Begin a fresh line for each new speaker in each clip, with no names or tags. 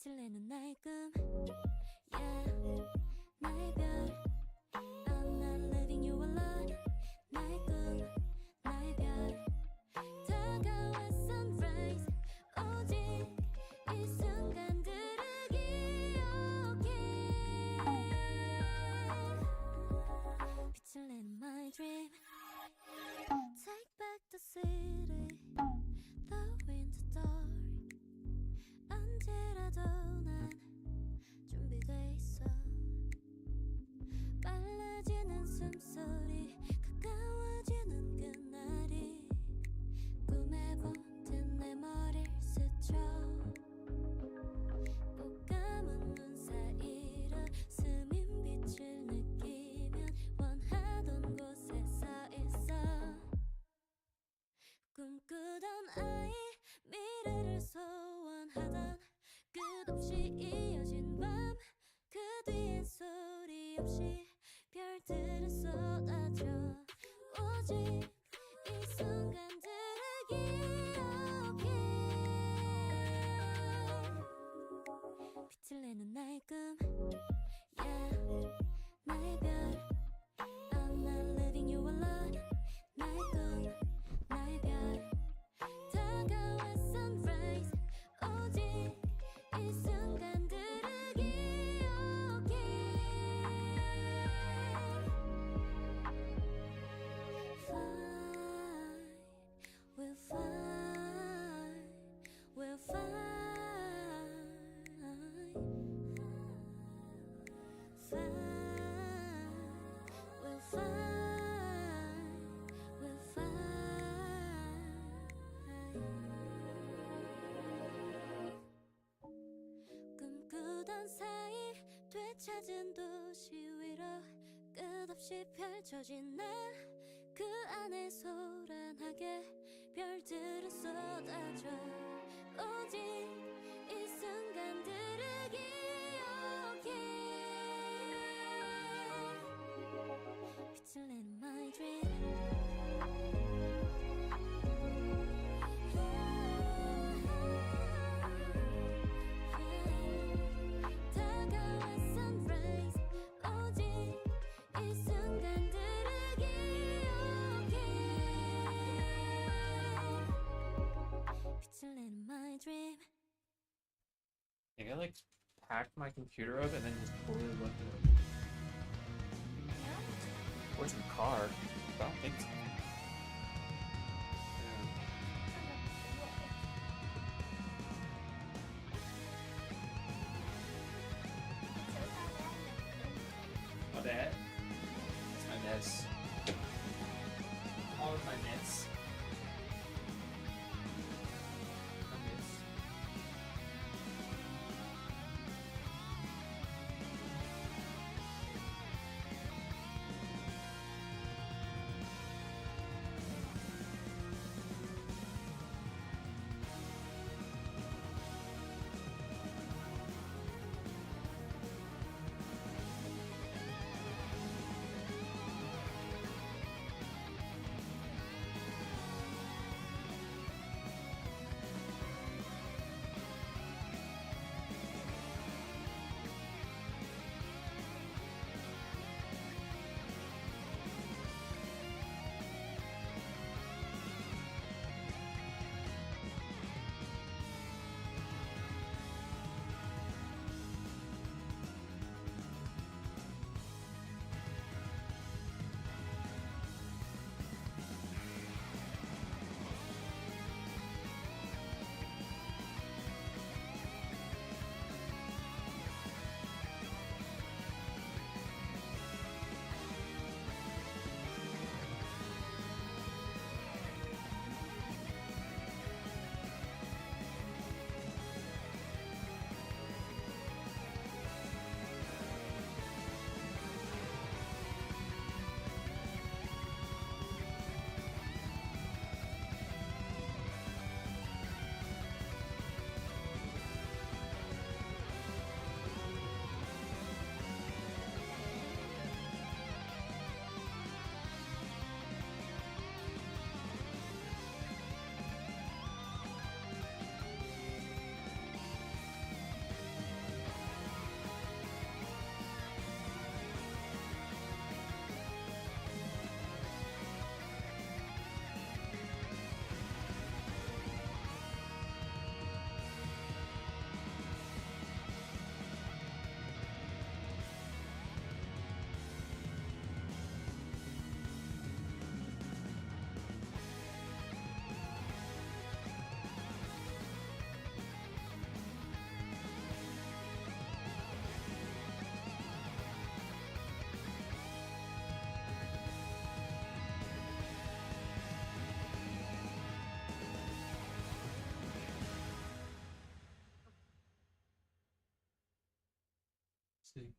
빛을 내는 나의 꿈 yeah. 나의 별 I'm not leaving you alone 나의 꿈 나의 별 다가와 sunrise 오직 이 순간들을 기억해 빛을 내는 my dream Take back the city the winter dark 언제라도 난 준비돼 있어 빨라지는 숨소리 가까워지는 그날이 꿈에 보듯 내 머리를 스쳐 꼭 감은 눈 사이로 스민 빛을 느끼면 원하던 곳에 서 있어 꿈꾸던 아이 미래를 소원하던 끝없이 이어진 밤 그 뒤엔 소리 없이 별들은 쏟아져 오직 이 순간들을 기억해 빛을 내는 나의 꿈 yeah. 나의 별 I'm not leaving you alone 나의 꿈 나의 별 다가와 sunrise 오직 이 순간들을 기억해 Fine, we'll find, we'll find Fine, we'll find, we'll find 꿈꾸던 사이 되찾은 도시 위로 끝없이 펼쳐진 날 그 안에 소란하게 별들은 쏟아져 오직 이 순간들을 기억해 빛을 내는 my dream 다가와 sunrise 오직 이 순간들을 기억해 빛을 내는 my dream
Maybe I like packed my computer up and then just totally left it up. Or it's in the car. But I don't think so. My bad. That's my mess. All of my mess. My mess. see.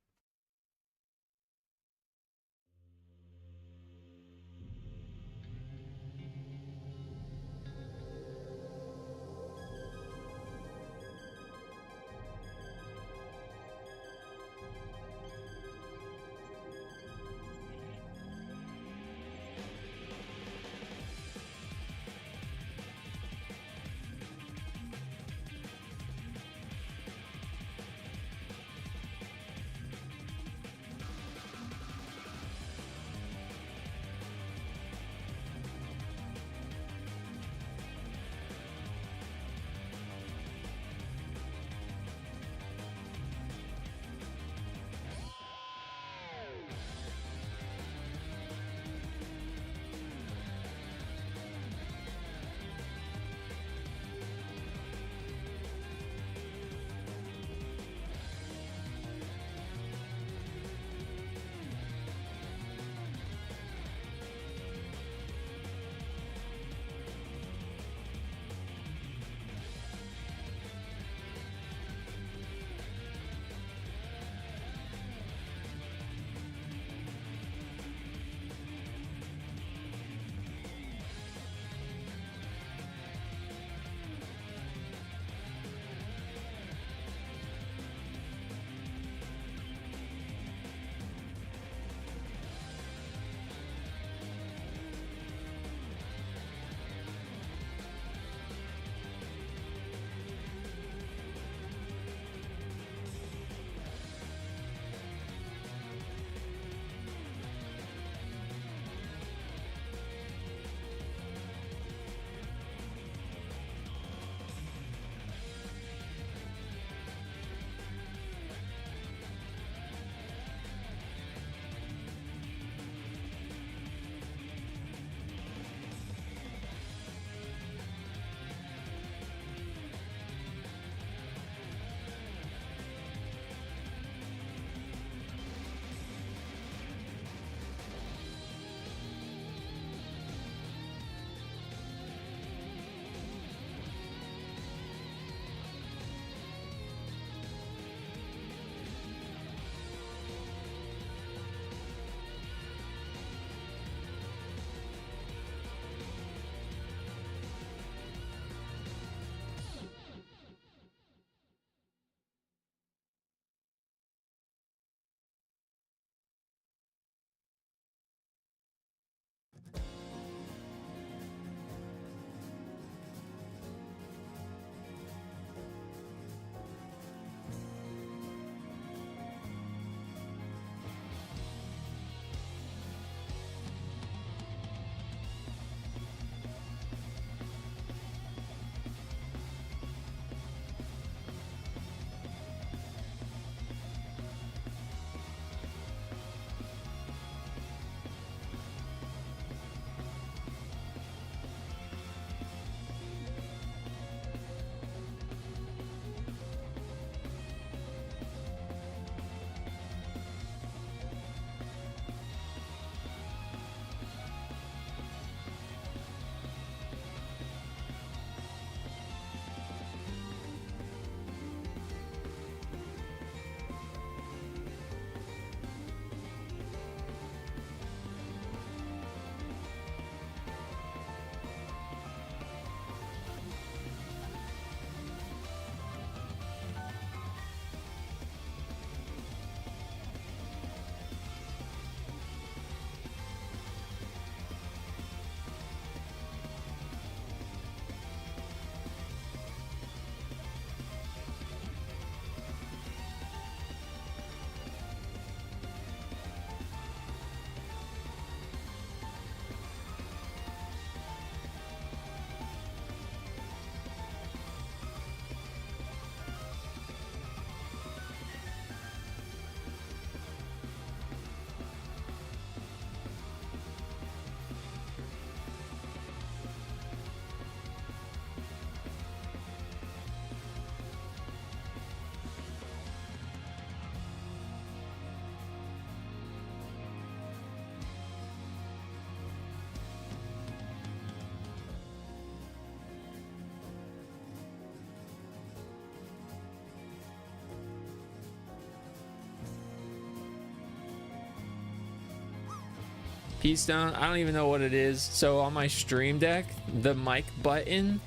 Keystone, I don't even know what it is. So on my stream deck, the mic button,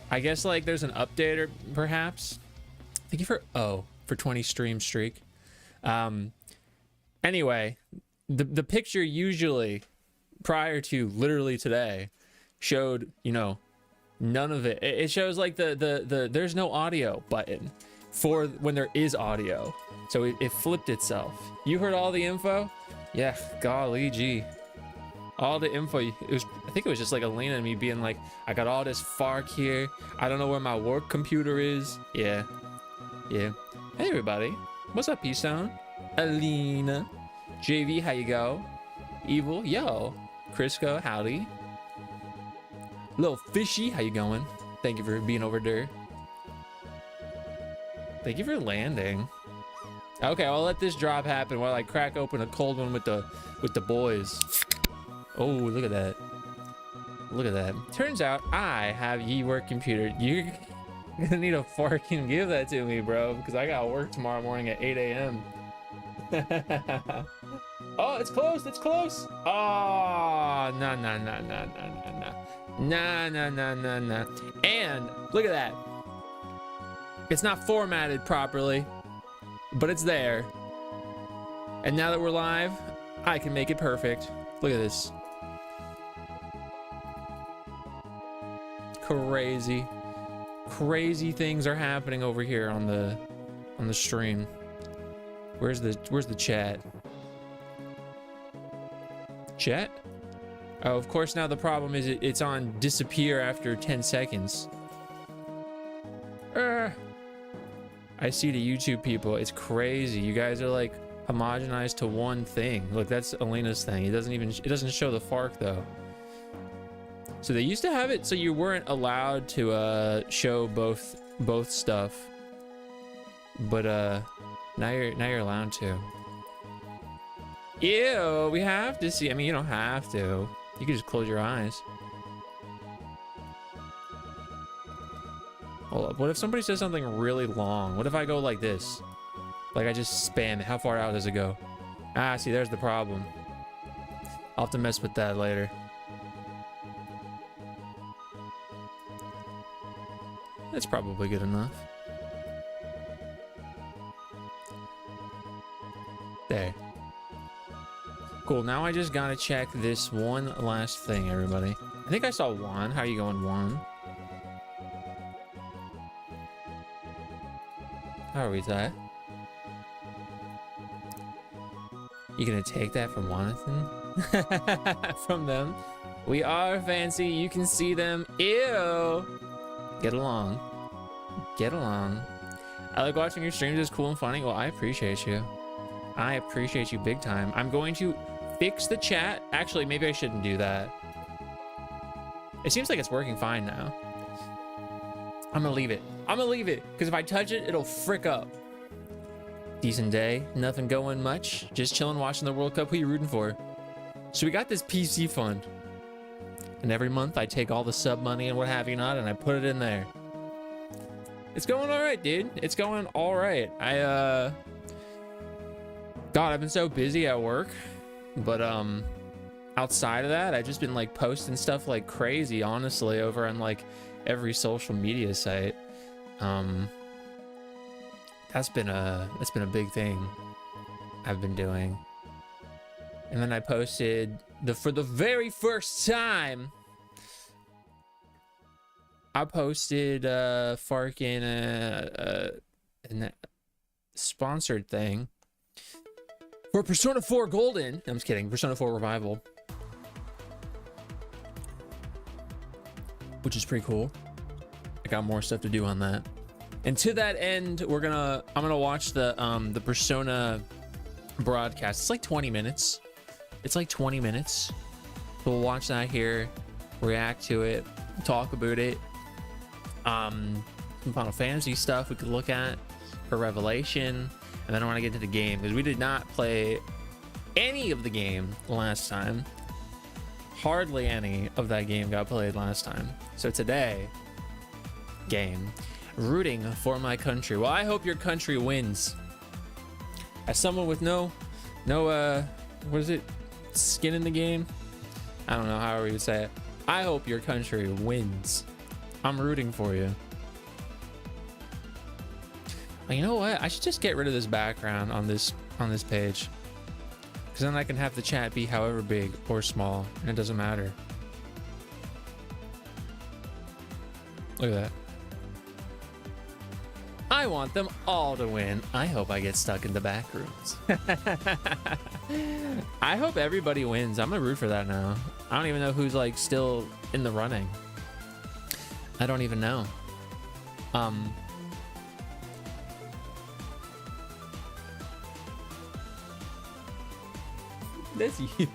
I guess like there's an update or perhaps. Thank you for 20 stream streak. Anyway, the picture usually prior to literally today showed, you know, none of it. It shows like the there's no audio button for when there is audio. So it flipped itself. You heard all the info? Yeah, golly gee. All the info, I think it was just like Elena and me being like, I got all this FARC here. I don't know where my work computer is. Yeah. Hey everybody. What's up, P-Stone? Alina. JV, how you go? Evil, yo. Crisco, howdy. Little Fishy, how you going? Thank you for being over there. Thank you for landing. Okay, I'll let this drop happen while I crack open a cold one with the boys. Oh, look at that. Look at that. Turns out I have ye work computer. You're gonna need a fork and give that to me, bro, because I got work tomorrow morning at 8 a.m. Oh, it's close. It's close. Oh, no. And look at that. It's not formatted properly, but it's there. And now that we're live, I can make it perfect. Look at this. Crazy things are happening over here on the stream. Where's the chat? Chat? Oh, of course now the problem is it's on disappear after 10 seconds. I see the YouTube people. It's crazy. You guys are like homogenized to one thing. Look, that's Elena's thing. It doesn't show the FARC though. So they used to have it so you weren't allowed to show both stuff. But now you're allowed to. Ew, we have to see. I mean, you don't have to. You can just close your eyes. Hold up. What if somebody says something really long? What if I go like this? Like I just spam it. How far out does it go? Ah, see, there's the problem. I'll have to mess with that later. That's probably good enough. There. Cool, now I just gotta check this one last thing, everybody. I think I saw Juan. How are you going, Juan? How are we, Ty? You gonna take that from Jonathan? From them? We are fancy, you can see them. Ew! Get along. Get along. I like watching your streams, it's cool and funny. Well, I appreciate you. I appreciate you big time. I'm going to fix the chat. Actually, maybe I shouldn't do that. It seems like it's working fine now. I'm gonna leave it. I'm gonna leave it, because if I touch it, it'll frick up. Decent day. Nothing going much. Just chilling, watching the World Cup. Who you rooting for? So we got this PC fund. And every month I take all the sub money and what have you not, and I put it in there. It's going all right, dude. It's going all right. God, I've been so busy at work, but outside of that, I've just been like posting stuff like crazy, honestly, over on like every social media site. That's been a big thing I've been doing. And then I posted for the very first time, I posted fucking a sponsored thing for Persona 4 Golden. I'm just kidding. Persona 4 Revival, which is pretty cool. I got more stuff to do on that. And to that end, I'm gonna watch the Persona broadcast. It's like 20 minutes. It's like 20 minutes. We'll watch that here, react to it, talk about it. Some Final Fantasy stuff we could look at for Revelation, and then I want to get to the game because we did not play any of the game last time. Hardly any of that game got played last time. So today, game, rooting for my country. Well, I hope your country wins. As someone with no what is it, skin in the game, I don't know how we would say it. I hope your country wins. I'm rooting for you. You know what? I should just get rid of this background on this page, because then I can have the chat be however big or small, and it doesn't matter. Look at that. I want them all to win. I hope I get stuck in the back rooms. I hope everybody wins. I'm gonna root for that now. I don't even know who's like still in the running. I don't even know. That's you.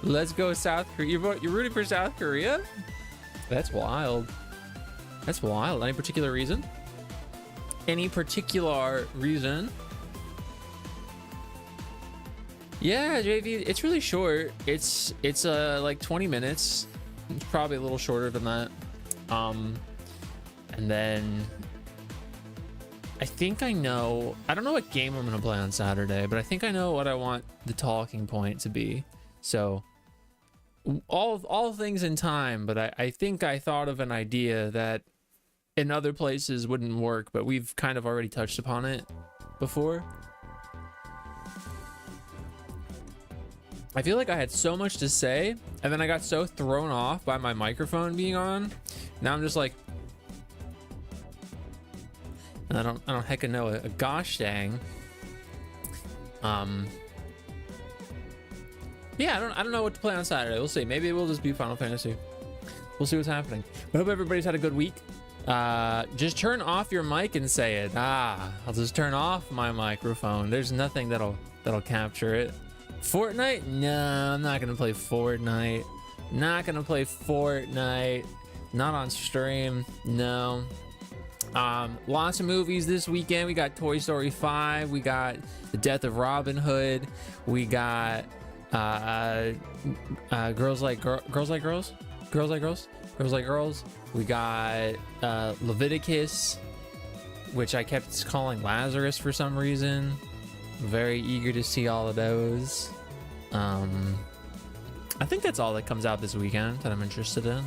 Let's go South Korea. You're rooting for South Korea? That's wild. That's wild. Any particular reason? Any particular reason? Yeah, JV, it's really short. It's like 20 minutes. It's probably a little shorter than that. And then I think I know, I don't know what game I'm gonna play on Saturday, but I think I know what I want the talking point to be. So all things in time, but I think I thought of an idea that in other places wouldn't work, but we've kind of already touched upon it before. I feel like I had so much to say, and then I got so thrown off by my microphone being on. Now I'm just like, and I don't heckin' know a gosh dang. Yeah, I don't know what to play on Saturday. We'll see. Maybe it will just be Final Fantasy. We'll see what's happening. I hope everybody's had a good week. Just turn off your mic and say it. I'll just turn off my microphone. There's nothing that'll capture it. Fortnite? No, I'm not gonna play Fortnite. Not gonna play Fortnite. Not on stream. No. Lots of movies this weekend. We got Toy Story 5. We got The Death of Robin Hood. We got Girls Like Girls. We got Leviticus, which I kept calling Lazarus for some reason. Very eager to see all of those. I think that's all that comes out this weekend that I'm interested in.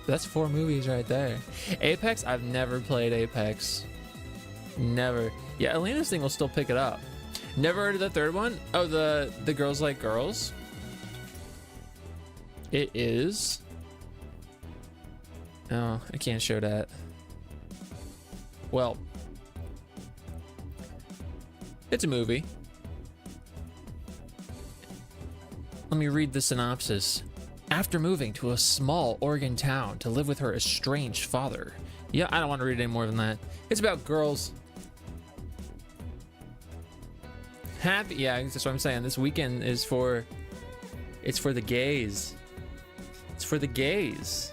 That's 4 movies right there. Apex, I've never played Apex. Never. Yeah, Elena's thing will still pick it up. Never heard of the third one? Oh, the Girls Like Girls. It is. Oh, I can't show that. Well, it's a movie. Let me read the synopsis. After moving to a small Oregon town to live with her estranged father. Yeah, I don't want to read any more than that. It's about girls. Happy, yeah, that's what I'm saying. This weekend is for, it's for the gays. It's for the gays.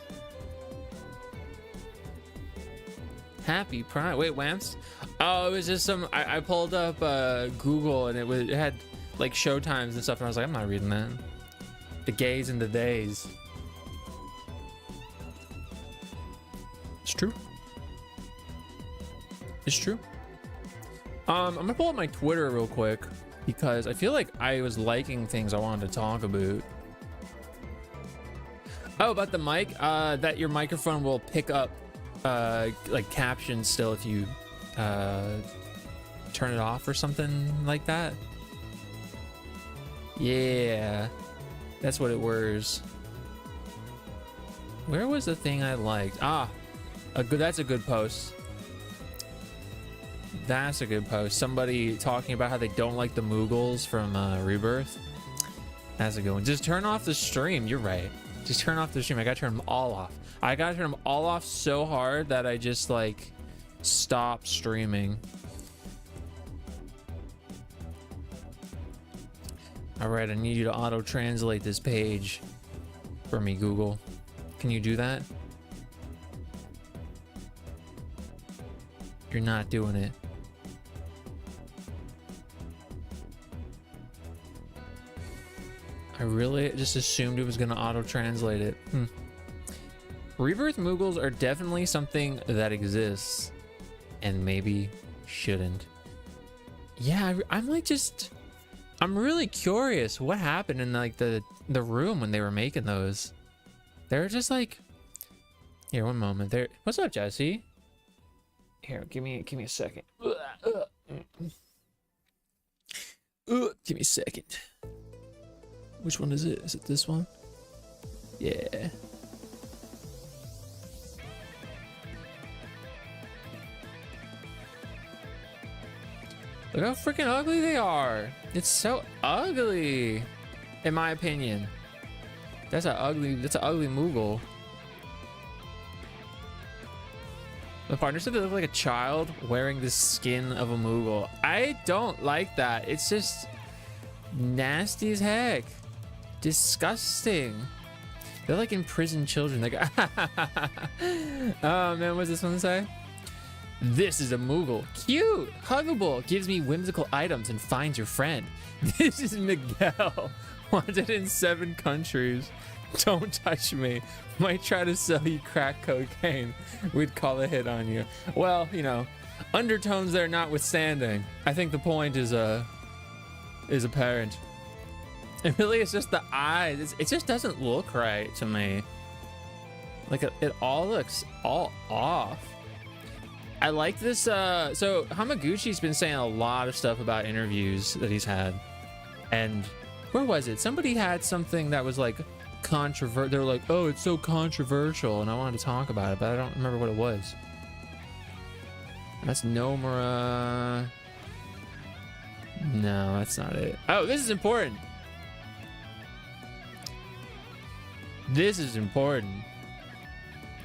Happy Pride. Wait, Wamps? Oh, it was just some, I pulled up Google and it had like show times and stuff, and I was like, I'm not reading that. The gays and the days. It's true. It's true. I'm gonna pull up my Twitter real quick because I feel like I was liking things I wanted to talk about. Oh, about the mic, that your microphone will pick up like captions still if you turn it off or something like that. Yeah, that's what it was. Where was the thing I liked? That's a good post. That's a good post. Somebody talking about how they don't like the Moogles from Rebirth. That's a good one. Just turn off the stream. You're right. Just turn off the stream. I gotta turn them all off. I gotta turn them all off so hard that I just like stop streaming. All right, I need you to auto translate this page for me, Google. Can you do that? You're not doing it. I really just assumed it was gonna auto translate it. Rebirth Moogles are definitely something that exists and maybe shouldn't. Yeah, I'm like just, I'm really curious what happened in like the room when they were making those. They're just like, here, one moment. There. What's up, Jesse? Here, give me a second. Give me a second. Which one is it? Is it this one? Yeah. Look how freaking ugly they are. It's so ugly, in my opinion. That's an ugly Moogle. The partner said they look like a child wearing the skin of a Moogle. I don't like that. It's just nasty as heck. Disgusting. They're like imprisoned children. Like, oh man, what's this one say? This is a Moogle. Cute, huggable, gives me whimsical items and finds your friend. This is Miguel. Wanted in 7 countries. Don't touch me. Might try to sell you crack cocaine. We'd call a hit on you. Well, you know, undertones there notwithstanding, I think the point is apparent. And really, it's just the eyes. It just doesn't look right to me. Like it all looks all off. I like this. So Hamaguchi's been saying a lot of stuff about interviews that he's had, and where was it? Somebody had something that was like controversial. They were like, "Oh, it's so controversial," and I wanted to talk about it, but I don't remember what it was. That's Nomura. No, that's not it. Oh, this is important. This is important.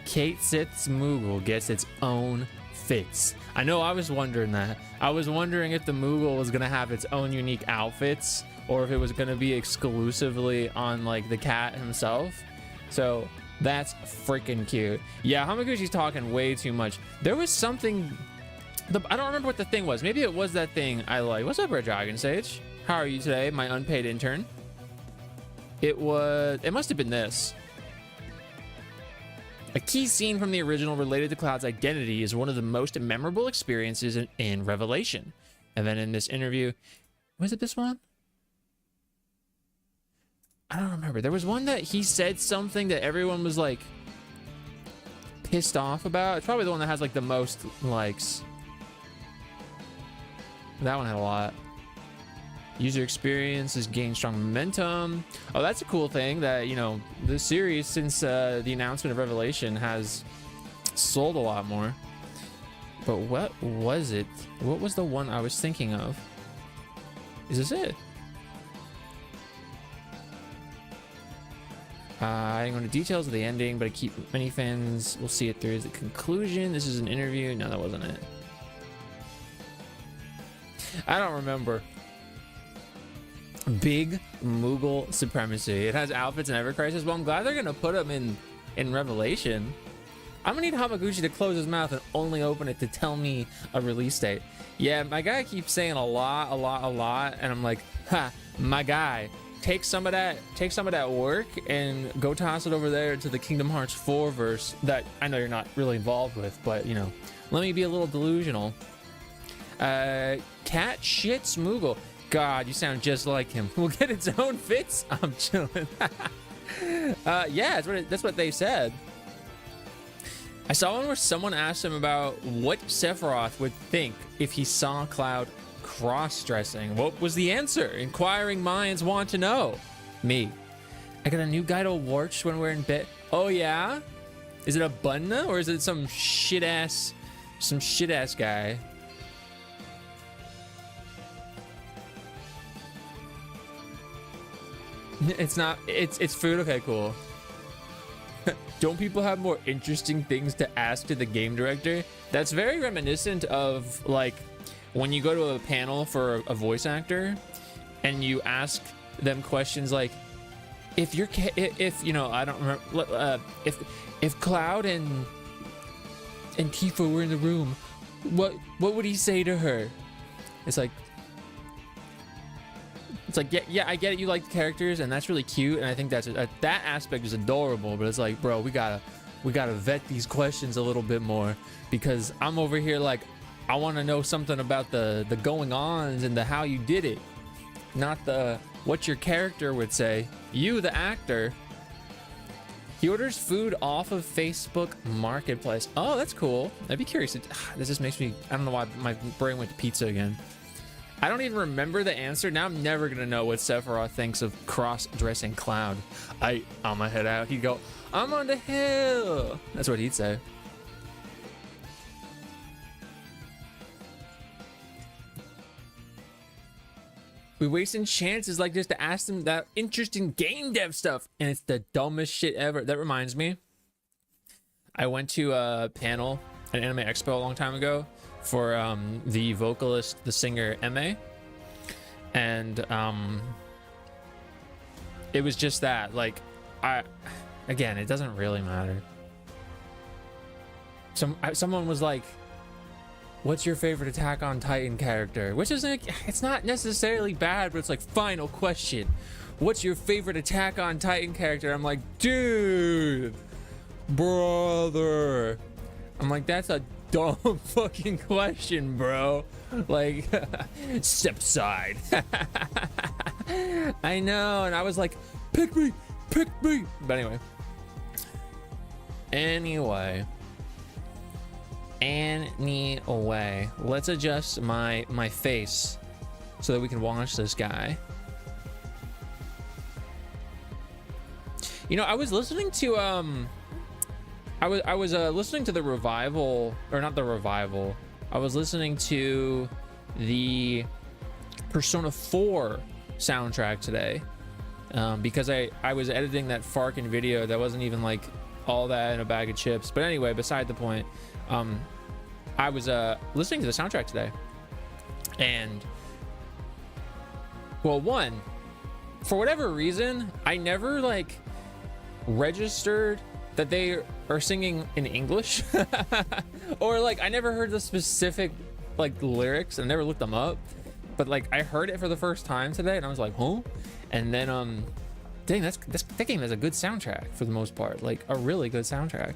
Kate Sith's Moogle gets its own fits. I know, I was wondering that. I was wondering if the Moogle was gonna have its own unique outfits or if it was gonna be exclusively on like the cat himself. So that's freaking cute. Yeah, Hamaguchi's talking way too much. There was something, I don't remember what the thing was. Maybe it was that thing I like. What's up, Red Dragon Sage? How are you today, my unpaid intern? It must have been this. A key scene from the original related to Cloud's identity is one of the most memorable experiences in Revelation. And then in this interview, was it this one? I don't remember. There was one that he said something that everyone was like pissed off about. It's probably the one that has like the most likes. That one had a lot. User experience has gained strong momentum. Oh, that's a cool thing that, you know, the series since the announcement of Revelation has sold a lot more. But what was it? What was the one I was thinking of? Is this it? I didn't go into details of the ending, but I keep many fans will see it through as the conclusion. This is an interview. No, that wasn't it. I don't remember. Big Moogle supremacy. It has outfits in Ever Crisis. Well, I'm glad they're gonna put them in Revelation. I'm gonna need Hamaguchi to close his mouth and only open it to tell me a release date. Yeah, my guy keeps saying a lot, and I'm like, ha, my guy, take some of that work and go toss it over there to the Kingdom Hearts 4 verse that I know you're not really involved with, but you know, let me be a little delusional. Cat shits Moogle. God, you sound just like him. Will get its own fits. I'm chilling. Yeah, that's what they said. I saw one where someone asked him about what Sephiroth would think if he saw Cloud cross-dressing. What was the answer? Inquiring minds want to know. Me. I got a new guy to watch when we're in bed. Oh yeah? Is it a Bunna or is it some shit ass guy? It's not, it's food. Okay, cool. Don't people have more interesting things to ask to the game director? That's very reminiscent of like when you go to a panel for a voice actor and you ask them questions like, if you know, I don't remember, if Cloud and Tifa were in the room, what would he say to her? It's like, yeah, I get it. You like the characters, and that's really cute, and I think that's that aspect is adorable. But it's like, bro, we gotta vet these questions a little bit more because I'm over here like, I want to know something about the going ons and the how you did it. not the what your character would say. You, the actor. He orders food off of Facebook Marketplace. Oh, that's cool. I'd be curious. This just makes me, I don't know why my brain went to pizza again. I don't even remember the answer. Now I'm never going to know what Sephiroth thinks of cross-dressing Cloud. I'ma head out. He'd go, I'm on the hill. That's what he'd say. We wasting chances like this to ask them that interesting game dev stuff, and it's the dumbest shit ever. That reminds me, I went to a panel at Anime Expo a long time ago for the vocalist, the singer Ma, and it was just that. Like, again, it doesn't really matter. Someone was like, what's your favorite Attack on Titan character? Which is like, it's not necessarily bad, but it's like, final question. What's your favorite Attack on Titan character? I'm like, dude, brother. I'm like, that's a dumb fucking question, bro. Like, step aside. I know, and I was like, pick me, pick me. But anyway, let's adjust my face so that we can watch this guy. You know, I was listening to I was listening to the revival, or not the revival. I was listening to the Persona 4 soundtrack today because I was editing that Farkin video that wasn't even like all that in a bag of chips. But anyway, beside the point. I was listening to the soundtrack today, and well, one, for whatever reason, I never like registered that they are singing in English, or like I never heard the specific like lyrics and never looked them up, but like I heard it for the first time today, and I was like, huh? And then dang, that game has a good soundtrack for the most part, like a really good soundtrack.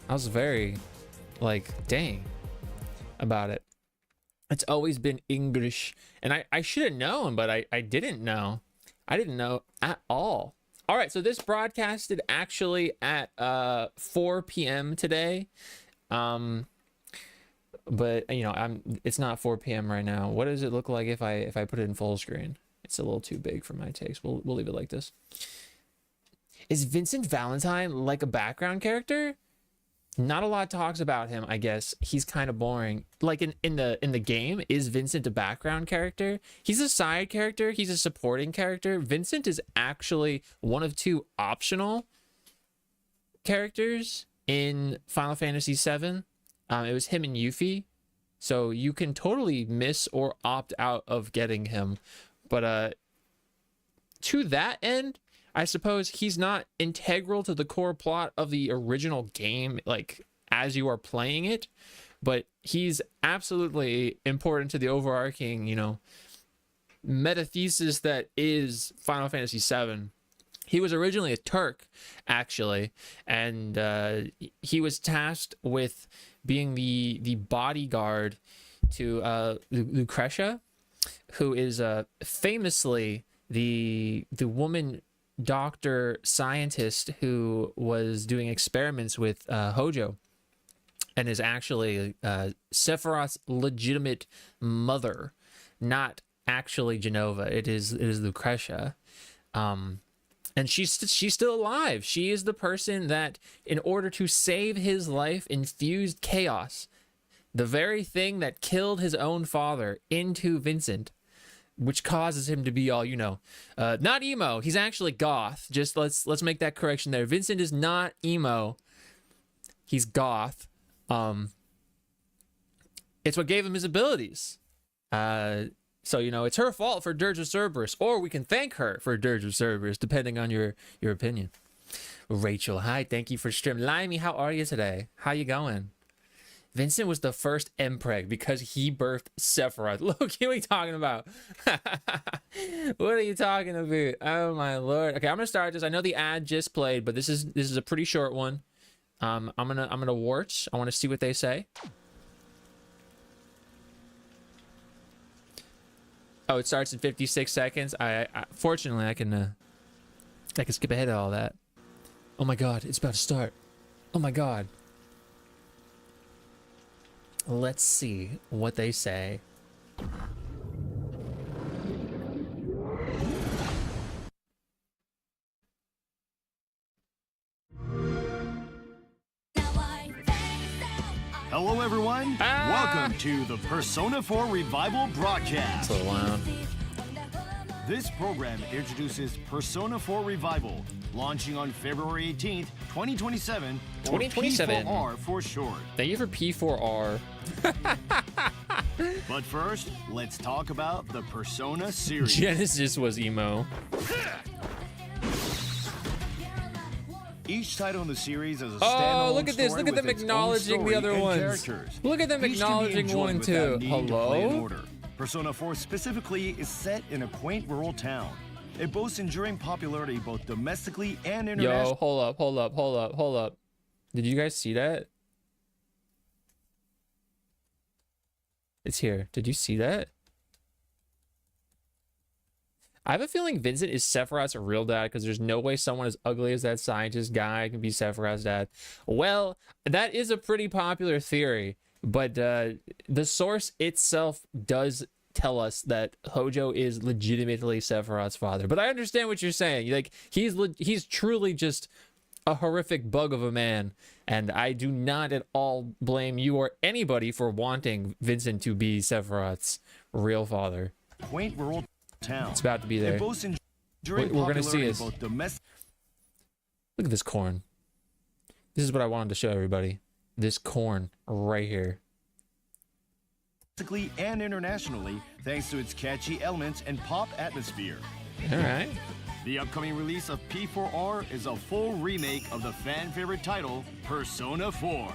I was very like, dang, about it. It's always been English, and I should have known, but I didn't know. I didn't know at all. All right, so this broadcasted actually at 4 p.m. today, but you know, it's not 4 p.m. right now. What does it look like if I put it in full screen? It's a little too big for my taste. We'll leave it like this. Is Vincent Valentine like a background character? Not a lot talks about him, I guess. He's kind of boring. Like in the game, is Vincent a background character? He's a side character. He's a supporting character. Vincent is actually one of two optional characters in Final Fantasy VII. It was him and Yuffie. So you can totally miss or opt out of getting him. But to that end, I suppose he's not integral to the core plot of the original game, like as you are playing it, but he's absolutely important to the overarching, you know, meta thesis that is Final Fantasy VII. He was originally a Turk, actually, and he was tasked with being the bodyguard to Lucretia, who is famously the woman doctor scientist who was doing experiments with Hojo, and is actually Sephiroth's legitimate mother, not actually Genova. It is Lucretia, and she's still alive. She is the person that, in order to save his life, infused chaos, the very thing that killed his own father, into Vincent, which causes him to be all, you know, not emo. He's actually goth. Just let's make that correction there. Vincent is not emo. He's goth. It's what gave him his abilities. So, you know, it's her fault for Dirge of Cerberus, or we can thank her for Dirge of Cerberus, depending on your opinion. Rachel, hi, thank you for stream. Limey, how are you today? How you going? Vincent was the first Mpreg because he birthed Sephiroth. Look, what are you talking about? What are you talking about? Oh my lord. Okay, I'm gonna start this. I know the ad just played, but this is a pretty short one. I'm gonna watch. I want to see what they say. Oh, it starts in 56 seconds. I fortunately I can skip ahead of all that. Oh my god, it's about to start. Oh my god. Let's see what they say.
Hello, everyone. Welcome to the Persona 4 Revival broadcast.
It's a little loud.
This program introduces Persona 4 Revival, launching on February 18th, 2027, or
2027.
P4R for short.
Thank you for P4R.
But first, let's talk about the Persona series.
Genesis was emo.
Each title in the series is a standalone
Oh, look at this.
story
Look at them
with its own
acknowledging the
story
other
and
ones.
characters.
Look at them
Each can be
acknowledging
enjoyed
1 and
without
2.
needing to play in
Hello?
order. Persona 4 specifically is set in a quaint rural town. It boasts enduring popularity both domestically and internationally.
Yo, hold up. Did you guys see that? It's here. Did you see that? I have a feeling Vincent is Sephiroth's real dad because there's no way someone as ugly as that scientist guy can be Sephiroth's dad. Well, that is a pretty popular theory, but the source itself does tell us that Hojo is legitimately Sephiroth's father. But I understand what you're saying. Like he's truly just a horrific bug of a man, and I do not at all blame you or anybody for wanting Vincent to be Sephiroth's real father.
Quaint rural town.
It's about to be there.
It boasts enduring
We're gonna see
popularity
this.
both domestically
Look at this corn. This is what I wanted to show everybody. This corn right here.
and internationally, thanks to its catchy elements and pop atmosphere.
All right.
The upcoming release of P4R is a full remake of the fan favorite title, Persona 4.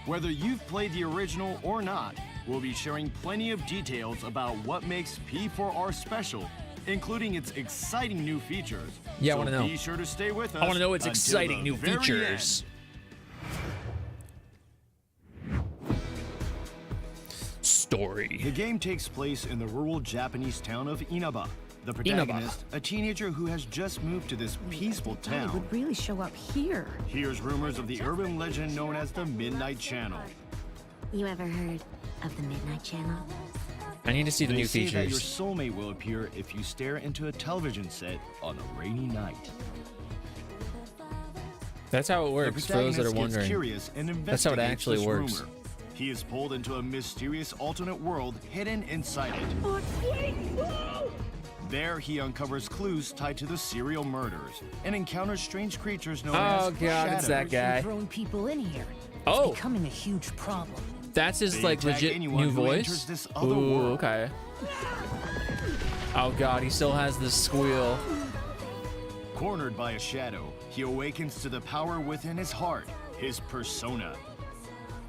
Whether you've played the original or not, we'll be sharing plenty of details about what makes P4R special, including its exciting new features.
Yeah, I
so
wanna know.
Be sure to stay with us.
I want to know its
until
exciting
the
new
very
features. Story.
The game takes place in the rural Japanese town of Inaba. The protagonist, a teenager who has just moved to this peaceful
It
town,
would really show up here.
hears rumors of the urban legend known as the Midnight Channel.
You ever heard of the Midnight Channel?
I need to see the
They
new
say that your
features.
soulmate will appear if you stare into a television set on a rainy night.
That's how it
The
works, for those that are
protagonist gets
wondering.
curious and
That's how it
investigates
actually
this
works.
rumor. He is pulled into a mysterious alternate world hidden inside it. There, he uncovers clues tied to the serial murders and encounters strange creatures known
Oh
as
god, it's that
shadows.
guy.
Throwing people in here.
Oh,
Becoming a huge problem.
that's his
They
like
attack
legit
anyone
new
who enters
voice.
this other
Ooh,
world.
okay. Oh god, he still has the squeal.
Cornered by a shadow, he awakens to the power within his heart, his persona.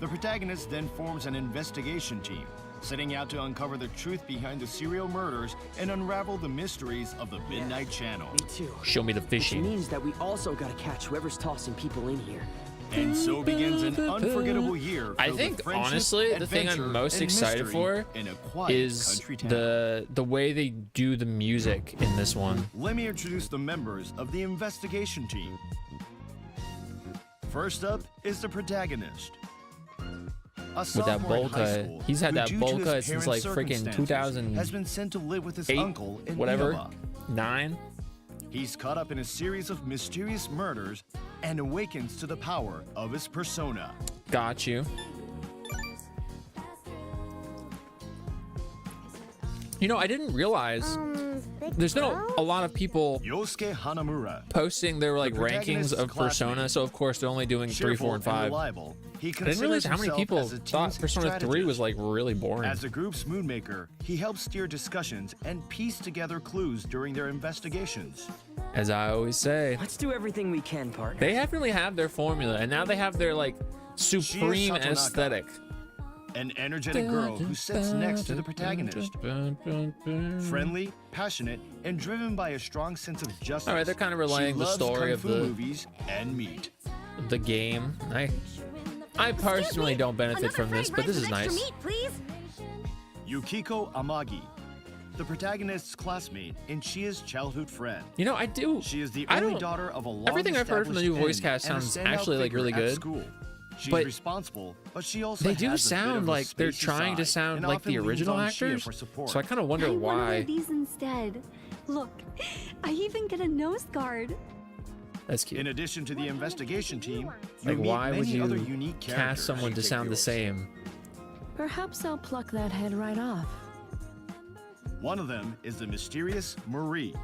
The protagonist then forms an investigation team, setting out to uncover the truth behind the serial murders and unravel the mysteries of the Midnight Channel.
Me too.
Show me the
Which
fishing.
means that we also gotta catch whoever's tossing people in here.
And so begins an unforgettable year.
I
filled
think
with friendship,
honestly, the thing I'm
adventure,
most
and
excited
mystery
for
in a quiet
is
country town.
the way they do the music in this one.
Let me introduce the members of the investigation team. First up is the protagonist. A
With that
sophomore in
bowl
high
cut.
school
He's had
who,
that
due
bowl
to his
cut since
parents'
like freaking
circumstances,
2008,
has been sent to live with his uncle in
whatever,
Inaba.
9.
He's caught up in a series of mysterious murders and awakens to the power of his persona.
Got you. You know, I didn't realize there's been a lot of people
Yosuke Hanamura.
posting their like
The
rankings
protagonist's
of Persona,
classmate.
so of course they're only doing 3, 4, and 5.
Reliable, he
I didn't realize how many
considers
people
himself as a
thought
team's
Persona 3 was
strategist.
like really boring.
As the group's moonmaker, he helps steer discussions and piece together clues during their investigations.
As I always say,
Let's do everything we can, partner.
they definitely have their formula, and now they have their like supreme
Satonaka.
aesthetic.
An energetic girl who sits next to the protagonist. Friendly, passionate, and driven by a strong sense of justice.
All right, they're kind of relaying
she
the
loves
story
kung
of
fu
the
movies and meat.
the game. I personally don't benefit from this, but this is nice.
Please?
Yukiko Amagi. the protagonist's classmate and Chia's childhood friend.
You know, I do.
She is the
I
only
don't-
daughter of a long
everything I've heard from the new voice
established
cast
and a
sounds
standout
actually, like,
figure
really
at
good.
School. She's
But
responsible, but she also
They
has
do
a bit
sound
of a
like they're
spacey
trying to
side
sound
and
like the
often leans
original
on Chia
actors.
for support.
So I kind of wonder
I want one
why.
of these instead. Look, I even get a nose guard.
That's cute.
In addition to the investigation team, you
Like,
meet
why would
many other
you
unique
cast
characters.
someone to
Take
sound the
yours.
same?
Perhaps I'll pluck that head right off.
One of them is the mysterious Marie.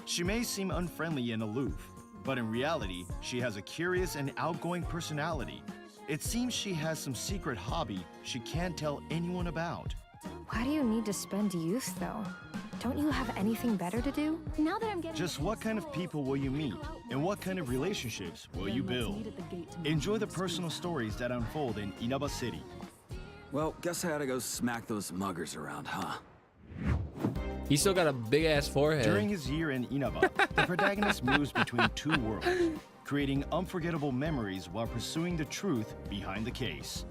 She may seem unfriendly and aloof, but in reality, she has a curious and outgoing personality. It seems she has some secret hobby she can't tell anyone about.
Why do you need to spend youth, though? Don't you have anything better to do?
Now that I'm getting
Just what kind of people will you meet, and what kind of relationships will you build? Enjoy the personal stories that unfold in Inaba City.
Well, guess I had to go smack those muggers around, huh?
He still got a big ass forehead.
During his year in Inaba, the protagonist moves between two worlds, creating unforgettable memories while pursuing the truth behind the case.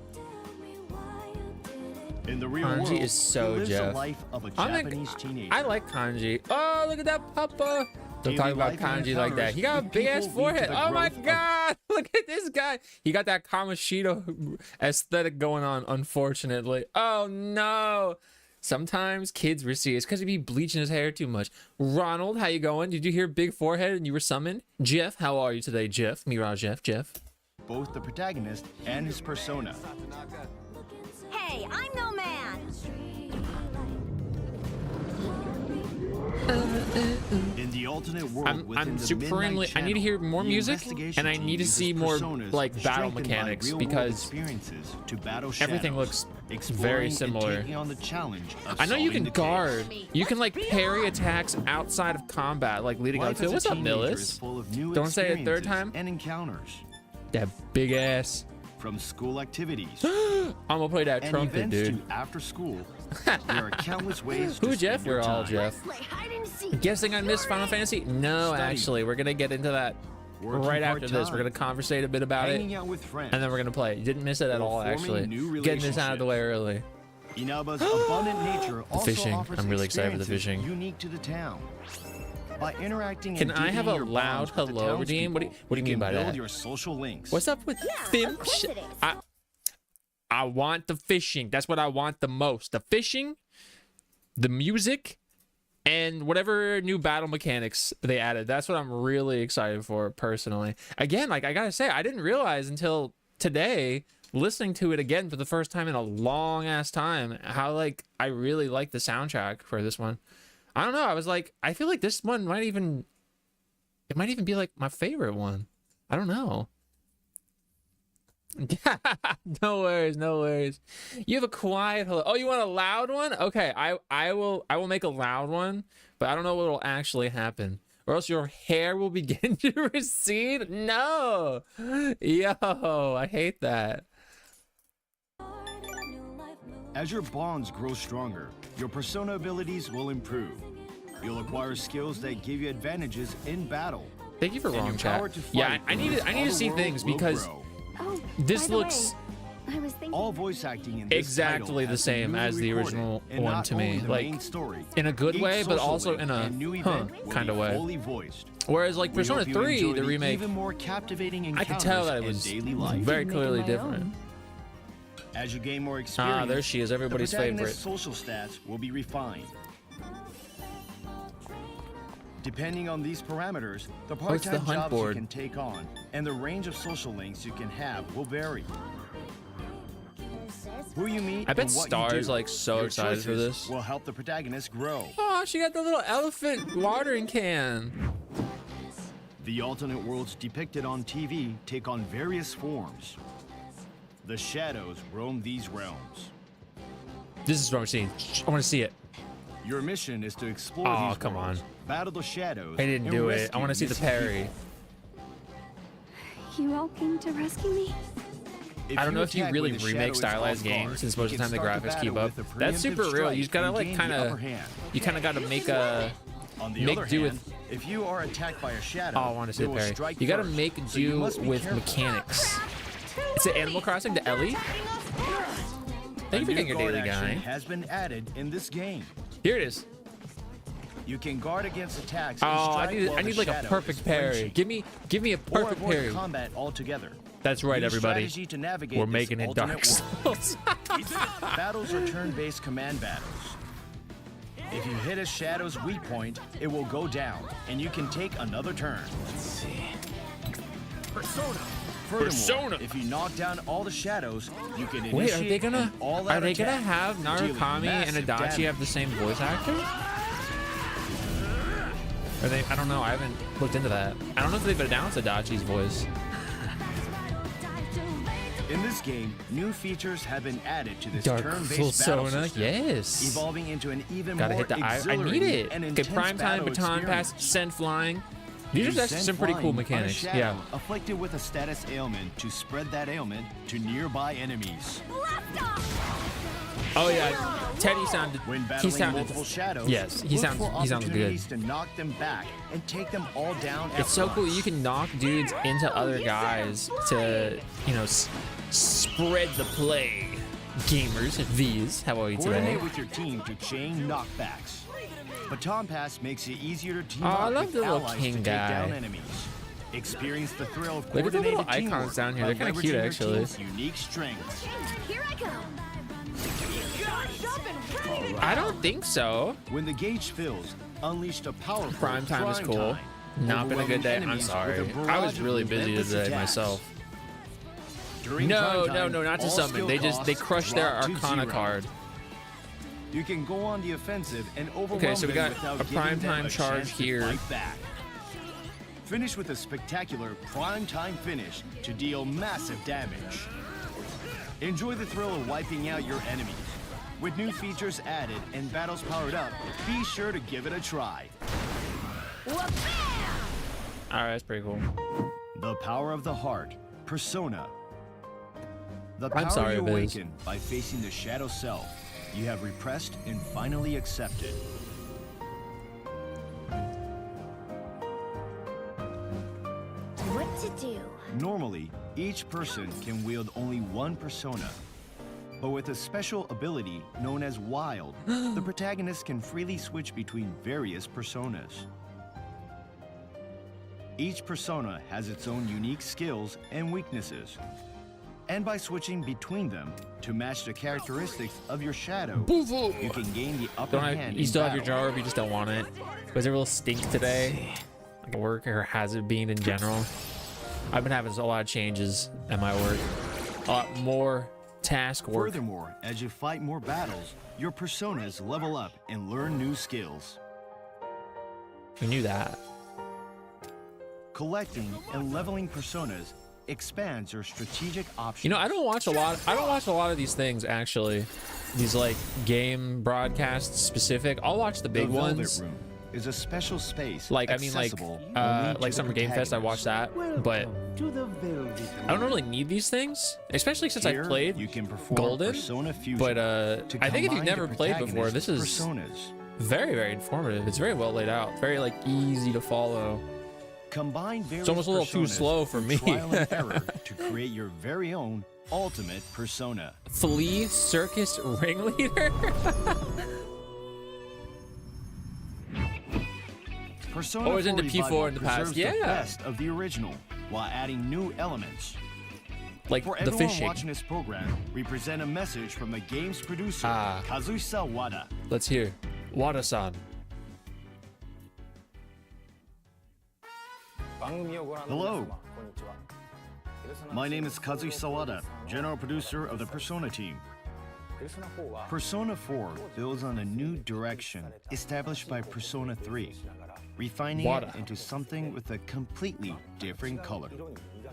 In the real
Kanji
world,
is so
he lives
Jeff.
the life of a
I'm
Japanese teenager.
I like Kanji. Oh, look at that papa. Don't
Daily
talk about
life and
Kanji like that. He got a
encounters
big ass
with people lead to
forehead.
the
Oh my
growth of-
god. Look at this guy. He got that Kamoshida aesthetic going on, unfortunately. Oh no. Sometimes kids receive it's because he be bleaching his hair too much. Ronald, how you going? Did you hear big forehead and you were summoned? Jeff, how are you today, Jeff? Mirage Jeff.
Both the protagonist and his persona.
Hey, I'm no man.
In the alternate world,
I'm
within the
supremely.
Midnight
I need to hear
Channel,
more
the
music,
investigation
and I
team
need to
uses
see more
personas
like battle
strengthened by
mechanics
real-world
because
experiences to battle
everything
shadows,
looks
exploring
very
and
similar.
taking on the challenge of
I know you
solving
can
the
guard.
case.
You can like parry attacks outside of combat, like leading up
Life
to it.
as a
What's up,
teenager is
Millis?
full of new
Don't say it third
experiences
time.
And encounters.
That big ass.
From school activities
I'm gonna play that
and
trumpet,
events
dude.
to after school, there are countless ways to
Who,
spend
Jeff?
your
We're all
time.
Jeff.
Play hide and seek.
Guessing I missed Final Fantasy? No,
Study.
actually, we're gonna get into that
Working
right after this.
part-time.
We're gonna conversate a bit about
Hanging
it,
out with friends.
and then we're gonna play. You didn't miss it at
Or
all,
forming
actually.
new
Getting this out of the way early.
Inaba's abundant nature also
fishing.
offers
I'm really excited for the
experiences
fishing.
unique to the town. By interacting
Can
and
I have
deepening
a
your
loud
bonds with the
hello, Redeem? What do
townspeople,
you mean
can
by
build
that?
your social links.
What's up with
Of course it is.
I want the fishing. That's what I want the most. The fishing, the music, and whatever new battle mechanics they added. That's what I'm really excited for, personally. Again, like I gotta say, I didn't realize until today, listening to it again for the first time in a long ass time, how like I really like the soundtrack for this one. I don't know. I was like, I feel like this one might even be like my favorite one. I don't know. No worries, no worries. You have a quiet hello. Oh, you want a loud one? Okay, I will make a loud one, but I don't know what will actually happen. Or else your hair will begin to recede. No. Yo, I hate that.
As your bonds grow stronger, your persona abilities will improve. You'll acquire skills that give you advantages in battle.
Thank you for
And
wrong
your
chat.
power to
Yeah,
fight
I need to
all the
see
world
things
will
because
grow.
Oh,
this
by the
looks
way, I was thinking.
All voice acting in this
exactly
title
the
has
same
been
as the
newly recorded,
original
and
one
not
to
only
me.
the
Like
main story.
in a good
Each
way, but
social
also
link
in a
and new event will
kind of
be
way.
fully voiced.
Whereas like
We
Persona
hope you
3,
enjoy
the remake,
even more captivating
I could tell that it
encounters
was
in daily life.
very
Making
clearly
my
different.
own.
As you gain more experience,
There she is, everybody's
the
favorite.
protagonist's social stats will be refined. Depending on these parameters, the
What's the
part-time
hunt
jobs
board?
you can take on and the range of social links you can have will vary. Who you meet
I bet
and what
Star
you
is
do,
like so
your
excited for
choices
this.
will help the protagonist grow.
Oh, she got the little elephant watering can.
The alternate worlds depicted on TV take on various forms. The shadows roam these realms.
This is what I'm seeing. I want to see it.
Your mission is to explore
Oh,
these
come
worlds,
on.
battle the shadows.
I didn't
and
do it. I
rescue
want to see the
missing
parry.
people.
You all came to rescue me?
I don't know if you
attack
really
when the
remake
shadow is
stylized
off guard,
games since
you
most of the
can
time the
start
graphics keep
battle
up.
with a
That's super
preemptive
real. You just gotta
strike
like
and
kind
gain the upper
of,
hand.
you kind of got to make a
On the
make
other
do
hand,
with.
if you are attacked by a shadow,
Oh, I want to see
they
the
will
parry.
strike
You got to
first,
make
so you
do
must be
with
careful.
mechanics. Is it Animal Crossing to Ellie? Thank you for
A
getting your
new guard
daily
action
guy.
has been added in this game.
Here it is.
You can guard against attacks.
Oh,
and strike
I need like a
shadow
perfect
is
parry.
flinching,
Give me a
or
perfect
avoid
parry.
combat altogether.
That's right,
Use
everybody.
strategy to navigate
We're
this
making it
alternate
Dark
world.
Souls.
Battles are turn-based command battles. If you hit a shadow's weak point, it will go down, and you can take another turn. Let's see. Persona. Furthermore,
Persona.
if you knock down all the shadows, you can initiate
Wait, are they gonna
an all-out attack,
have
dealing
Narukami and
massive
Adachi
damage.
have the same voice actor? Are they? I don't know. I haven't looked into that. I don't know if they've announced Adachi's voice.
In this game, new features have been added to this
Dark
turn-based battle
Persona,
system,
yes.
evolving into an even
Gotta
more
hit the I need
exhilarating
it.
and
Okay,
intense
prime time,
battle
baton pass,
experience.
send flying. These are
You
actually
send
some pretty cool
flying on a
mechanics.
shadow
Yeah.
afflicted with a status ailment to spread that ailment to nearby enemies.
Oh yeah. Teddy sounded.
When
He
battling
sounded.
multiple shadows,
Yes, he
look
sounds.
for
He sounds good.
opportunities to knock them back and take them all down at
It's so cool.
once.
You can knock dudes into other guys to, you know, spread the play. Gamers, V's, how are you today?
Coordinate with your team to chain knockbacks. Baton Pass makes it easier to team
Oh,
up
I love
with
the little
allies
king
to take
guy.
down enemies. Experience the thrill of
Look at the
coordinated
little icons
teamwork
down here.
by
They're kinda
leveraging
cute,
your
actually.
team's unique strengths.
Here I go.
I don't think so.
When the gauge fills, unleash the powerful
Prime time is
Prime
cool.
Time,
Not been a good
overwhelming
day. I'm
enemies
sorry.
with a
I
barrage
was
of
really busy
relentless
today
attacks.
myself.
During
No,
prime
no,
time,
no, not to
all
summon.
skill
They
costs
crushed their
drop to
Arcana
0.
card.
You can go on the offensive and overwhelm
Okay, so we
them
got
without
a
giving
prime
them
time
a
charge
chance to
here.
fight back. Finish with a spectacular prime time finish to deal massive damage. Enjoy the thrill of wiping out your enemies. With new features added and battles powered up, be sure to give it a try.
Alright, that's pretty cool.
The power of the heart, Persona. The
I'm
power
sorry,
you
Biz.
awaken by facing the shadow self you have repressed and finally accepted.
What to do?
Normally, each person can wield only one persona. But with a special ability known as Wild, the protagonist can freely switch between various personas. Each persona has its own unique skills and weaknesses. And by switching between them to match the characteristics of your shadow, you can gain the upper hand
You
in
still have your
battle.
jar if you just don't want it. Was it real stink today? Like work, or has it been in general? I've been having a lot of changes at my work. A lot more task work.
Furthermore, as you fight more battles, your personas level up and learn new skills.
We knew that.
Collecting and leveling personas expands your strategic options.
You know, I don't watch a lot of these things actually. These like game broadcasts specific. I'll watch the big
the Velvet
ones.
Room is a special space.
Like I mean like
accessible only to the
Summer Game Fest, I watched that, but I don't really need these things, especially since
Here,
I've played
you can perform
Golden.
Persona Fusion
But
to
I think if you've
combine
never
the
played before, this is
personas.
very, very informative. It's very well laid out, very like easy to follow.
Combine various
almost a little too
personas
slow for
through
me.
Trial and error to create your very own ultimate persona.
Flea circus ringleader.
Persona
Oh, it's
4
into P4
Revival
in the past.
preserves the
Yeah.
best of the original while adding new elements.
Like
For
the
everyone
fishing.
watching this program, we present a message from the game's producer,
Ah.
Kazuhisa Wada.
Let's hear. Wada-san.
Hello. My name is Kazuhisa Wada, general producer of the Persona team. Persona 4 builds on a new direction established by Persona 3, refining
Wada.
it into something with a completely different color.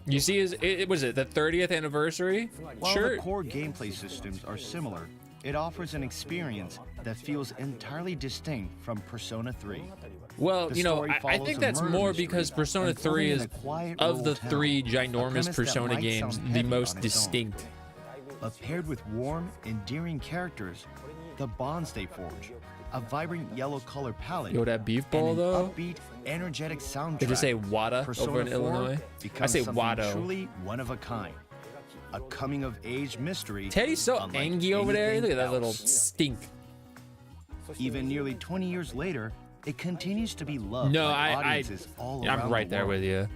You see, was it the 30th anniversary?
While
Sure.
the core gameplay systems are similar, it offers an experience that feels entirely distinct from Persona 3.
Well,
The
you know,
story
I
follows
think
a
that's
murder
more
mystery
because Persona 3
unfolding in
is,
a quiet
of the
rural town,
three
a
ginormous
premise that
Persona
might
games,
sound
the
heavy
most
on its own.
distinct.
But paired with warm, endearing characters, the bonds they forge, a vibrant yellow color palette,
Yo, that beef
and
ball
an
though?
upbeat, energetic soundtrack.
Did you say Wada
Persona
over in
4
Illinois? I
becomes
say
something
Wado.
truly one of a kind. A coming-of-age mystery.
Teddy's so
unlike
angry over there.
anything
Look at that little
else.
stink.
Even nearly 20 years later, it continues to be loved
No,
by audiences all around
I'm right
the
there
world.
with you.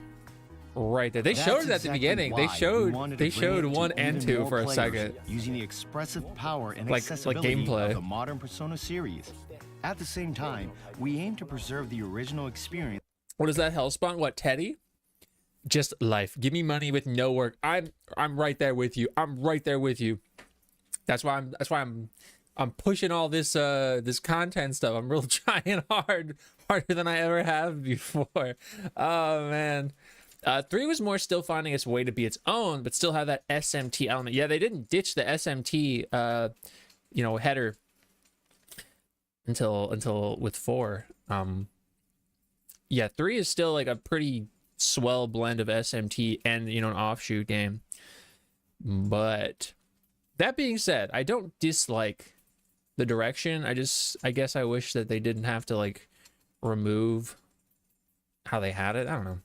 Right there. They
That's
showed it at the
exactly
beginning. They
why we
showed
wanted to
they
bring
showed
it to
1 and
even
2
more
for a
players,
second.
using the expressive power and
Like
accessibility
gameplay.
of the modern Persona series. At the same time, we aim to preserve the original experience.
What is that, Hellspawn? What, Teddy? Just life. Give me money with no work. I'm right there with you. I'm right there with you. That's why I'm pushing all this this content stuff. I'm really trying harder than I ever have before. Oh man. 3 was more still finding its way to be its own, but still have that SMT element. Yeah, they didn't ditch the SMT header until with 4. Yeah, 3 is still like a pretty swell blend of SMT and an offshoot game. But that being said, I don't dislike the direction. I guess I wish that they didn't have to like remove how they had it. I don't know.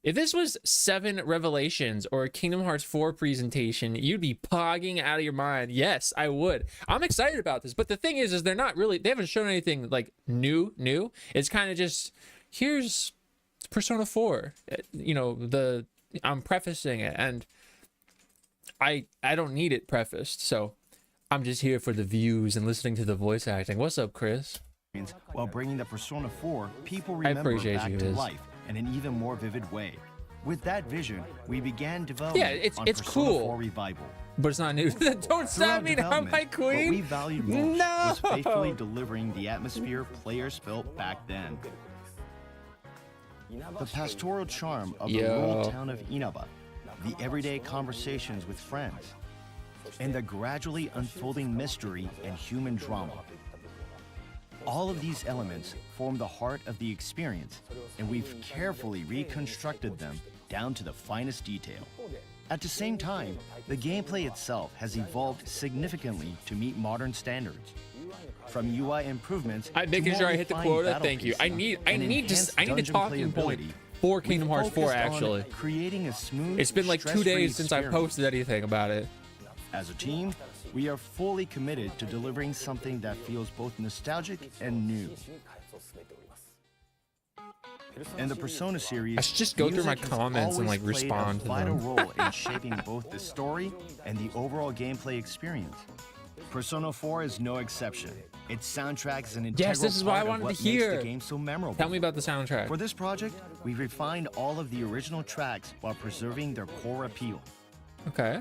If this was 7 Revelations or a Kingdom Hearts 4 presentation, you'd be pogging out of your mind. Yes, I would. I'm excited about this, but the thing is they haven't shown anything like new. It's kind of just, here's Persona 4. I'm prefacing it, and I don't need it prefaced, so I'm just here for the views and listening to the voice acting. What's up, Chris?
While bringing the Persona 4 people remember back to life in an even more vivid way. With that vision, we began development on
it's
Persona
cool.
4 Revival.
But it's not new. Don't stop me now, my queen.
What we valued most
No!
was faithfully delivering the atmosphere players felt back then. The pastoral charm of the rural town of Inaba, the everyday conversations with friends, and the gradually unfolding mystery and human drama. All of these elements form the heart of the experience, and we've carefully reconstructed them down to the finest detail. At the same time, the gameplay itself has evolved significantly to meet modern standards. From UI improvements,
I'm making sure I hit the quota. Thank you. I need a talking point for Kingdom Hearts 4 actually.
Creating a smooth,
it's been like 2 days since I posted anything about it.
As a team, we are fully committed to delivering something that feels both nostalgic and new. In the Persona series,
I should just go through my
music has
comments and like
always played
respond
a
to
vital
them.
role in shaping both the story and the overall gameplay experience. Persona 4 is no exception. Its soundtrack is an integral
Yes, this is what I
part of
wanted
what
to
makes
hear.
the game so memorable.
Tell me about the soundtrack.
For this project, we refined all of the original tracks while preserving their core appeal.
Okay.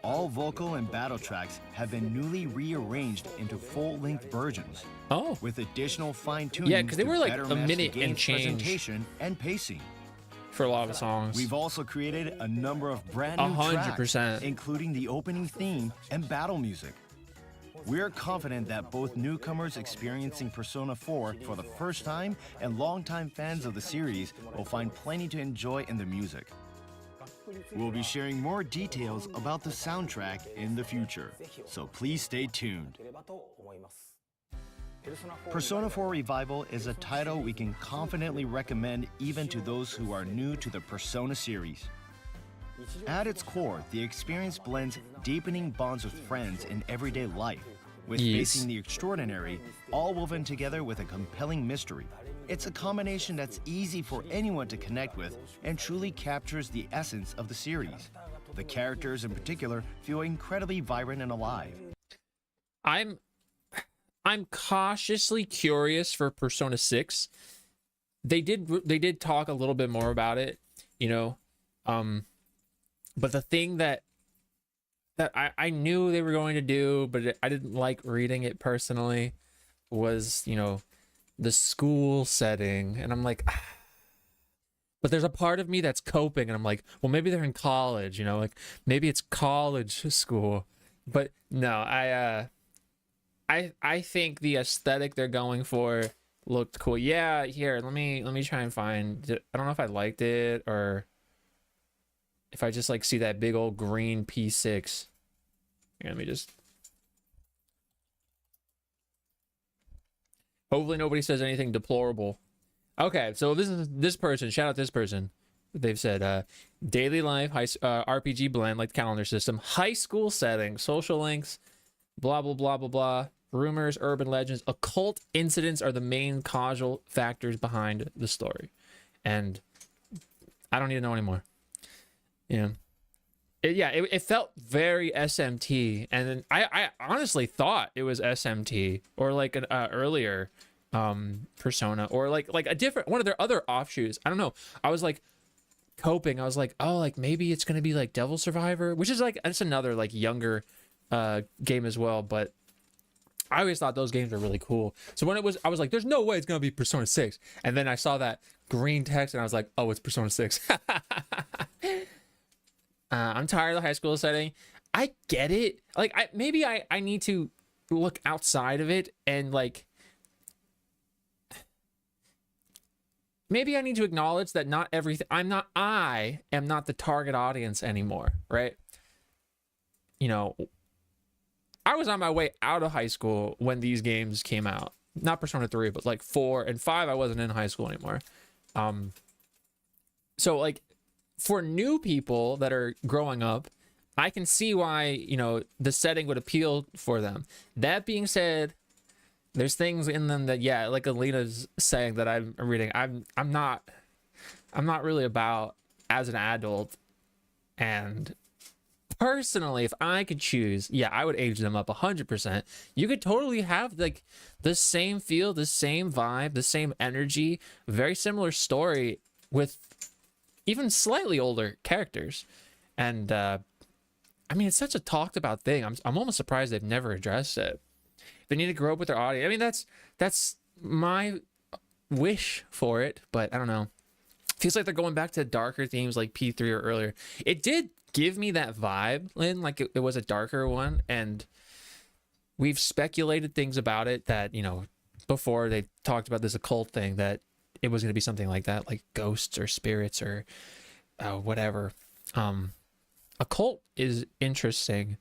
All vocal and battle tracks have been newly rearranged into full-length versions.
Oh.
With additional fine-tuning.
Yeah, because they were like a minute and change
presentation and pacing.
for a lot of the songs.
We've also created a number of brand new
100%.
tracks, including the opening theme and battle music. We're confident that both newcomers experiencing Persona 4 for the first time and longtime fans of the series will find plenty to enjoy in the music. We'll be sharing more details about the soundtrack in the future, so please stay tuned. Persona 4 Revival is a title we can confidently recommend even to those who are new to the Persona series. At its core, the experience blends deepening bonds with friends in everyday life, with facing the extraordinary, all woven together with a compelling mystery. It's a combination that's easy for anyone to connect with and truly captures the essence of the series. The characters in particular feel incredibly vibrant and alive.
I'm cautiously curious for Persona 6. They did talk a little bit more about it, you know. But the thing that I knew they were going to do, but I didn't like reading it personally, was, you know, the school setting. And I'm like, ah. But there's a part of me that's coping, and I'm like, well, maybe they're in college, you know, like maybe it's college school. But no, I think the aesthetic they're going for looked cool. Yeah, here, let me try and find. I don't know if I liked it or if I just like see that big old green P6. Here, let me just. Hopefully nobody says anything deplorable. Okay, so this person. Shout out this person. They've said daily life, RPG blend like calendar system, high school setting, social links, blah blah blah blah blah. rumors, urban legends, occult incidents are the main causal factors behind the story. And I don't need to know anymore. Yeah. It felt very SMT, and then I honestly thought it was SMT or like an earlier Persona, or like a different one of their other offshoots. I don't know. I was like coping. I was like, oh, like maybe it's gonna be like Devil Survivor, which is like, it's another like younger game as well. But I always thought those games were really cool. So when it was, I was like, there's no way it's gonna be Persona 6. And then I saw that green text and I was like, oh, it's Persona 6. I'm tired of the high school setting. I get it. Like, maybe I need to look outside of it, and like, maybe I need to acknowledge that not everything, I am not the target audience anymore, right? You know, I was on my way out of high school when these games came out. Not Persona 3, but like 4 and 5, I wasn't in high school anymore. So like, for new people that are growing up, I can see why, you know, the setting would appeal for them. That being said, there's things in them that, yeah, like Alina's saying that I'm reading, I'm not really about as an adult. And personally, if I could choose, yeah, I would age them up 100%. You could totally have like the same feel, the same vibe, the same energy, very similar story with even slightly older characters. And I mean, it's such a talked about thing. I'm almost surprised they've never addressed it. They need to grow up with their audience. I mean, that's my wish for it, but I don't know. Feels like they're going back to darker themes like P3 or earlier. It did give me that vibe, Lynn, like it was a darker one, and we've speculated things about it that, you know, before they talked about this occult thing, that it was going to be something like that, like ghosts or spirits or whatever. Occult is interesting,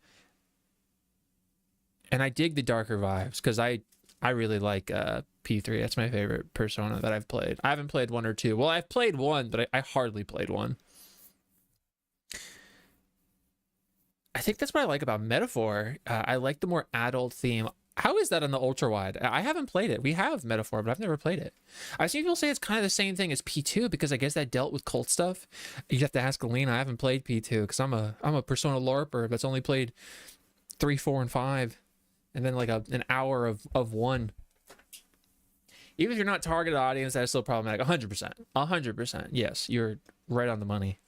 and I dig the darker vibes because I really like P3. That's my favorite Persona that I've played. I haven't played 1 or 2. Well, I've played 1, but I hardly played 1. I think that's what I like about Metaphor. I like the more adult theme. How is that on the ultra wide? I haven't played it. We have Metaphor, but I've never played it. I've seen people say it's kind of the same thing as P2 because I guess that dealt with cult stuff. You have to ask Alina. I haven't played P2 because I'm a Persona LARPer that's only played 3, 4, and 5, and then like an hour of 1. Even if you're not targeted audience, that's still problematic. 100%. 100%. Yes, you're right on the money.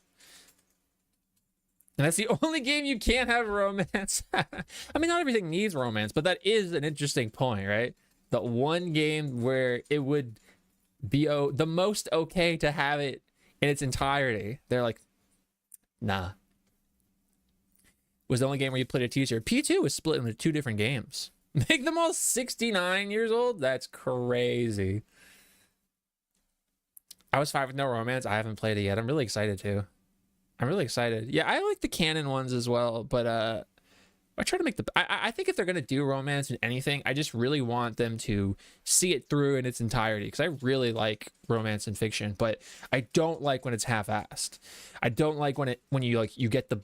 And that's the only game you can't have romance. I mean, not everything needs romance, but that is an interesting point, right? The one game where it would be the most okay to have it in its entirety. They're like, nah. Was the only game where you played a teacher. P2 was split into 2 different games. Make them all 69 years old? That's crazy. I was 5 with no romance. I haven't played it yet. I'm really excited too. I'm really excited. Yeah, I like the canon ones as well, but I try to make I think if they're gonna do romance in anything, I just really want them to see it through in its entirety, because I really like romance in fiction, but I don't like when it's half-assed. I don't like when you get the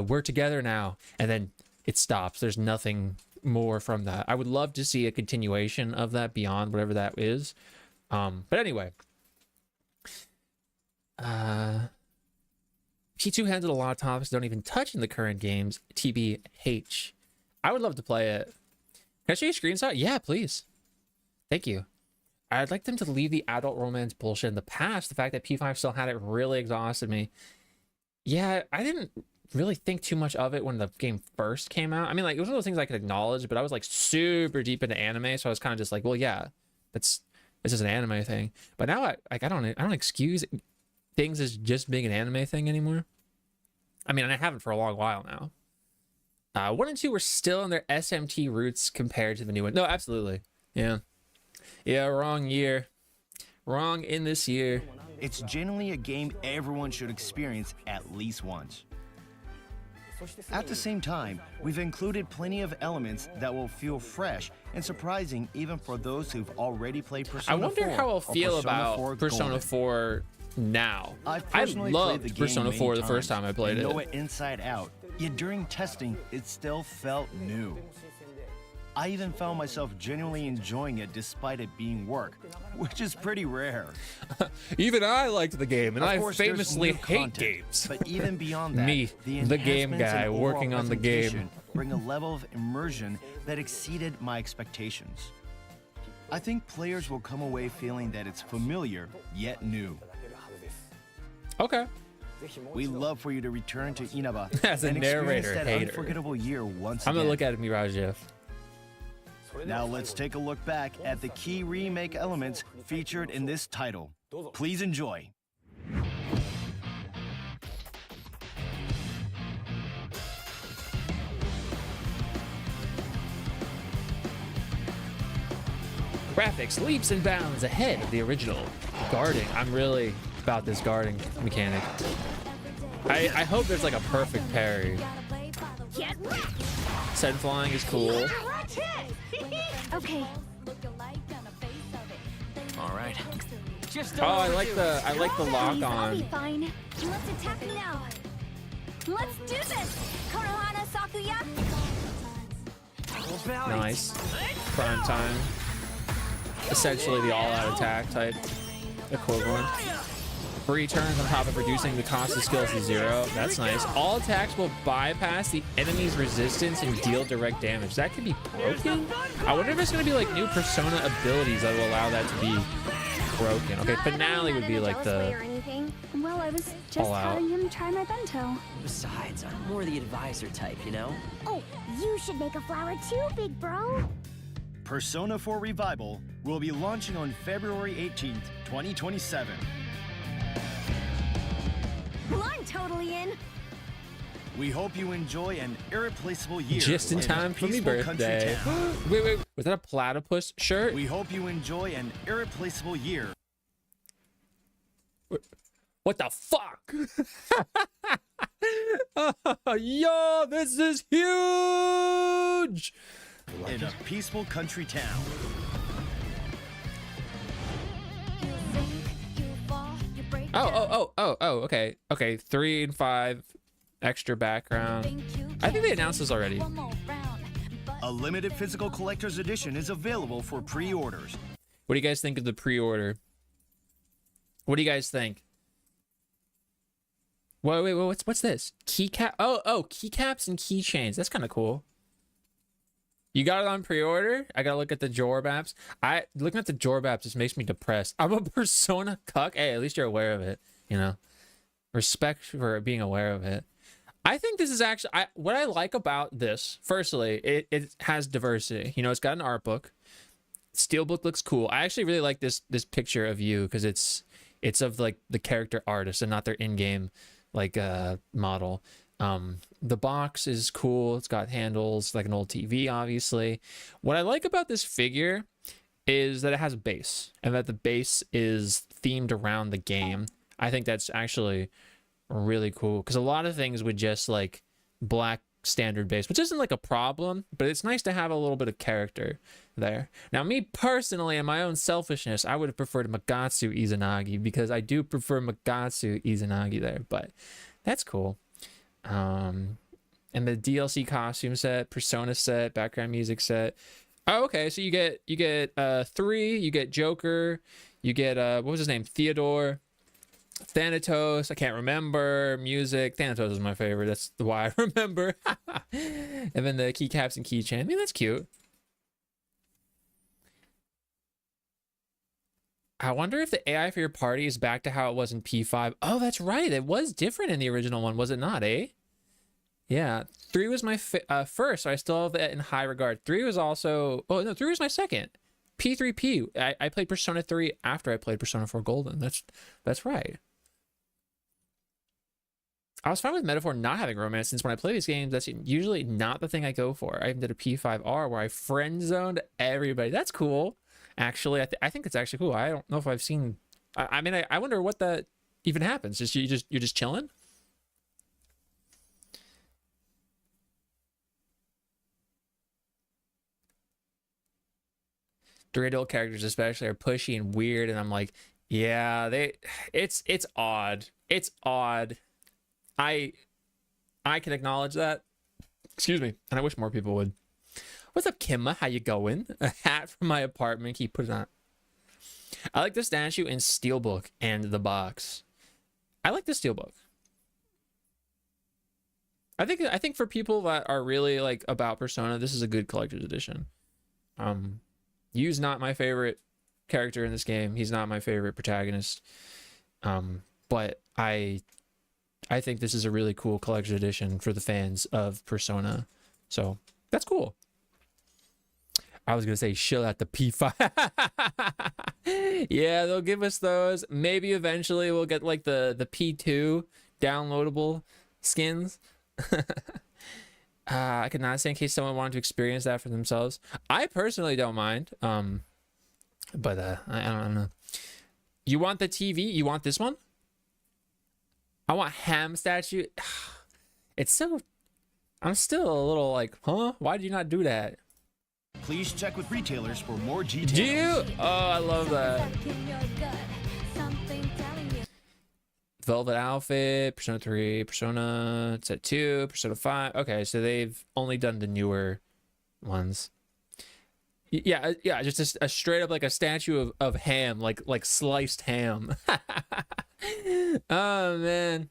we're together now and then it stops. There's nothing more from that. I would love to see a continuation of that beyond whatever that is. But anyway, P2 handled a lot of topics don't even touch in the current games, TBH. I would love to play it. Can I show you a screenshot? Yeah, please. Thank you. I'd like them to leave the adult romance bullshit in the past. The fact that P5 still had it really exhausted me. Yeah, I didn't really think too much of it when the game first came out. I mean, like, it was one of those things I could acknowledge, but I was like super deep into anime, so I was kind of just like, well, yeah, this is an anime thing. But now I don't excuse things as just being an anime thing anymore. I mean, I haven't for a long while now. 1 and 2 were still in their SMT roots compared to the new one. No, absolutely. Yeah, wrong year. Wrong in this year.
It's genuinely a game everyone should experience at least once. At the same time, we've included plenty of elements that will feel fresh and surprising even for those who've already played Persona 4.
I wonder how I'll feel about Persona 4 now. I loved Persona 4 the first time I played it.
Know it inside out, yet during testing, it still felt new. I even found myself genuinely enjoying it despite it being work, which is pretty rare.
Even I liked the game, and
Of
I
course, there's
famously
new
hate
content,
games.
But even beyond that,
Me, the game
enhancements
guy
and
working
overall
on the game.
presentation bring a level of immersion that exceeded my expectations. I think players will come away feeling that it's familiar yet new.
Okay.
We love for you to return to Inaba
As a
and experience
narrator
that
hater.
unforgettable year once
I'm
again.
gonna look at it, Mirage.
Now let's take a look back at the key remake elements featured in this title. Please enjoy.
Graphics leaps and bounds ahead of the original. Guarding. I'm really about this guarding mechanic. I hope there's like a perfect parry. Send flying is cool.
Okay.
All right. Just
Oh, I like the lock
I'll be
on.
fine. Let's attack now. Let's do this. Konohana Sakuya.
Nice. Prime time. Essentially the all-out attack type equivalent. Free turns on top of reducing the cost of skills to 0. That's nice. All attacks will bypass the enemy's resistance and deal direct damage. That could be broken? I wonder if there's going to be like new Persona abilities that will allow that to be broken. Okay, finale would be like the
Well, I was just
all out.
having him try my bento.
Besides, I'm more the advisor type, you know?
Oh, you should make a flower too, big bro.
Persona 4 Revival will be launching on February 18th, 2027.
Well, I'm totally in.
We hope you enjoy an irreplaceable year.
just in
this
time for me
peaceful country
birthday.
town.
Wait, was that a platypus shirt?
We hope you enjoy an irreplaceable year.
What the fuck? Yo, this is huge!
In a peaceful country town.
Oh, okay. Okay, 3 and 5 extra background. I think they announced this already.
A limited physical collector's edition is available for pre-orders.
What do you guys think of the pre-order? What do you guys think? Wait, what's this? Keycap? Oh, keycaps and keychains. That's kind of cool. You got it on pre-order? I gotta look at the Jorb apps. Looking at the Jorb apps just makes me depressed. I'm a Persona cuck. Hey, at least you're aware of it, you know? Respect for being aware of it. I think this is actually, what I like about this, firstly, it has diversity. You know, it's got an art book. Steelbook looks cool. I actually really like this picture of you because it's of like the character artist and not their in-game like model. The box is cool. It's got handles like an old TV, obviously. What I like about this figure is that it has a base and that the base is themed around the game. I think that's actually really cool because a lot of things would just like black standard base, which isn't like a problem, but it's nice to have a little bit of character there. Now, me personally, in my own selfishness, I would have preferred Magatsu Izanagi because I do prefer Magatsu Izanagi there, but that's cool. And the DLC costume set, persona set, background music set. Oh, okay. So you get 3, you get Joker, you get what was his name? Theodore, Thanatos. I can't remember. Music. Thanatos is my favorite. That's why I remember. And then the keycaps and keychain. I mean, that's cute. I wonder if the AI for your party is back to how it was in P5. Oh, that's right. It was different in the original one, was it not, eh? Yeah. 3 was my first, so I still have that in high regard. 3 was also... Oh, no, 3 was my second. P3P. I played Persona 3 after I played Persona 4 Golden. That's right. I was fine with Metaphor not having romance since when I play these games, that's usually not the thing I go for. I even did a P5R where I friend zoned everybody. That's cool. Actually, I think it's actually cool. I don't know if I've seen. I mean, I wonder what that even happens. You're just chilling. The adult characters, especially, are pushy and weird, and I'm like, yeah, it's odd. It's odd. I can acknowledge that. Excuse me, and I wish more people would. What's up, Kimma? How you going? A hat from my apartment. He put it on. I like the statue in Steelbook and the box. I like the Steelbook. I think for people that are really like about Persona, this is a good collector's edition. Yu's not my favorite character in this game. He's not my favorite protagonist. But I think this is a really cool collector's edition for the fans of Persona. So that's cool. I was gonna say chill at the P5. Yeah, they'll give us those. Maybe eventually we'll get like the P2 downloadable skins. I could not say in case someone wanted to experience that for themselves. I personally don't mind. But I don't know. You want the TV? You want this one? I want Ham statue. It's so... I'm still a little like, huh? Why did you not do that?
Please check with retailers for more details.
Do you? Oh, I love that. Velvet outfit, Persona 3, Persona Set 2, Persona 5. Okay, so they've only done the newer ones. Yeah, just a straight up like a statue of ham, like sliced ham. Oh man.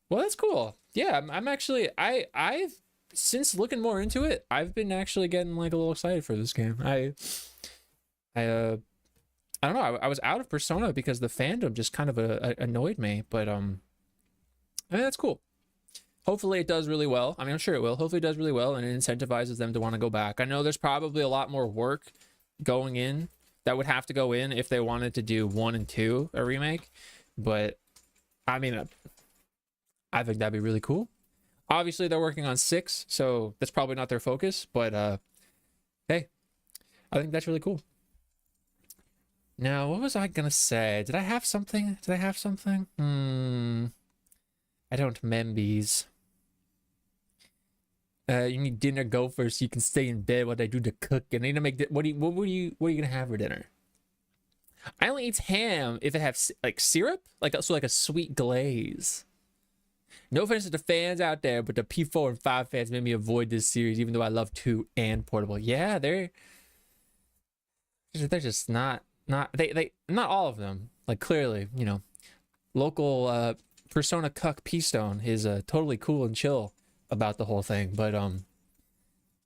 Well, that's cool. Yeah, I'm actually I've since looking more into it, I've been actually getting like a little excited for this game. I don't know. I was out of Persona because the fandom just kind of annoyed me, but I mean, that's cool. Hopefully it does really well. I mean, I'm sure it will. Hopefully it does really well and it incentivizes them to want to go back. I know there's probably a lot more work going in that would have to go in if they wanted to do 1 and 2 a remake, but I mean, I think that'd be really cool. Obviously they're working on 6, so that's probably not their focus, but hey, I think that's really cool. Now, what was I gonna say? Did I have something? I don't membies. You need dinner, go first so you can stay in bed while I do the cooking. I need to make what are you gonna have for dinner? I only eat ham if it has like syrup, like a sweet glaze. No offense to the fans out there, but the P4 and 5 fans made me avoid this series, even though I love 2 and Portable. Yeah, they're just not they not all of them. Like clearly, you know, local Persona cuck P-Stone is totally cool and chill about the whole thing, but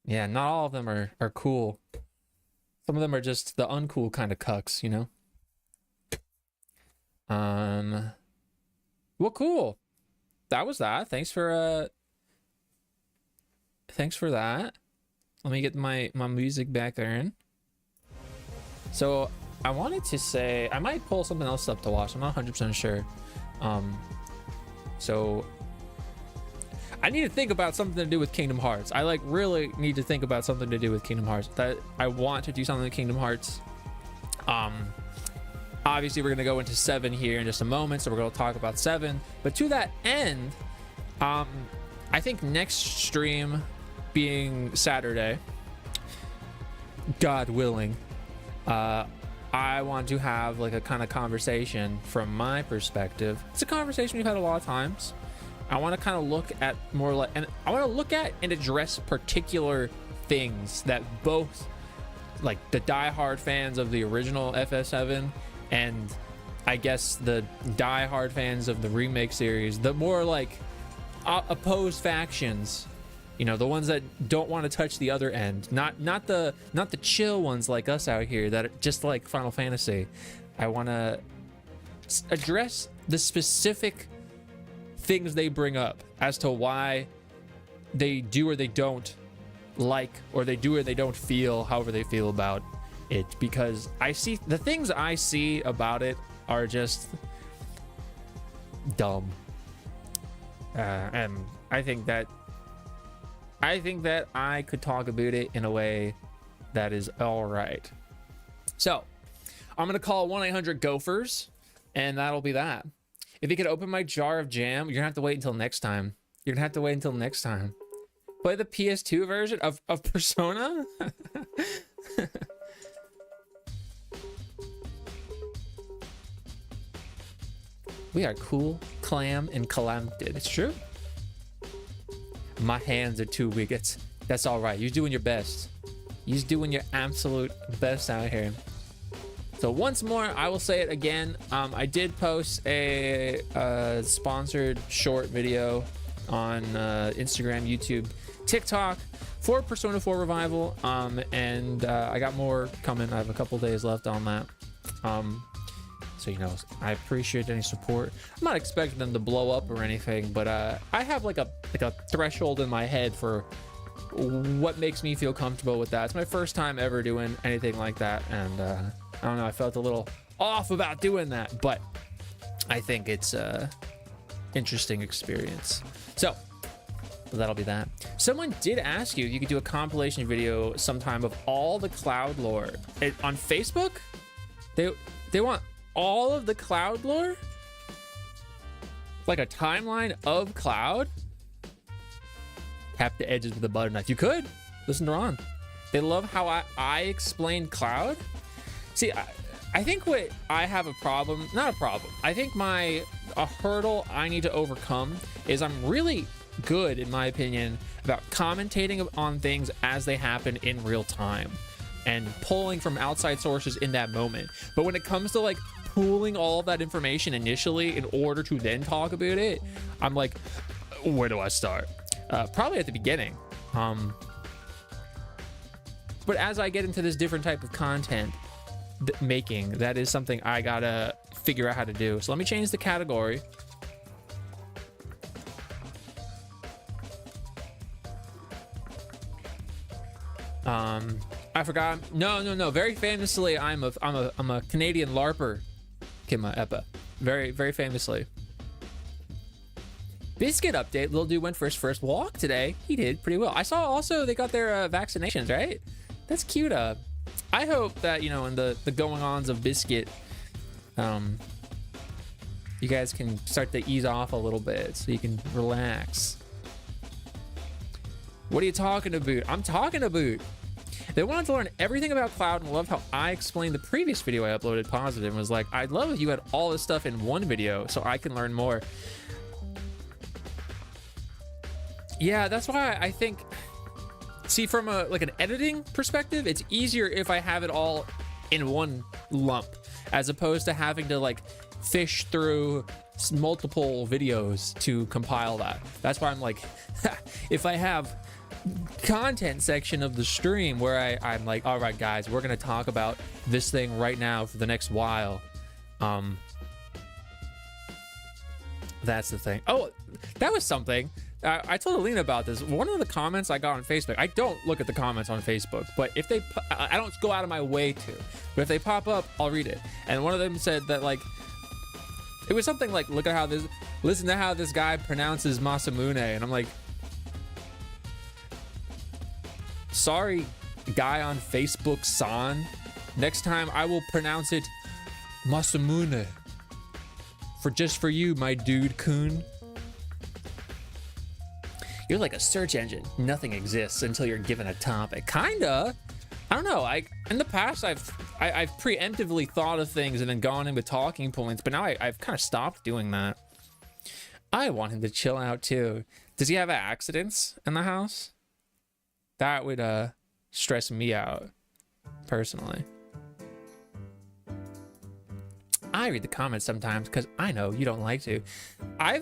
yeah, not all of them are cool. Some of them are just the uncool kind of cucks, you know. Well, cool. That was that. Thanks for that. Let me get my music back there. So I wanted to say I might pull something else up to watch. I'm not 100% sure. So I need to think about something to do with Kingdom Hearts. I like really need to think about something to do with Kingdom Hearts. That I want to do something with Kingdom Hearts. Obviously we're gonna go into 7 here in just a moment, so we're gonna talk about 7. But to that end, I think next stream being Saturday, God willing, I want to have like a kind of conversation from my perspective. It's a conversation we've had a lot of times. I want to kind of look at more like, and I want to look at and address particular things that both like the diehard fans of the original FF7 and I guess the diehard fans of the remake series, the more like opposed factions, you know, the ones that don't want to touch the other end, not the chill ones like us out here that are just like Final Fantasy. I want to address the specific things they bring up as to why they do or they don't like, or they do or they don't feel however they feel about it, because I see the things I see about it are just dumb, and I think that I could talk about it in a way that is all right. So I'm gonna call 1-800-GOPHERS, and that'll be that. If you could open my jar of jam, you're gonna have to wait until next time. You're gonna have to wait until next time. Play the PS2 version of Persona. We are cool, clam, and calamity. It's true. My hands are too weak. That's all right. You're doing your best. You're doing your absolute best out here. So once more, I will say it again. I did post a sponsored short video on Instagram, YouTube, TikTok for Persona 4 Revival. And I got more coming. I have a couple days left on that. So, you know, I appreciate any support. I'm not expecting them to blow up or anything, but I have like a threshold in my head for what makes me feel comfortable with that. It's my first time ever doing anything like that, and I don't know, I felt a little off about doing that, but I think it's a interesting experience. So that'll be that. Someone did ask you if you could do a compilation video sometime of all the Cloud lore on Facebook. They want all of the Cloud lore, like a timeline of Cloud. Tap the edges with a butter knife. You could listen to Ron. They love how I explained Cloud. See, I think what I have a problem, not a problem, I think a hurdle I need to overcome is I'm really good, in my opinion, about commentating on things as they happen in real time and pulling from outside sources in that moment. But when it comes to like pooling all of that information initially in order to then talk about it, I'm like, where do I start? Probably at the beginning. But as I get into this different type of content making, that is something I gotta figure out how to do. So let me change the category. I forgot. No. Very famously, I'm a Canadian LARPer, Kima Eppa. Very, very famously. Biscuit update. Lil Dude went for his first walk today. He did pretty well. I saw also they got their vaccinations, right? That's cute. I hope that, you know, in the going-ons of Biscuit, you guys can start to ease off a little bit so you can relax. What are you talking about? I'm talking about. They wanted to learn everything about Cloud and loved how I explained the previous video I uploaded positive and was like, I'd love if you had all this stuff in one video so I can learn more. Yeah, that's why I think, see, from like an editing perspective, it's easier if I have it all in one lump as opposed to having to like fish through multiple videos to compile that. That's why I'm like, if I have content section of the stream where I'm like, all right guys, we're gonna talk about this thing right now for the next while, that's the thing. Oh, that was something. I told Alina about this. One of the comments I got on Facebook, I don't look at the comments on Facebook, but if they, I don't go out of my way to, but if they pop up, I'll read it. And one of them said that, like, it was something like, listen to how this guy pronounces Masamune. And I'm like, sorry, guy on Facebook, san. Next time I will pronounce it Masamune. Just for you, my dude kun. You're like a search engine. Nothing exists until you're given a topic. Kinda. I don't know. In the past, I've preemptively thought of things and then gone in with talking points, but now I've kind of stopped doing that. I want him to chill out too. Does he have accidents in the house? That would stress me out personally. I read the comments sometimes because I know you don't like to. I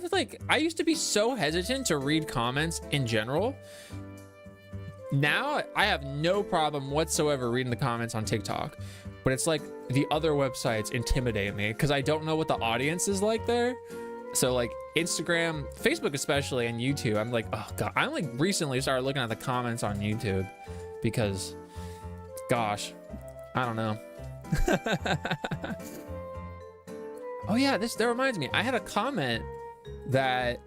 used to be so hesitant to read comments in general. Now I have no problem whatsoever reading the comments on TikTok, but it's like the other websites intimidate me because I don't know what the audience is like there. So like Instagram, Facebook especially, and YouTube, I'm like, oh god. I like recently started looking at the comments on YouTube because, gosh, I don't know. Oh yeah, that reminds me. I had a comment that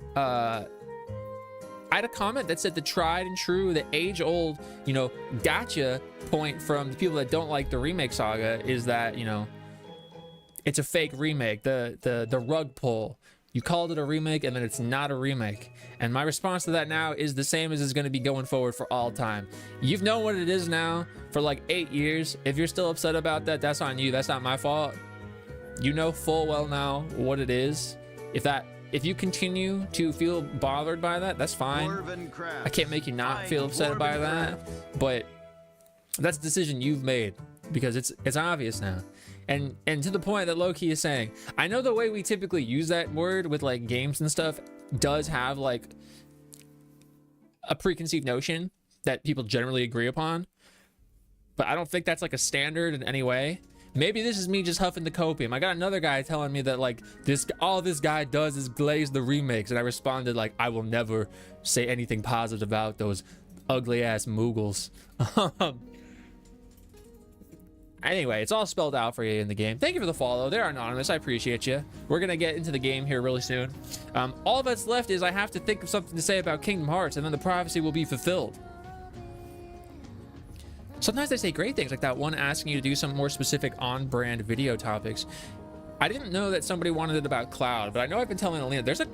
said the tried and true, the age-old, you know, gotcha point from the people that don't like the remake saga is that, you know, it's a fake remake. The rug pull. You called it a remake and then it's not a remake. And my response to that now is the same as it's going to be going forward for all time. You've known what it is now for like 8 years. If you're still upset about that, that's on you. That's not my fault. You know full well now what it is. If that if you continue to feel bothered by that, that's fine. I can't make you not feel upset by that, but that's a decision you've made because it's obvious now. And to the point that Loki is saying, I know the way we typically use that word with like games and stuff does have like a preconceived notion that people generally agree upon, but I don't think that's like a standard in any way. Maybe this is me just huffing the copium. I got another guy telling me that like all this guy does is glaze the remakes, and I responded like, I will never say anything positive about those ugly ass Moogles. Anyway, it's all spelled out for you in the game. Thank you for the follow. They're anonymous. I appreciate you. We're gonna get into the game here really soon. All that's left is I have to think of something to say about Kingdom Hearts, and then the prophecy will be fulfilled. Sometimes they say great things, like that one asking you to do some more specific on-brand video topics. I didn't know that somebody wanted it about Cloud, but I know I've been telling Alina, there's a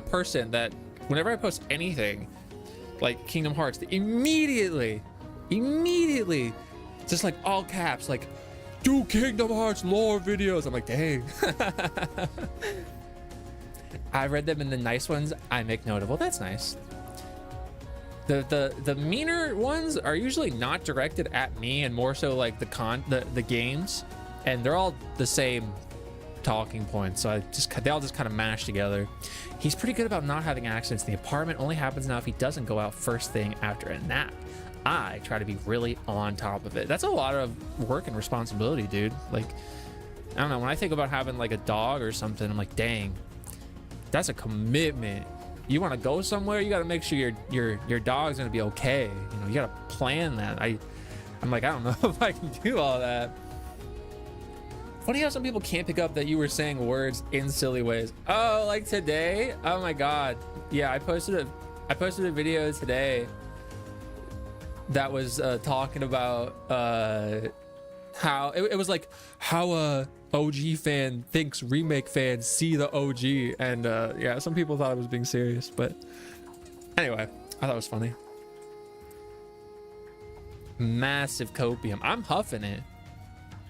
person that whenever I post anything like Kingdom Hearts, immediately, just like all caps, like, do Kingdom Hearts lore videos. I'm like, dang. I read them in the nice ones. I make note of, well, that's nice. The meaner ones are usually not directed at me and more so like the games, and they're all the same talking points, so they all just kind of mash together. He's pretty good about not having accidents in the apartment. Only happens now if he doesn't go out first thing after a nap. I try to be really on top of it. That's a lot of work and responsibility, dude. Like, I don't know, when I think about having like a dog or something, I'm like, dang, that's a commitment. You want to go somewhere, you got to make sure your dog's gonna be okay. You know, you got to plan that. I'm like, I don't know if I can do all that. Funny how some people can't pick up that you were saying words in silly ways. Oh, like today? Oh my god. Yeah, I posted a video today that was talking about how it was like how a OG fan thinks remake fans see the OG, and yeah, some people thought I was being serious, but anyway, I thought it was funny. Massive copium. I'm huffing it.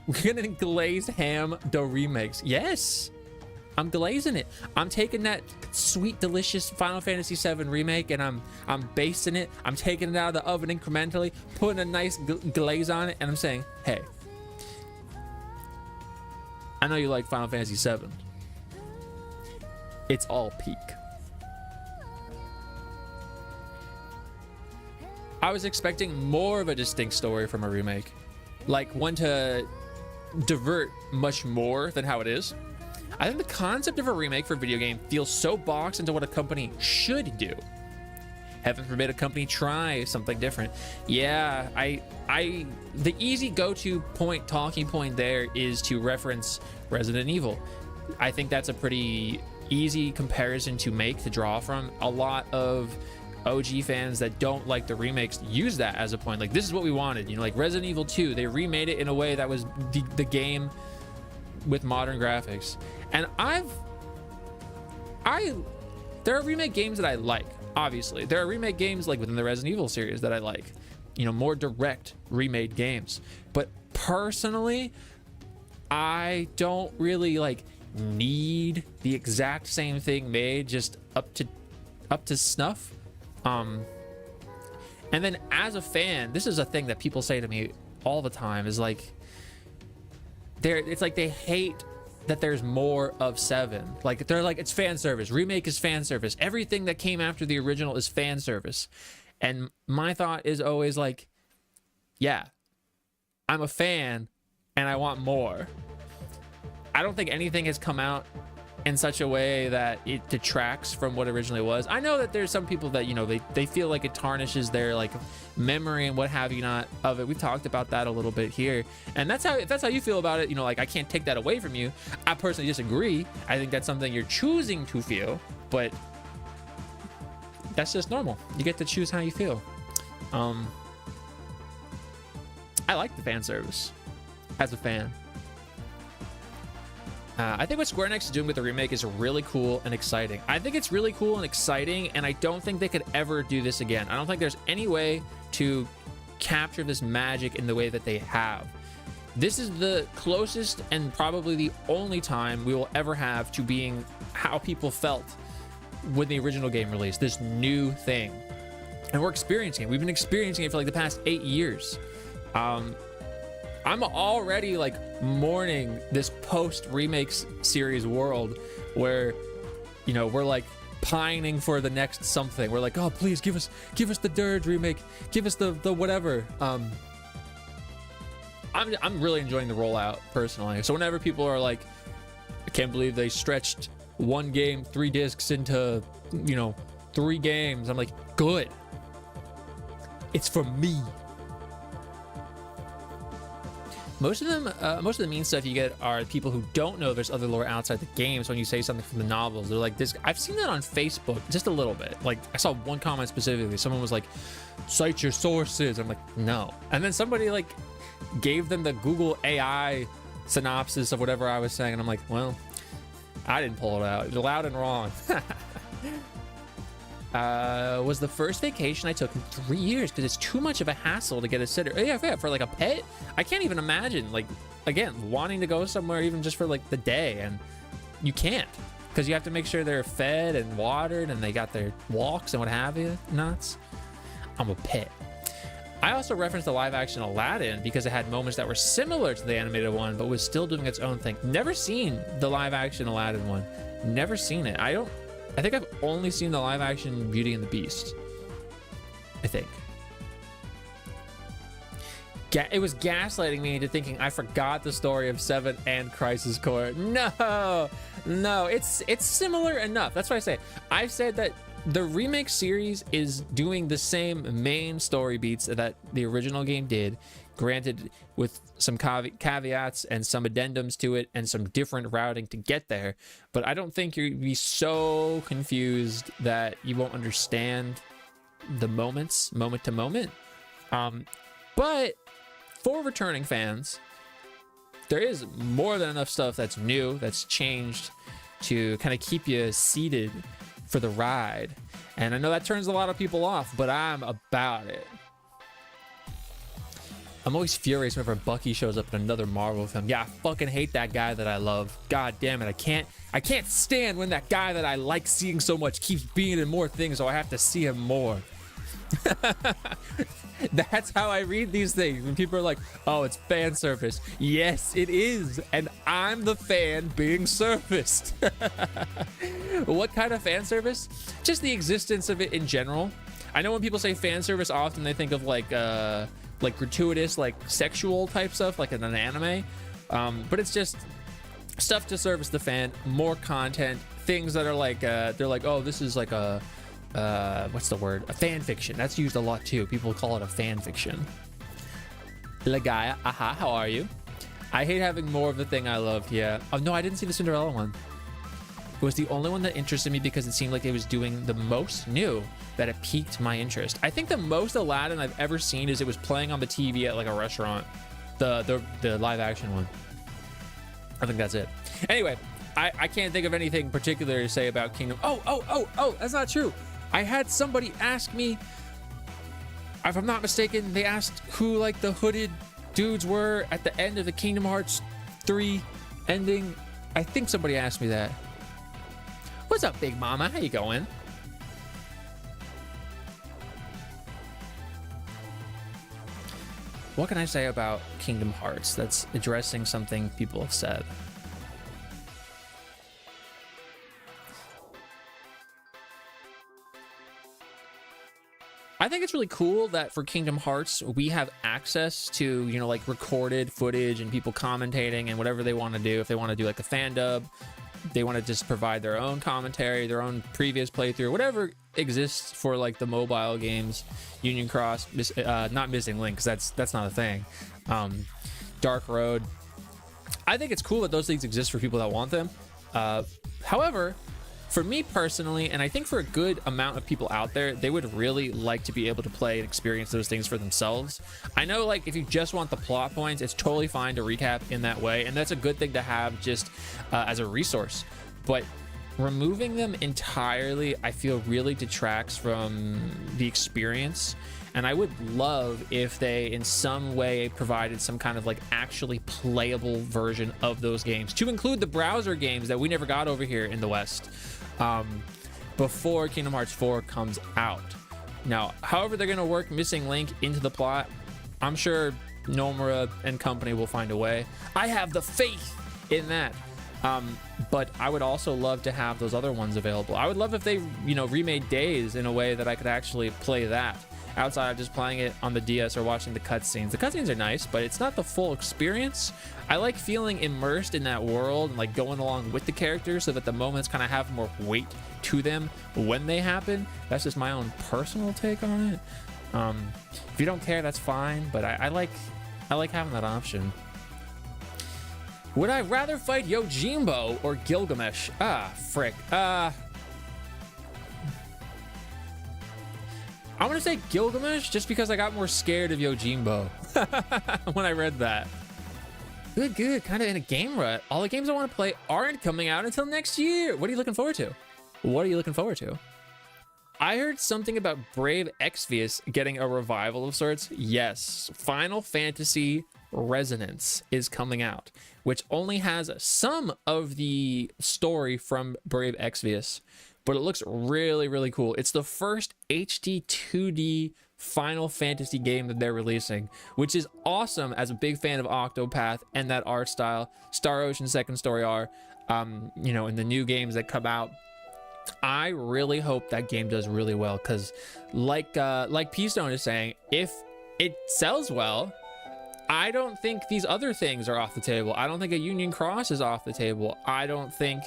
We're gonna glaze ham the remakes. Yes, I'm glazing it. I'm taking that sweet, delicious Final Fantasy VII remake and I'm basting it. I'm taking it out of the oven incrementally, putting a nice glaze on it, and I'm saying, hey, I know you like Final Fantasy VII. It's all peak. I was expecting more of a distinct story from a remake, like one to divert much more than how it is. I think the concept of a remake for a video game feels so boxed into what a company should do. Heaven forbid a company try something different. Yeah, the easy go-to talking point there is to reference Resident Evil. I think that's a pretty easy comparison to make, to draw from. A lot of OG fans that don't like the remakes use that as a point. Like, this is what we wanted, you know, like Resident Evil 2, they remade it in a way that was the game with modern graphics. And there are remake games that I like. Obviously, there are remake games like within the Resident Evil series that I like, you know, more direct remade games. But personally, I don't really like need the exact same thing made just up to snuff. And then as a fan, this is a thing that people say to me all the time, is like, it's like they hate that there's more of 7. Like, they're like, it's fan service. Remake is fan service. Everything that came after the original is fan service. And my thought is always like, yeah, I'm a fan and I want more. I don't think anything has come out in such a way that it detracts from what originally was. I know that there's some people that, you know, they feel like it tarnishes their like memory and what have you not of it. We talked about that a little bit here, and if that's how you feel about it, you know, like, I can't take that away from you. I personally disagree. I think that's something you're choosing to feel, but that's just normal. You get to choose how you feel. I like the fan service as a fan. I think what Square Enix is doing with the remake is really cool and exciting. I think it's really cool and exciting, and I don't think they could ever do this again. I don't think there's any way to capture this magic in the way that they have. This is the closest and probably the only time we will ever have to being how people felt when the original game released, this new thing. And we're experiencing it. We've been experiencing it for like the past 8 years. I'm already like mourning this post remakes series world where, you know, we're like pining for the next something. We're like, oh, please give us the Dirge remake, give us the whatever. I'm really enjoying the rollout personally. So whenever people are like, I can't believe they stretched one game 3 discs into, you know, 3 games, I'm like, good. It's for me. Most of the mean stuff you get are people who don't know there's other lore outside the game. So when you say something from the novels, they're like, this. I've seen that on Facebook just a little bit. Like I saw one comment specifically. Someone was like, cite your sources. I'm like, no. And then somebody like gave them the Google AI synopsis of whatever I was saying. And I'm like, well, I didn't pull it out. It was loud and wrong. Was the first vacation I took in 3 years because it's too much of a hassle to get a sitter. Yeah, for like a pet, I can't even imagine, like, again, wanting to go somewhere even just for like the day, and you can't because you have to make sure they're fed and watered and they got their walks and what have you. Nuts. I'm a pet. I also referenced the live action Aladdin because it had moments that were similar to the animated one but was still doing its own thing. Never seen the live action Aladdin one. Never seen it. I think I've only seen the live action Beauty and the Beast. I think. It was gaslighting me into thinking I forgot the story of 7 and Crisis Core. No, it's similar enough. That's what I say. I've said that the remake series is doing the same main story beats that the original game did, granted with some caveats and some addendums to it and some different routing to get there. But I don't think you'd be so confused that you won't understand the moment to moment. But for returning fans, there is more than enough stuff that's new, that's changed to kind of keep you seated for the ride. And I know that turns a lot of people off, but I'm about it. I'm always furious whenever Bucky shows up in another Marvel film. Yeah, I fucking hate that guy that I love. God damn it, I can't stand when that guy that I like seeing so much keeps being in more things, so I have to see him more. That's how I read these things. When people are like, oh, it's fan service. Yes, it is. And I'm the fan being serviced. What kind of fan service? Just the existence of it in general. I know when people say fan service, often they think of like gratuitous, like sexual type stuff, like in an anime. But it's just stuff to service the fan, more content, things that are like, they're like, oh, this is like a, what's the word? A fan fiction. That's used a lot too. People call it a fan fiction. Lagaya, aha, how are you? I hate having more of the thing I loved. Yeah. Oh no, I didn't see the Cinderella one. It was the only one that interested me because it seemed like it was doing the most new that it piqued my interest. I think the most Aladdin I've ever seen is it was playing on the TV at like a restaurant. The live action one. I think that's it. Anyway, I can't think of anything particular to say about Kingdom. Oh, that's not true. I had somebody ask me, if I'm not mistaken, they asked who like the hooded dudes were at the end of the Kingdom Hearts 3 ending. I think somebody asked me that. What's up, Big Mama? How you going? What can I say about Kingdom Hearts that's addressing something people have said? I think it's really cool that for Kingdom Hearts, we have access to, you know, like recorded footage and people commentating and whatever they want to do. If they want to do like a fan dub, they want to just provide their own commentary, their own previous playthrough, whatever exists for like the mobile games, Union Cross, not Missing Link, because that's not a thing. Dark Road. I think it's cool that those things exist for people that want them. However, for me personally, and I think for a good amount of people out there, they would really like to be able to play and experience those things for themselves. I know, like, if you just want the plot points, it's totally fine to recap in that way, and that's a good thing to have just as a resource. But removing them entirely, I feel really detracts from the experience. and I would love if they in some way provided some kind of like actually playable version of those games, to include the browser games that we never got over here in the West, before Kingdom Hearts 4 comes out. Now, however they're going to work Missing Link into the plot, I'm sure Nomura and company will find a way. I have the faith in that. But I would also love to have those other ones available. I would love if they, you know, remade Days in a way that I could actually play that outside of just playing it on the DS or watching the cutscenes. The cutscenes are nice, but it's not the full experience. I like feeling immersed in that world and like going along with the characters so that the moments kind of have more weight to them when they happen. That's just my own personal take on it. If you don't care, that's fine, but I like having that option. Would I rather fight Yojimbo or Gilgamesh? Ah, frick. I'm gonna say Gilgamesh just because I got more scared of Yojimbo when I read that. Good. Kind of in a game rut. All the games I want to play aren't coming out until next year. What are you looking forward to? I heard something about Brave Exvius getting a revival of sorts. Yes, Final Fantasy Resonance is coming out, which only has some of the story from Brave Exvius, but it looks really cool. It's the first HD 2D Final Fantasy game that they're releasing, which is awesome as a big fan of Octopath and that art style. Star Ocean Second Story are, you know, in the new games that come out. I really hope that game does really well, because like P-Stone is saying, if it sells well, I don't think these other things are off the table. I don't think a Union Cross is off the table. I don't think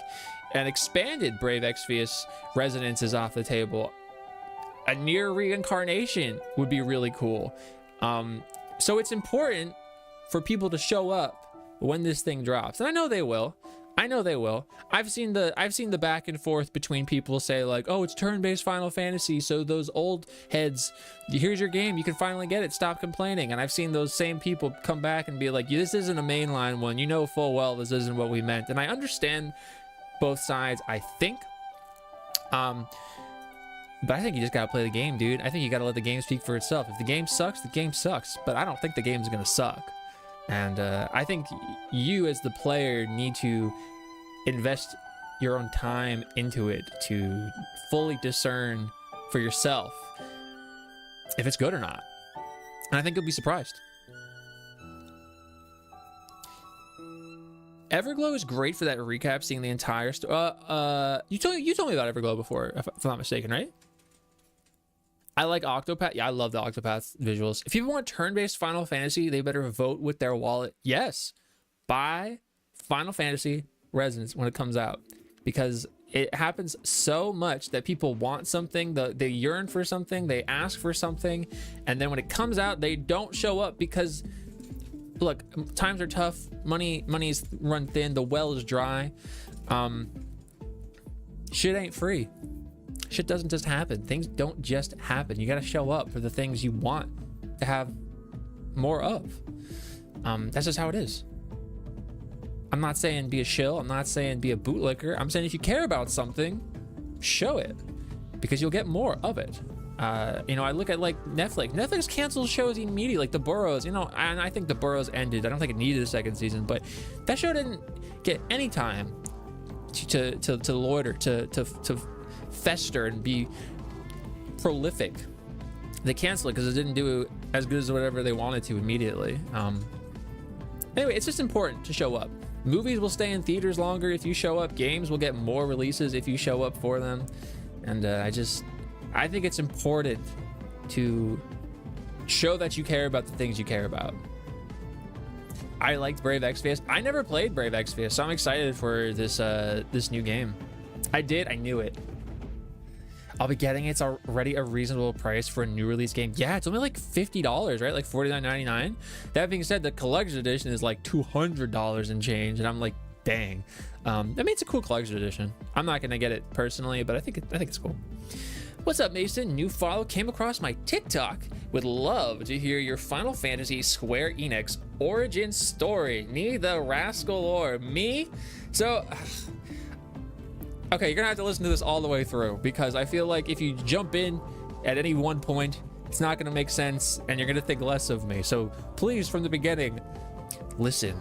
an expanded Brave Exvius Resonance is off the table. A near reincarnation would be really cool. So it's important for people to show up when this thing drops, and I know they will. I've seen the back and forth between people say like, oh, it's turn-based Final Fantasy, so those old heads, here's your game, you can finally get it, stop complaining. And I've seen those same people come back and be like, this isn't a mainline one, you know full well this isn't what we meant. And I understand both sides, I think. But I think you just gotta play the game, dude. I think you gotta let the game speak for itself. If the game sucks, the game sucks. But I don't think the game's gonna suck. And I think you as the player need to invest your own time into it to fully discern for yourself if it's good or not. And I think you'll be surprised. Everglow is great for that recap, seeing the entire story. You told me about Everglow before, if I'm not mistaken, right? I like Octopath. Yeah, I love the Octopath visuals. If people want turn-based Final Fantasy, they better vote with their wallet. Yes, buy Final Fantasy Resonance when it comes out, because it happens so much that people want something, they yearn for something, they ask for something, and then when it comes out, they don't show up because, look, times are tough, money's run thin, the well is dry. Shit ain't free. Shit doesn't just happen. Things don't just happen. You gotta show up for the things you want to have more of. That's just how it is. I'm not saying be a shill. I'm not saying be a bootlicker. I'm saying if you care about something, show it, because you'll get more of it. You know, I look at like Netflix. Netflix cancels shows immediately, like The Burrows. You know, and I think The Burrows ended. I don't think it needed a second season, but that show didn't get any time to loiter, to fester and be prolific. They canceled it because it didn't do as good as whatever they wanted to immediately. Anyway, it's just important to show up. Movies will stay in theaters longer if you show up. Games will get more releases if you show up for them. And I think it's important to show that you care about the things you care about. I liked Brave Exvius. I never played Brave Exvius, so I'm excited for this new game. I knew it. I'll be getting it. It's already a reasonable price for a new release game. Yeah, it's only like $50, right? Like $49.99. That being said, the collector's edition is like $200 and change, and I'm like, dang. I mean, it's a cool collector's edition. I'm not gonna get it personally, but I think it's cool. What's up, Mason? New follow, came across my TikTok. Would love to hear your Final Fantasy Square Enix origin story. Need the rascal or me? So. Okay, you're gonna have to listen to this all the way through, because I feel like if you jump in at any one point, It's not going to make sense, and you're going to think less of me. So please, from the beginning, listen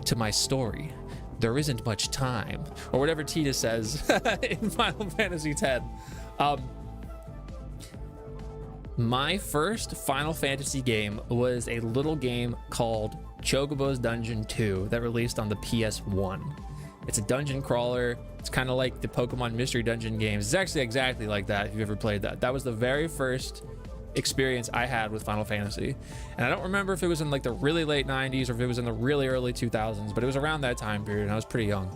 to my story. There isn't much time, or whatever Tita says in Final Fantasy X. My first Final Fantasy game was a little game called Chocobo's Dungeon 2 that released on the PS1. It's a dungeon crawler. It's kind of like the Pokemon Mystery Dungeon games. It's actually exactly like that if you've ever played that. That was the very first experience I had with Final Fantasy. And I don't remember if it was in like the really late 90s or if it was in the really early 2000s, but it was around that time period and I was pretty young.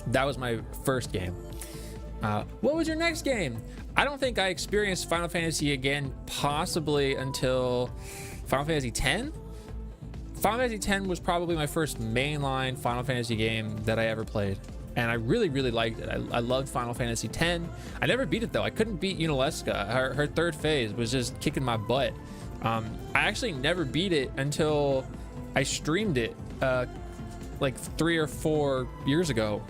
That was my first game. What was your next game? I don't think I experienced Final Fantasy again possibly until Final Fantasy X. Final Fantasy X was probably my first mainline Final Fantasy game that I ever played, and I really, really liked it. I loved Final Fantasy X. I never beat it though. I couldn't beat Unalesca. Her third phase was just kicking my butt. I actually never beat it until I streamed it like 3 or 4 years ago.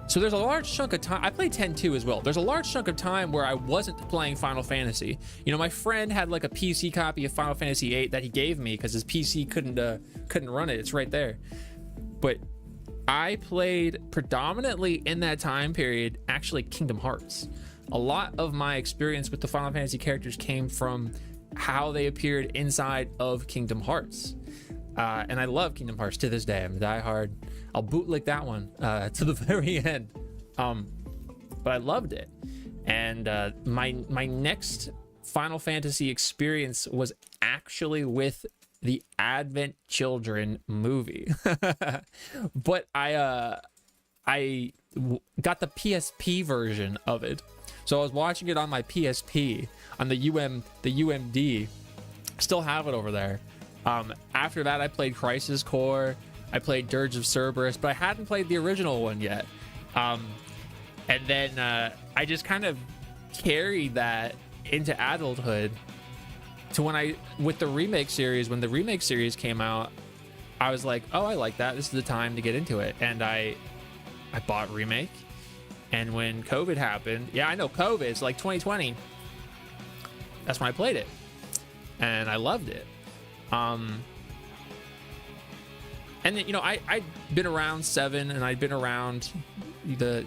So there's a large chunk of time. I played 10 too as well. There's a large chunk of time where I wasn't playing Final Fantasy. You know, my friend had like a PC copy of Final Fantasy VIII that he gave me because his PC couldn't run it. It's right there. But I played predominantly in that time period actually Kingdom Hearts. A lot of my experience with the Final Fantasy characters came from how they appeared inside of Kingdom Hearts. And I love Kingdom Hearts to this day. I'm a diehard. I'll bootleg that one to the very end. But I loved it. And my next Final Fantasy experience was actually with the Advent Children movie. But I got the PSP version of it. So I was watching it on my PSP on the UMD. Still have it over there. After that, I played Crisis Core. I played Dirge of Cerberus, but I hadn't played the original one yet. And then I just kind of carried that into adulthood to with the remake series. When the remake series came out, I was like, oh, I like that. This is the time to get into it. And I bought Remake. And when COVID happened, yeah, I know COVID, it's like 2020. That's when I played it. And I loved it. And then, you know, I'd been around 7 and I'd been around the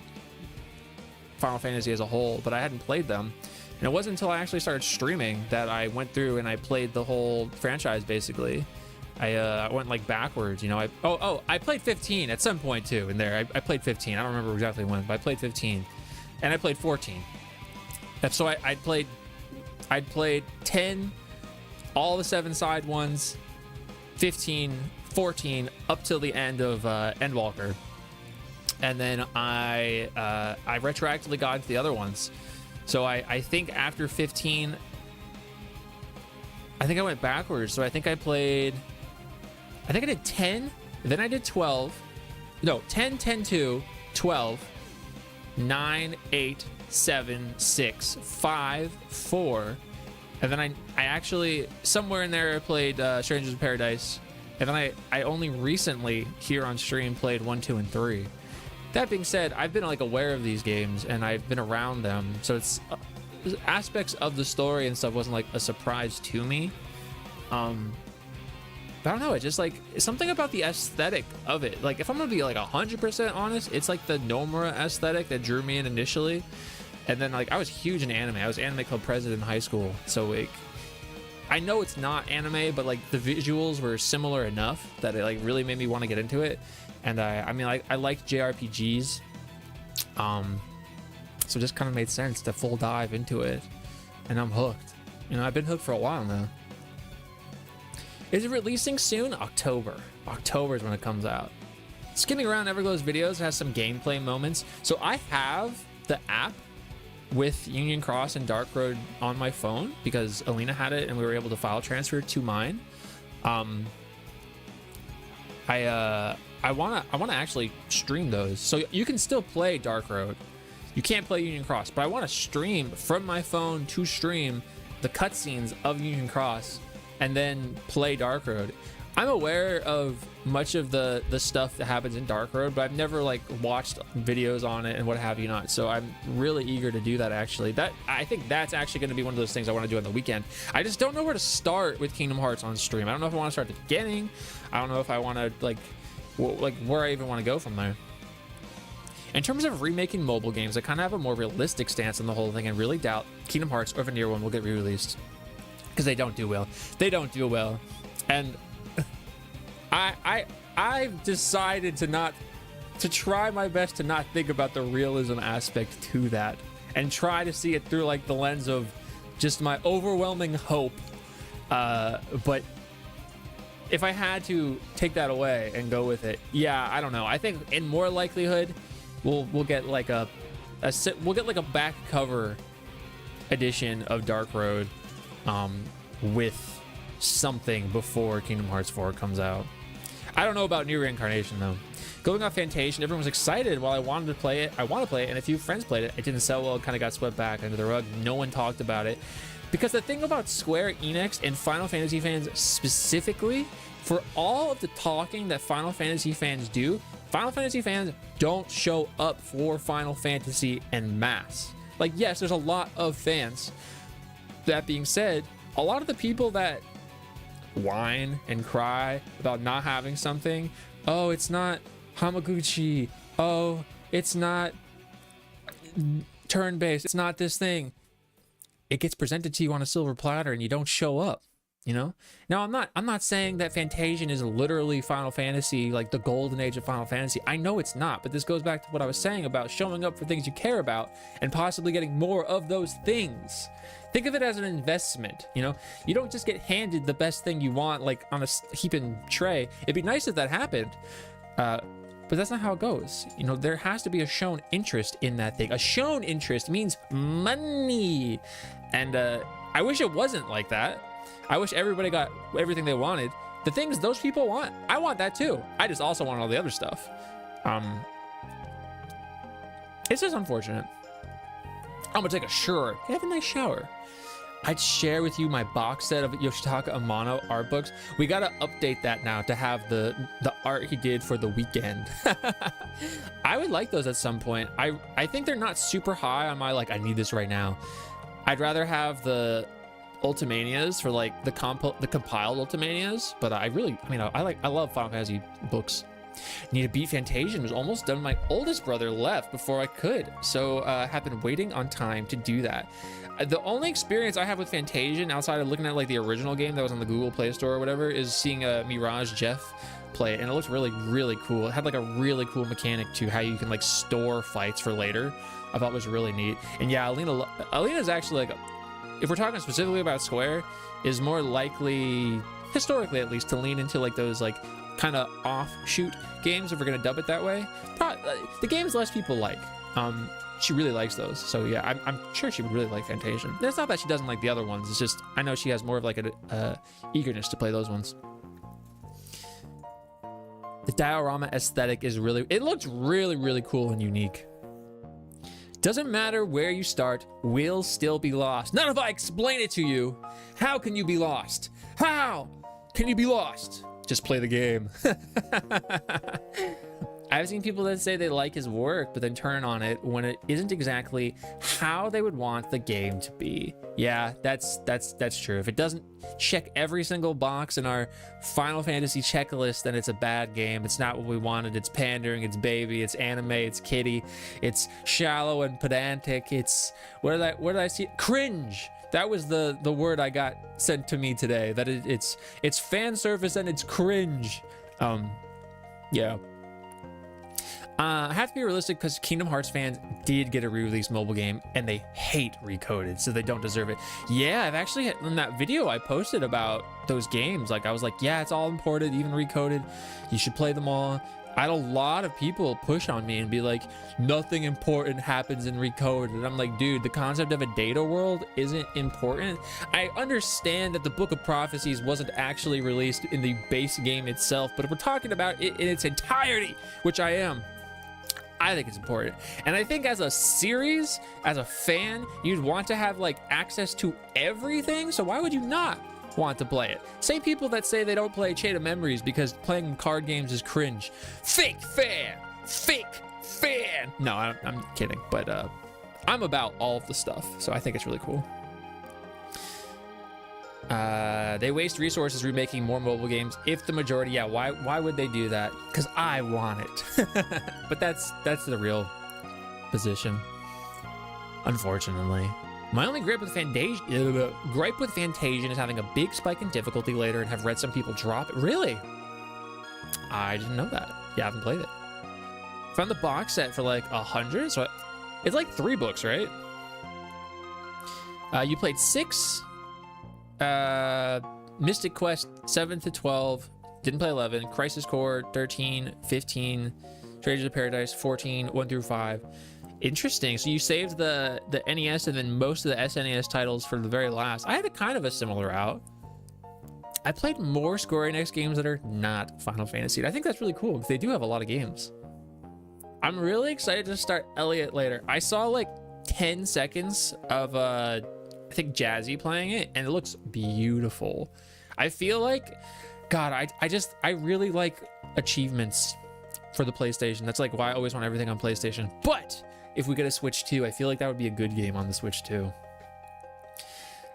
Final Fantasy as a whole, but I hadn't played them. And it wasn't until I actually started streaming that I went through and I played the whole franchise, basically. I went like backwards, you know. I played 15 at some point too in there. I played 15. I don't remember exactly when, but I played 15. And I played 14. And so I'd played 10, all the 7 side ones, 15, 14, up till the end of Endwalker. And then I retroactively got into the other ones. So I think after 15, I think I went backwards. So I think I did 10, then I did 12. No, 10, 10, 2, 12, 9, 8, 7, 6, 5, 4. And then I actually, somewhere in there, I played Strangers in Paradise. And then I only recently, here on stream, played 1, 2, and 3. That being said, I've been like aware of these games, and I've been around them. So it's aspects of the story and stuff wasn't like a surprise to me. But I don't know, it's just like something about the aesthetic of it. Like if I'm gonna be like 100% honest, it's like the Nomura aesthetic that drew me in initially. And then like I was huge in anime. I was anime club president in high school. So like I know it's not anime, but like the visuals were similar enough that it like really made me want to get into it. And I mean I liked JRPGs. So it just kind of made sense to full dive into it. And I'm hooked. You know, I've been hooked for a while now. Is it releasing soon? October. October is when it comes out. Skimming around Everglow's videos has some gameplay moments. So I have the app with Union Cross and Dark Road on my phone because Alina had it and we were able to file transfer to mine. I wanna actually stream those. So you can still play Dark Road. You can't play Union Cross, but I want to stream from my phone to stream the cutscenes of Union Cross and then play Dark Road. I'm aware of much of the stuff that happens in Dark Road, but I've never like watched videos on it and what have you not. So I'm really eager to do that. Actually, I think that's actually going to be one of those things I want to do on the weekend. I just don't know where to start with Kingdom Hearts on stream. I don't know if I want to start at the beginning. I don't know if I want to like where I even want to go from there. In terms of remaking mobile games, I kind of have a more realistic stance on the whole thing and really doubt Kingdom Hearts or Vanilla 1 will get re-released because they don't do well. They don't do well, and I've decided to try my best to not think about the realism aspect to that and try to see it through like the lens of just my overwhelming hope. But if I had to take that away and go with it, yeah, I don't know. I think in more likelihood, we'll get like a back cover edition of Dark Road, with something before Kingdom Hearts 4 comes out. I don't know about New Reincarnation though. Going off Fantasia, everyone was excited while I wanted to play it. I want to play it, and a few friends played it. It didn't sell well, kind of got swept back under the rug. No one talked about it. Because the thing about Square Enix and Final Fantasy fans specifically, for all of the talking that Final Fantasy fans do, Final Fantasy fans don't show up for Final Fantasy en masse. Like, yes, there's a lot of fans. That being said, a lot of the people that whine and cry about not having something, oh, it's not Hamaguchi, oh, it's not turn-based, it's not this thing. It gets presented to you on a silver platter and you don't show up, you know? Now, I'm not saying that Fantasian is literally Final Fantasy, like the golden age of Final Fantasy. I know it's not, but this goes back to what I was saying about showing up for things you care about and possibly getting more of those things. Think of it as an investment, you know? You don't just get handed the best thing you want, like on a heaping tray. It'd be nice if that happened, but that's not how it goes. You know, there has to be a shown interest in that thing. A shown interest means money. And I wish it wasn't like that. I wish everybody got everything they wanted. The things those people want, I want that too. I just also want all the other stuff. It's just unfortunate. I'm gonna take a shower. Can I have a nice shower? I'd share with you my box set of Yoshitaka Amano art books. We gotta update that now to have the art he did for the weekend. I would like those at some point. I think they're not super high on my like I need this right now. I'd rather have the Ultimanias for like the compiled Ultimanias, but I love Final Fantasy books. Need to beat Fantasia was almost done. My oldest brother left before I could, so have been waiting on time to do that. The only experience I have with Fantasia outside of looking at like the original game that was on the Google Play Store or whatever is seeing Mirage Jeff play it, and it looks really, really cool. It had like a really cool mechanic to how you can like store fights for later. I thought was really neat. And yeah, Alina's actually like, if we're talking specifically about Square, is more likely, historically at least, to lean into like those like kind of offshoot games, if we're gonna dub it that way. The games less people like. She really likes those, so yeah, I'm sure she would really like Fantasia. And it's not that she doesn't like the other ones, it's just I know she has more of like a eagerness to play those ones. The diorama aesthetic is really, it looks really, really cool and unique. Doesn't matter where you start, we'll still be lost. Not if I explain it to you. How can you be lost? How can you be lost? Just play the game. I've seen people that say they like his work, but then turn on it when it isn't exactly how they would want the game to be. Yeah, that's true. If it doesn't check every single box in our Final Fantasy checklist, then it's a bad game. It's not what we wanted. It's pandering, it's baby, it's anime, it's kiddie, it's shallow and pedantic. It's where did I see it? Cringe. That was the word I got sent to me today. That it's fan service and it's cringe. Yeah. I have to be realistic because Kingdom Hearts fans did get a re-release mobile game and they hate Recoded, so they don't deserve it. Yeah, I've actually, in that video I posted about those games, like I was like, yeah, it's all imported, even Recoded. You should play them all. I had a lot of people push on me and be like, nothing important happens in Recoded. And I'm like, dude, the concept of a data world isn't important. I understand that the Book of Prophecies wasn't actually released in the base game itself, but if we're talking about it in its entirety, which I am, I think it's important. And I think as a series, as a fan, you'd want to have like access to everything. So why would you not? want to play it. Same people that say they don't play Chain of Memories because playing card games is cringe. Fake fan! Fake fan! No, I'm kidding, but I'm about all of the stuff, so I think it's really cool. They waste resources remaking more mobile games. If the majority, yeah, why would they do that? Because I want it. But that's the real position, unfortunately. My only gripe with Fantasia is having a big spike in difficulty later, and have read some people drop it. Really? I didn't know that. Yeah, I haven't played it. Found the box set for like 100, so it's like 3 books, right? You played 6. Mystic Quest 7 to 12, didn't play 11, Crisis Core 13, 15, Traders of Paradise 14, 1 through 5. Interesting. So you saved the NES and then most of the SNES titles for the very last. I had a kind of a similar route. I played more Square Enix games that are not Final Fantasy. And I think that's really cool because they do have a lot of games. I'm really excited to start Elliot later. I saw like 10 seconds of I think Jazzy playing it, and it looks beautiful. I feel like, God, I really like achievements for the PlayStation. That's like why I always want everything on PlayStation. But if we get a Switch 2, I feel like that would be a good game on the Switch 2.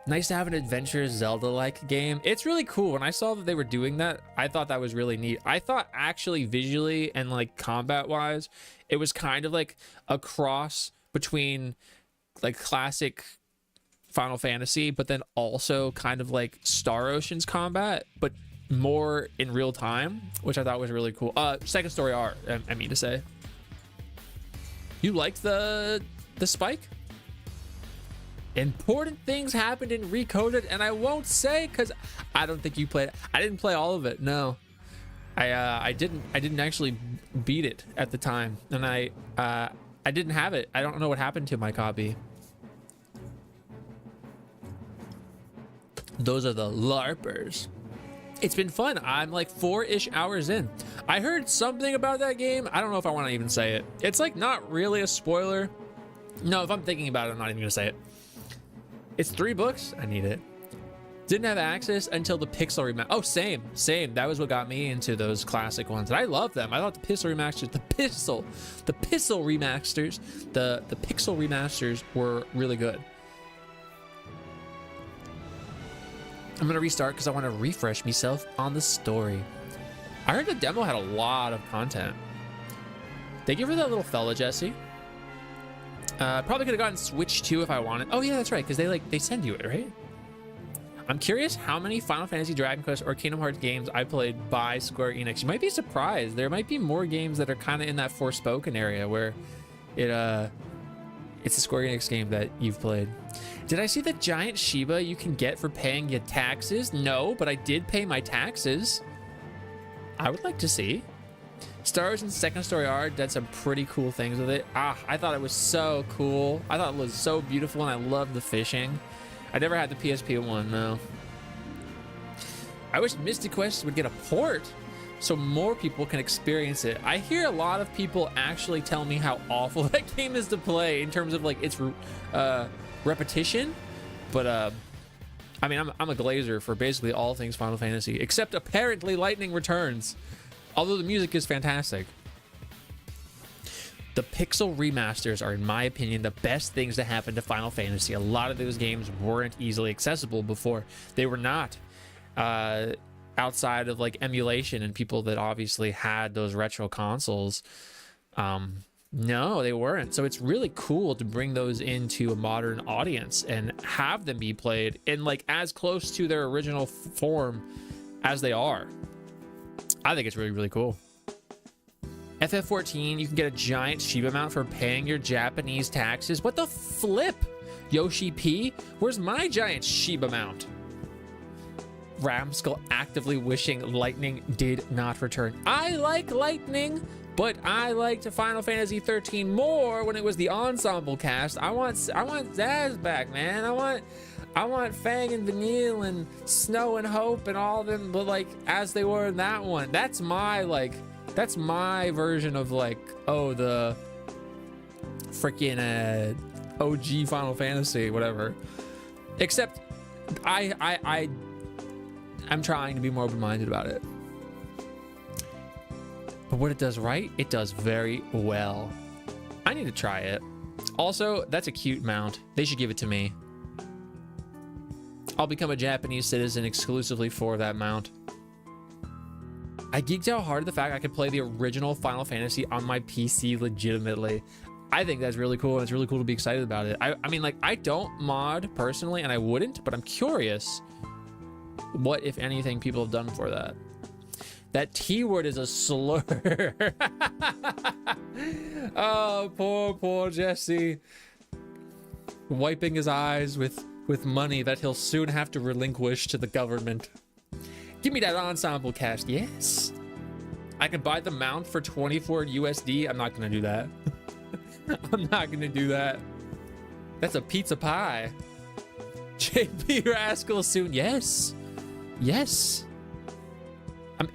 Nice to have an adventure Zelda-like game. It's really cool. When I saw that they were doing that, I thought that was really neat. I thought actually visually and like combat-wise, it was kind of like a cross between like classic Final Fantasy, but then also kind of like Star Ocean's combat, but more in real time, which I thought was really cool. Second Story Art, I mean to say. You liked the spike? Important things happened in Recoded, and I won't say because I don't think you played. I didn't play all of it. No, I didn't actually beat it at the time, and I didn't have it. I don't know what happened to my copy. Those are the LARPers. It's been fun. I'm like 4-ish hours in. I heard something about that game. I don't know if I want to even say it. It's like not really a spoiler. No, if I'm thinking about it, I'm not even gonna say it. It's 3 books. I need it. Didn't have access until the Pixel remaster. Oh, same. That was what got me into those classic ones. And I love them. I thought the Pixel remasters, the Pixel remasters were really good. I'm gonna restart because I want to refresh myself on the story. I heard the demo had a lot of content. Thank you for that little fella, Jesse. Probably could have gotten Switch 2 if I wanted. Oh yeah, that's right, because they send you it, right? I'm curious how many Final Fantasy, Dragon Quest, or Kingdom Hearts games I played by Square Enix. You might be surprised. There might be more games that are kind of in that Forspoken area where it's a Square Enix game that you've played. Did I see the giant Shiba you can get for paying your taxes? No, but I did pay my taxes. I would like to see. Star Ocean Second Story Art did some pretty cool things with it. I thought it was so cool. I thought it was so beautiful, and I loved the fishing. I never had the PSP one, though. I wish Mystic Quest would get a port so more people can experience it. I hear a lot of people actually tell me how awful that game is to play in terms of like its repetition, but I mean, I'm a glazer for basically all things Final Fantasy, except apparently Lightning Returns, although the music is fantastic. The Pixel remasters are, in my opinion, the best things to happen to Final Fantasy. A lot of those games weren't easily accessible before. They were not, outside of like emulation and people that obviously had those retro consoles. No, they weren't. So it's really cool to bring those into a modern audience and have them be played in like as close to their original form as they are. I think it's really, really cool. FF14, you can get a giant Shiba mount for paying your Japanese taxes. What the flip? Yoshi P? Where's my giant Shiba mount? Ramskull actively wishing Lightning did not return. I like Lightning, but I liked Final Fantasy 13 more when it was the ensemble cast. I want Zaz back, man. I want Fang and Vanille and Snow and Hope and all of them, but like as they were in that one. That's my version of like, oh, the freaking OG Final Fantasy, whatever. Except I I'm trying to be more open-minded about it. But what it does right, it does very well. I need to try it. Also, that's a cute mount. They should give it to me. I'll become a Japanese citizen exclusively for that mount. I geeked out hard at the fact I could play the original Final Fantasy on my PC legitimately. I think that's really cool, and it's really cool to be excited about it. I mean, like, I don't mod personally, and I wouldn't, but I'm curious what, if anything, people have done for that. That T word is a slur. Oh, poor Jesse. Wiping his eyes with money that he'll soon have to relinquish to the government. Give me that ensemble cast. Yes. I can buy the mount for 24 USD. I'm not going to do that. I'm not going to do that. That's a pizza pie. JP Rascal soon. Yes. Yes. I'm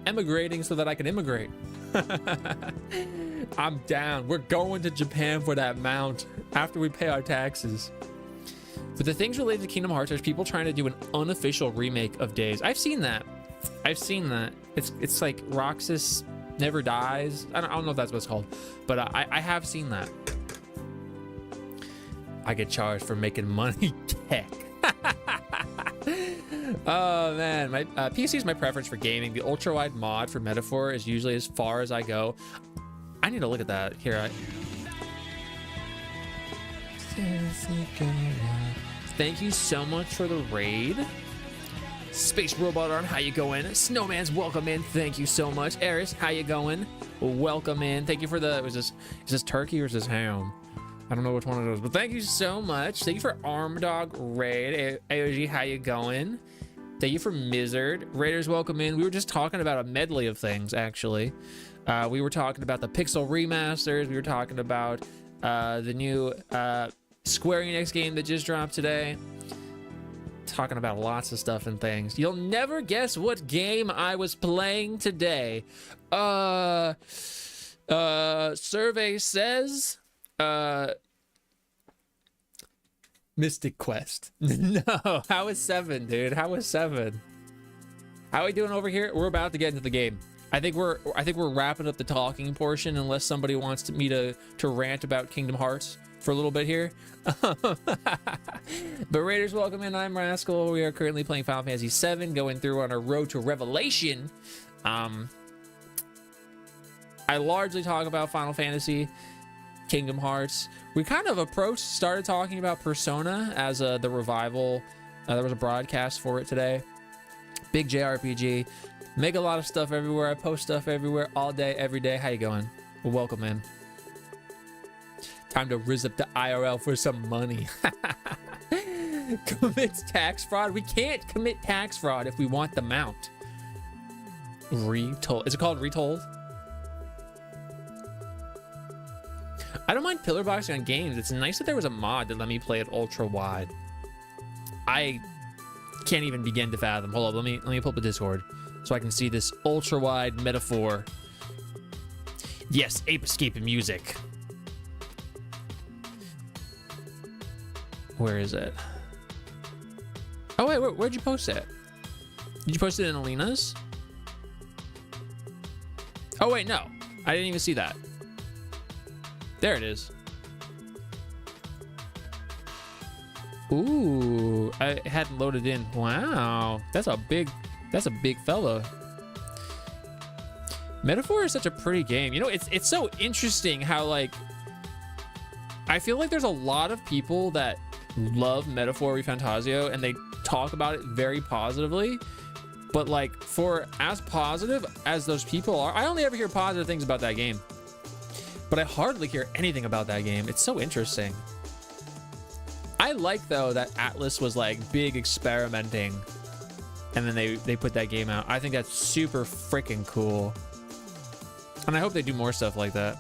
emigrating so that I can immigrate. I'm down. We're going to Japan for that mount after we pay our taxes. For the things related to Kingdom Hearts, there's people trying to do an unofficial remake of Days. I've seen that. It's like Roxas Never Dies. I don't know if that's what it's called, but I have seen that. I get charged for making money. Tech. Oh man, my PC is my preference for gaming. The ultra wide mod for Metaphor is usually as far as I go. I need to look at that here. Thank you so much for the raid. Space Robot Arm, how you going? Snowman's welcome in. Thank you so much. Eris, how you going? Welcome in. Thank you for the. Is this turkey or is this ham? I don't know which one it is, but thank you so much. Thank you for Armdog Raid. AOG, how you going? Thank you for Mizzard. Raiders, welcome in. We were just talking about a medley of things, actually. We were talking about the Pixel remasters. We were talking about the new Square Enix game that just dropped today. Talking about lots of stuff and things. You'll never guess what game I was playing today. Survey says Mystic Quest. No, how is 7, dude? How is 7? How are we doing over here? We're about to get into the game. I think we're wrapping up the talking portion, unless somebody wants me to rant about Kingdom Hearts for a little bit here. But Raiders, welcome in. I'm Rascal. We are currently playing Final Fantasy 7, going through on our road to Revelation. I largely talk about Final Fantasy, Kingdom Hearts. We kind of started talking about Persona as the revival. There was a broadcast for it today. Big JRPG. Make a lot of stuff everywhere. I post stuff everywhere, all day, every day. How you going? Well, welcome in. Time to rizz up the IRL for some money. Commits tax fraud. We can't commit tax fraud if we want the mount. Retold. Is it called Retold? I don't mind pillar boxing on games. It's nice that there was a mod that let me play it ultra wide. I can't even begin to fathom. Hold up, let me pull up the Discord so I can see this ultra wide Metaphor. Yes, Ape Escape music. Where is it? Oh wait, where'd you post it? Did you post it in Alina's? Oh wait, no, I didn't even see that. There it is. Ooh, I hadn't loaded in. Wow, that's a big fella. Metaphor is such a pretty game. You know, it's so interesting how, like, I feel like there's a lot of people that love Metaphor ReFantasio and they talk about it very positively, but like, for as positive as those people are, I only ever hear positive things about that game, but I hardly hear anything about that game. It's so interesting. I like, though, that Atlas was like big experimenting and then they put that game out. I think that's super freaking cool, and I hope they do more stuff like that.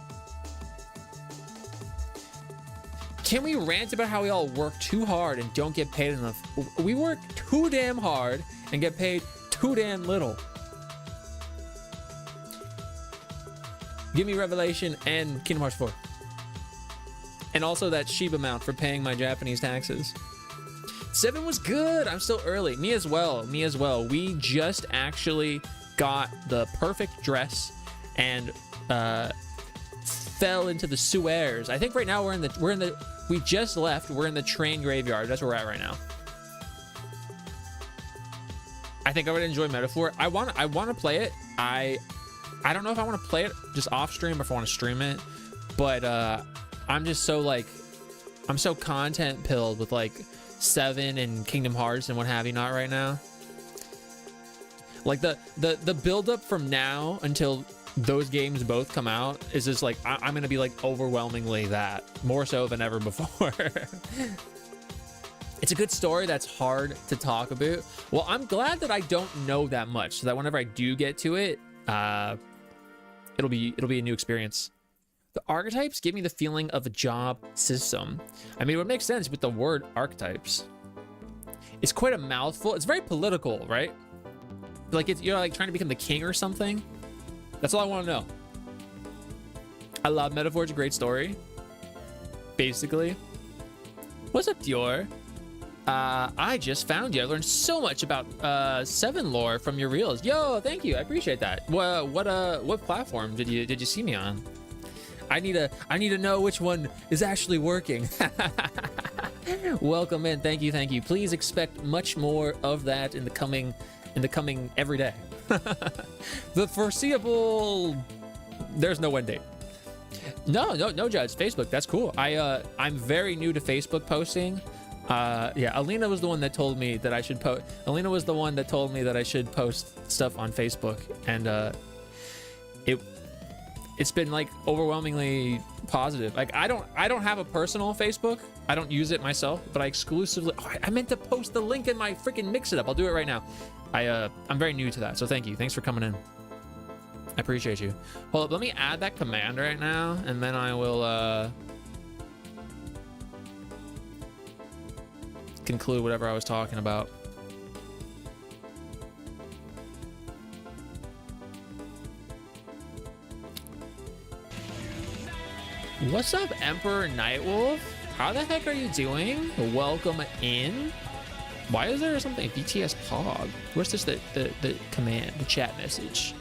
Can we rant about how we all work too hard and don't get paid enough? We work too damn hard and get paid too damn little. Give me Revelation and Kingdom Hearts 4. And also that Shiba amount for paying my Japanese taxes. 7 was good. I'm still early. Me as well. Me as well. We just actually got the perfect dress and fell into the sewers. I think right now we just left. We're in the train graveyard. That's where we're at right now. I think I would enjoy Metaphor. I want to play it. I don't know if I want to play it just off stream or if I want to stream it, but I'm just so like, I'm so content pilled with like 7 and Kingdom Hearts and what have you not right now. Like the build up from now until those games both come out is just like, I'm gonna be like overwhelmingly that, more so than ever before. It's a good story that's hard to talk about. Well, I'm glad that I don't know that much, so that whenever I do get to it, it'll be a new experience. The archetypes give me the feeling of a job system. I mean, it would make sense with the word archetypes. It's quite a mouthful. It's very political, right? Like you're like trying to become the king or something. That's all I want to know. I love Metaphor. It's a great story. Basically. What's up, Dior? I just found you. I learned so much about 7 lore from your reels. Yo, thank you. I appreciate that. What platform did you see me on? I need to know which one is actually working. Welcome in. Thank you. Please expect much more of that in the coming every day. The foreseeable, there's no end date. No, Judge. Facebook, that's cool. I'm very new to Facebook posting. Yeah, Alina was the one that told me that I should post. Alina was the one that told me that I should post stuff on Facebook, and it's been like overwhelmingly positive. Like I don't have a personal Facebook. I don't use it myself, but I exclusively. Oh, I meant to post the link in my freaking Mix It Up. I'll do it right now. I'm very new to that, so thank you. Thanks for coming in. I appreciate you. Hold up, let me add that command right now, and then I will conclude whatever I was talking about. What's up, Emperor Nightwolf? How the heck are you doing? Welcome in. Why is there something BTS Pog? Where's this the command, the chat message?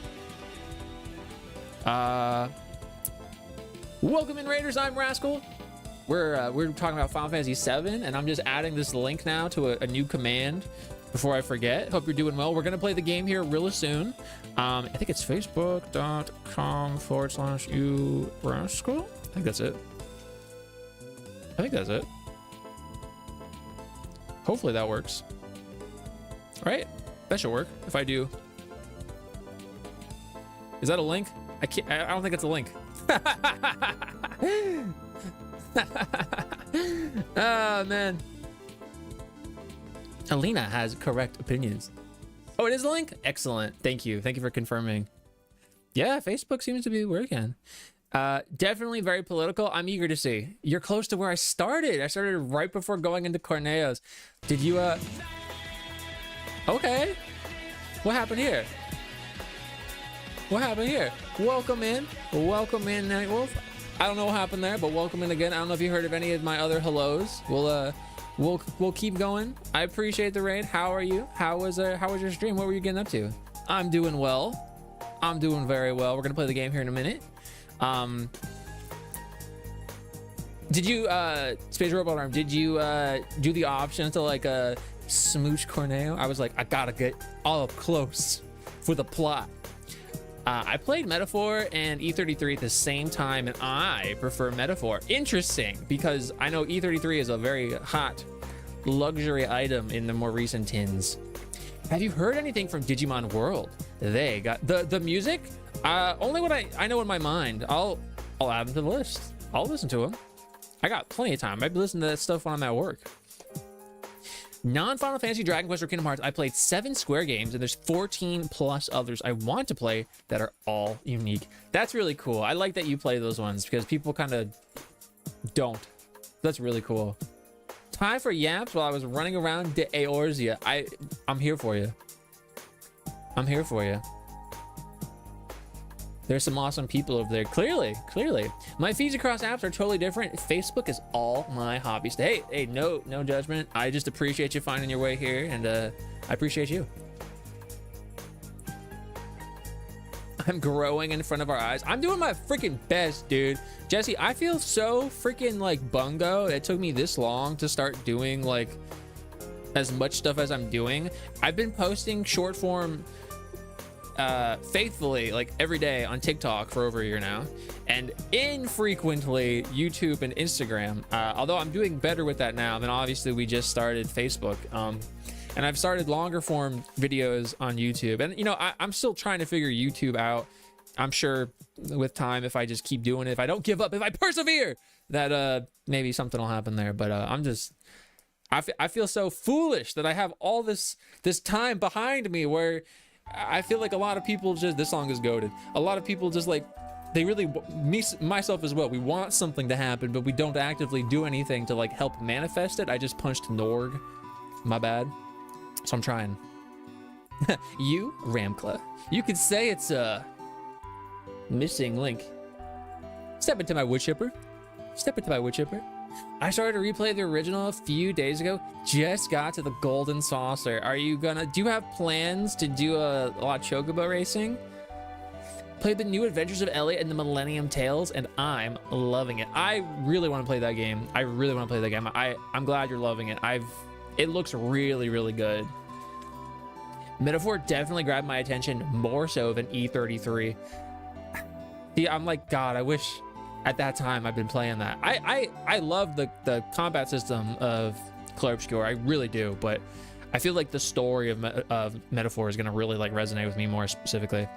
Welcome in, Raiders. I'm Rascal. We're talking about Final Fantasy 7, and I'm just adding this link now to a new command before I forget. Hope you're doing well. We're gonna play the game here really soon. I think it's facebook.com/urascal. I think that's it. Hopefully that works. Right? That should work. If I do. Is that a link? I don't think it's a link. Oh man. Alina has correct opinions. Oh, it is a link? Excellent. Thank you for confirming. Yeah, Facebook seems to be working. Definitely very political. I'm eager to see. You're close to where I started. I started right before going into Corneo's. Did you okay. What happened here? Welcome in, Nightwolf. I don't know what happened there, but welcome in again. I don't know if you heard of any of my other hellos. We'll keep going. I appreciate the raid. How are you? How was your stream? What were you getting up to? I'm doing well. I'm doing very well. We're gonna play the game here in a minute. Did you Space Robot Arm, did you do the option to like smooch Corneo? I was like, I gotta get all up close for the plot. I played Metaphor and E33 at the same time, and I prefer Metaphor. Interesting, because I know E33 is a very hot luxury item in the more recent tins. Have you heard anything from Digimon World? They got the music. Only what I know in my mind. I'll add them to the list. I'll listen to them. I got plenty of time. I've listened to that stuff when I'm at work. Non-Final Fantasy, Dragon Quest, or Kingdom Hearts, I played 7 Square games, and there's 14 plus others I want to play that are all unique. That's really cool. I like that you play those ones because people kind of don't. That's really cool. Time for yaps while I was running around de Eorzea. I'm here for you. I'm here for you. There's some awesome people over there. Clearly. My feeds across apps are totally different. Facebook is all my hobbies. Hey, no judgment. I just appreciate you finding your way here, and I appreciate you. I'm growing in front of our eyes. I'm doing my freaking best, dude. Jesse, I feel so freaking like bungo. It took me this long to start doing like as much stuff as I'm doing. I've been posting short form faithfully like every day on TikTok for over a year now, and infrequently YouTube and Instagram, although I'm doing better with that now. Then obviously we just started Facebook, and I've started longer form videos on YouTube, and you know, I'm still trying to figure YouTube out. I'm sure with time, if I just keep doing it, if I don't give up, if I persevere, that maybe something will happen there. But I feel so foolish that I have all this time behind me where I feel like a lot of people just, this song is goated. A lot of people just like, they really, myself as well, we want something to happen, but we don't actively do anything to like help manifest it. I just punched Norg, my bad. So I'm trying. You, Ramkla, you could say it's a missing link. Step into my wood chipper. I started to replay the original a few days ago. Just got to the golden saucer. Do you have plans to do a lot of chocobo racing? Played the new Adventures of Elliot and the Millennium Tales, and I'm loving it. I really want to play that game. I'm glad you're loving it. It looks really, really good. Metaphor definitely grabbed my attention more so than E33. See, I'm like, God, I wish at that time I've been playing that. I love the combat system of Clair Obscur. I really do, but I feel like the story of Metaphor is gonna really like resonate with me more specifically.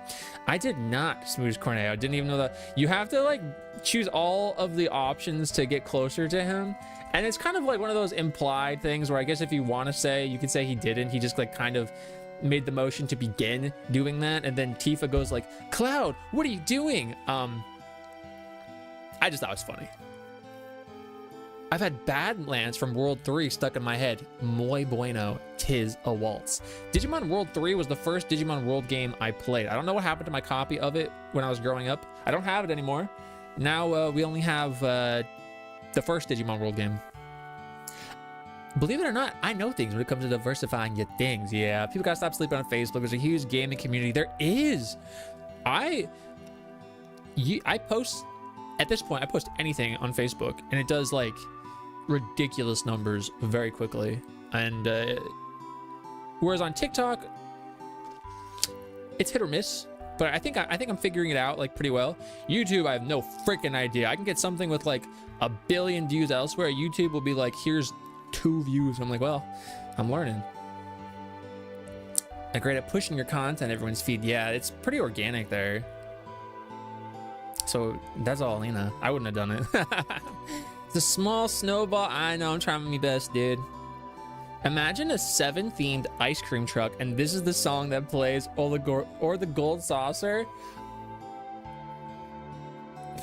I did not smooth Corneo. I didn't even know that. You have to like choose all of the options to get closer to him. And it's kind of like one of those implied things where I guess if you want to say, you could say he didn't. He just like kind of made the motion to begin doing that. And then Tifa goes like, Cloud, what are you doing? I just thought it was funny. I've had Badlands from World 3 stuck in my head. Muy bueno, tis a waltz. Digimon World 3 was the first Digimon World game I played. I don't know what happened to my copy of it when I was growing up. I don't have it anymore. Now we only have the first Digimon World game. Believe it or not, I know things when it comes to diversifying your things. Yeah, people gotta stop sleeping on Facebook. There's a huge gaming community. There is. I post, at this point, I post anything on Facebook, and it does like ridiculous numbers very quickly. And whereas on TikTok, it's hit or miss. But I think I'm figuring it out like pretty well. YouTube, I have no freaking idea. I can get something with like 1 billion views elsewhere. YouTube will be like, here's 2 views. I'm like, well, I'm learning. I'm great at pushing your content everyone's feed. Yeah, it's pretty organic there. So that's all, Lena. I wouldn't have done it. It's a small snowball. I know, I'm trying my best, dude. Imagine a 7-themed ice cream truck, and this is the song that plays, or the Gold Saucer.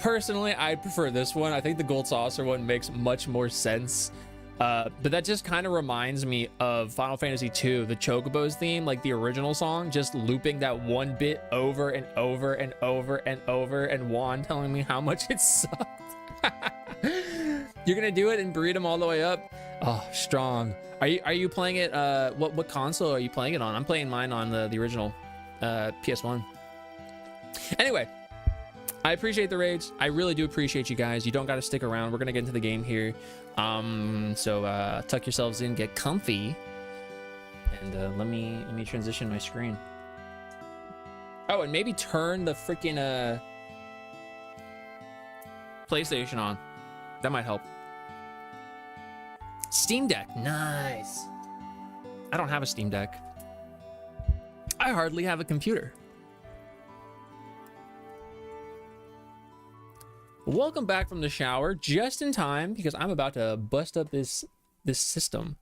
Personally, I prefer this one. I think the Gold Saucer one makes much more sense. But that just kind of reminds me of Final Fantasy II, the Chocobo's theme, like the original song, just looping that one bit over and over and over and over, and Juan telling me how much it sucked. You're gonna do it and breed them all the way up? Oh, strong. Are you playing it? What console are you playing it on? I'm playing mine on the original PS1. Anyway, I appreciate the raids. I really do appreciate you guys. You don't got to stick around. We're gonna get into the game here. So tuck yourselves in, get comfy, and let me transition my screen. Oh, and maybe turn the freaking PlayStation on. That might help. Steam Deck, nice. I don't have a Steam Deck. I hardly have a computer. Welcome back from the shower, just in time, because I'm about to bust up this system.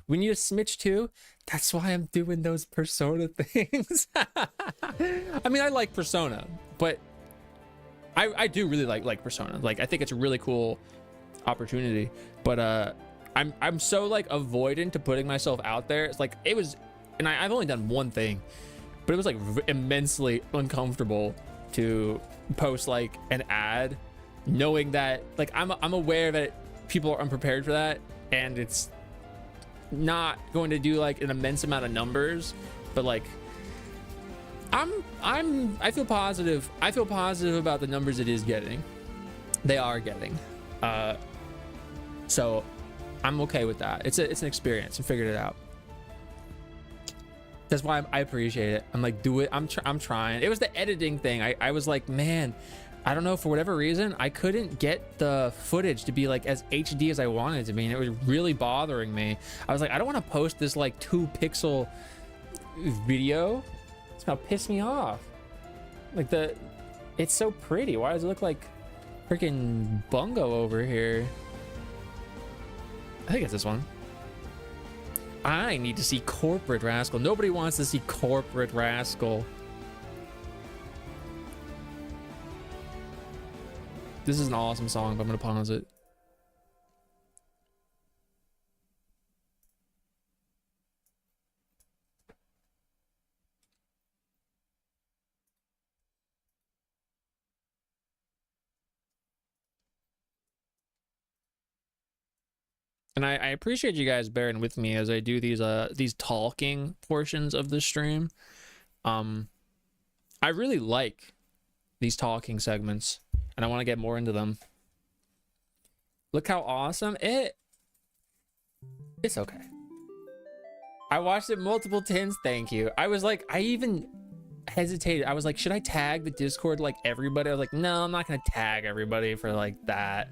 We need a Smitch too. That's why I'm doing those Persona things. I mean, I like Persona, but I do really like Persona. Like, I think it's a really cool opportunity, but I'm so like avoidant to putting myself out there. It's like, it was, and I've only done one thing, but it was like immensely uncomfortable to post like an ad, knowing that like I'm aware that people are unprepared for that, and it's not going to do like an immense amount of numbers, but like I feel positive. I feel positive about the numbers it is getting. They are getting. So I'm okay with that. It's an experience. I figured it out. That's why I appreciate it. I'm like, do it. I'm trying. It was the editing thing. I was like, man, I don't know, for whatever reason, I couldn't get the footage to be like as HD as I wanted it to be, and it was really bothering me. I was like, I don't want to post this like 2-pixel video. It's gonna piss me off. Like it's so pretty. Why does it look like freaking Bungo over here? I think it's this one. I need to see Corporate Rascal. Nobody wants to see Corporate Rascal. This is an awesome song, but I'm gonna pause it. And I appreciate you guys bearing with me as I do these talking portions of the stream. I really like these talking segments, and I want to get more into them. Look how awesome it's okay. I watched it multiple times. Thank you. I was like, I even hesitated. I was like, should I tag the Discord like everybody? I was like, no, I'm not gonna tag everybody for like that.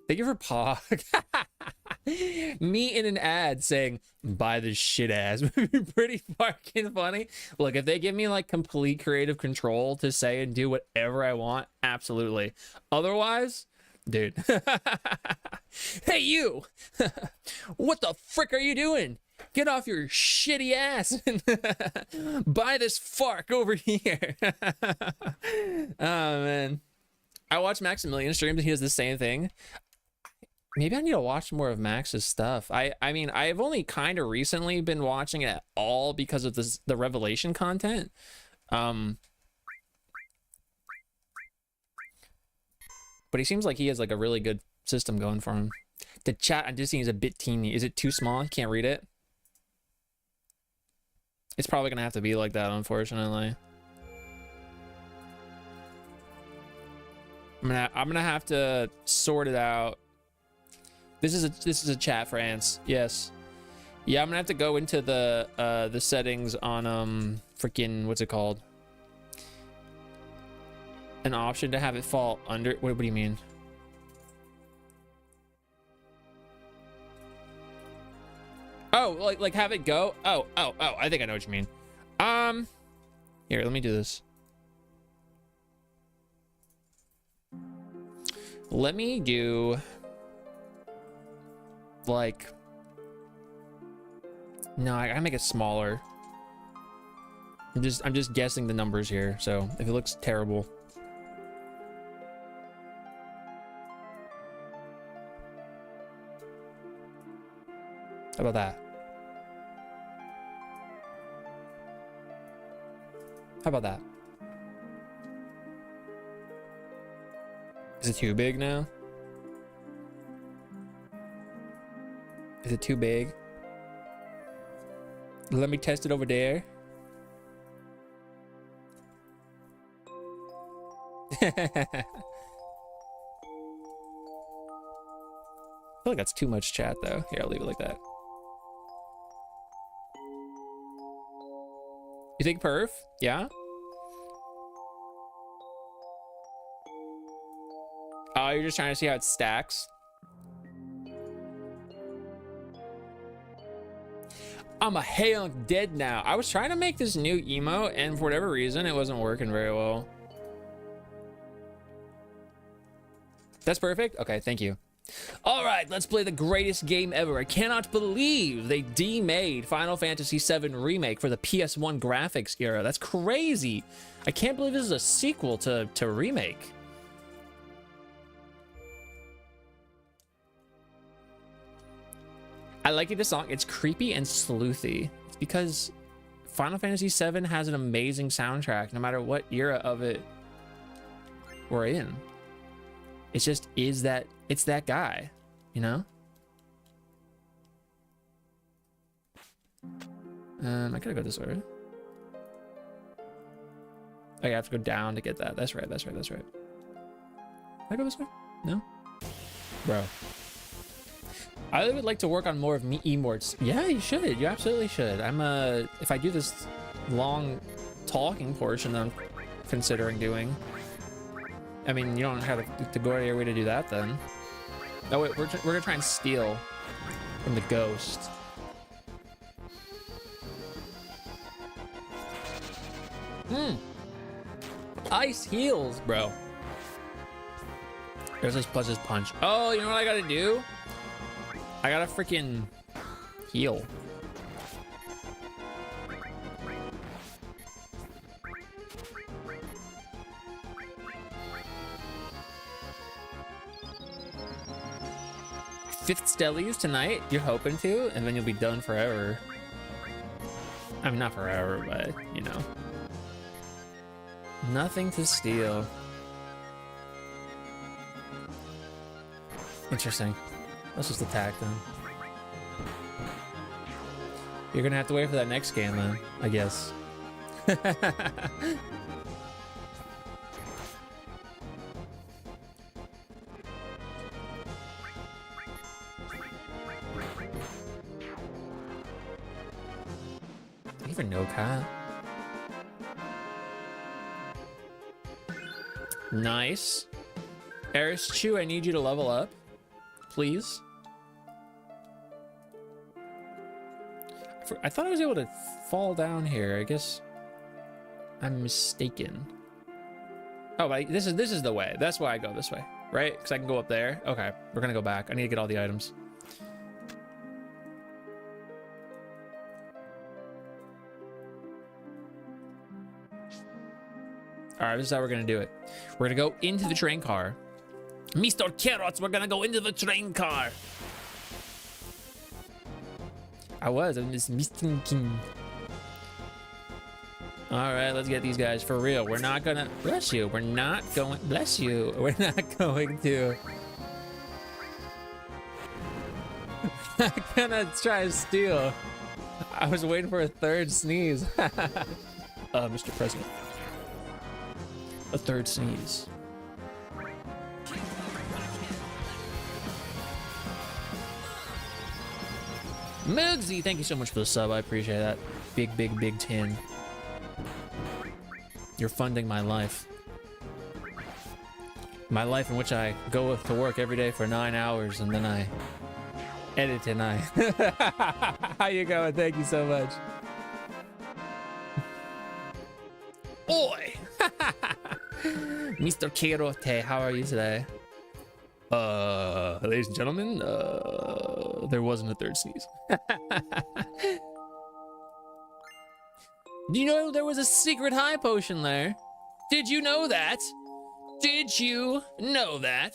Thank you for Pog. Me in an ad saying, buy this shit ass would be pretty fucking funny. Look, if they give me like complete creative control to say and do whatever I want, absolutely. Otherwise, dude. Hey, you. What the frick are you doing? Get off your shitty ass and buy this fark over here. Oh, man. I watch Maximilian streams and he does the same thing. Maybe I need to watch more of Max's stuff. I mean, I've only kind of recently been watching it at all because of the Revelation content. But he seems like he has like a really good system going for him. The chat on Disney is a bit teeny. Is it too small? You can't read it? It's probably gonna have to be like that, unfortunately. I'm gonna have to sort it out. This is a chat, France. Yes. Yeah, I'm gonna have to go into the settings on freaking what's it called? An option to have it fall under. What do you mean? Oh, like have it go? Oh, I think I know what you mean. Here, let me do this. Let me do like, no, I gotta make it smaller. I'm just guessing the numbers here, so if it looks terrible. How about that? How about that? Is it too big now? Is it too big? Let me test it over there. I feel like that's too much chat though. Here, I'll leave it like that. You think perf? Yeah? Oh, you're just trying to see how it stacks? I'm a hell dead now. I was trying to make this new emote, and for whatever reason, it wasn't working very well. That's perfect? Okay, thank you. All right, let's play the greatest game ever. I cannot believe they demade Final Fantasy VII Remake for the PS1 graphics era. That's crazy. I can't believe this is a sequel to Remake. I like the song. It's creepy and sleuthy. It's because Final Fantasy VII has an amazing soundtrack, no matter what era of it we're in. It's just, it's that guy, you know? I gotta go this way, right? Oh, yeah, I have to go down to get that. That's right, that's right, that's right. Can I go this way? No? Bro. I would like to work on more of me emotes. Yeah, you should. You absolutely should. If I do this long talking portion that I'm considering doing, I mean, you don't have to go out of your way to do that then. Oh wait, we're gonna try and steal from the ghost. Ice heals, bro. There's this plus his punch. Oh, you know what I gotta do? I gotta freaking heal. Fifth Stellies tonight? You're hoping to? And then you'll be done forever. I mean, not forever, but, you know. Nothing to steal. Interesting. Let's just attack them. You're gonna have to wait for that next game then, I guess. Do you even know Kyle? Nice. Eris Chu, I need you to level up, please. I thought I was able to fall down here. I guess I'm mistaken. Oh, but this is the way. That's why I go this way, right? Because I can go up there. Okay, we're gonna go back. I need to get all the items. All right, this is how we're gonna do it. We're gonna go into the train car. Mr. Carrots, we're gonna go into the train car. I'm just missing. All right, let's get these guys for real. We're not gonna, bless you. We're not going, bless you. We're not going to. I'm gonna try to steal. I was waiting for a third sneeze. Mr. President. A third sneeze. Mugsy, thank you so much for the sub. I appreciate that. Big, big, big 10. You're funding my life. My life in which I go to work every day for 9 hours and then I edit and I... How you going? Thank you so much. Oi! Mr. Kirote, how are you today? Ladies and gentlemen, there wasn't a third sneeze. Do you know there was a secret high potion there? Did you know that? Did you know that?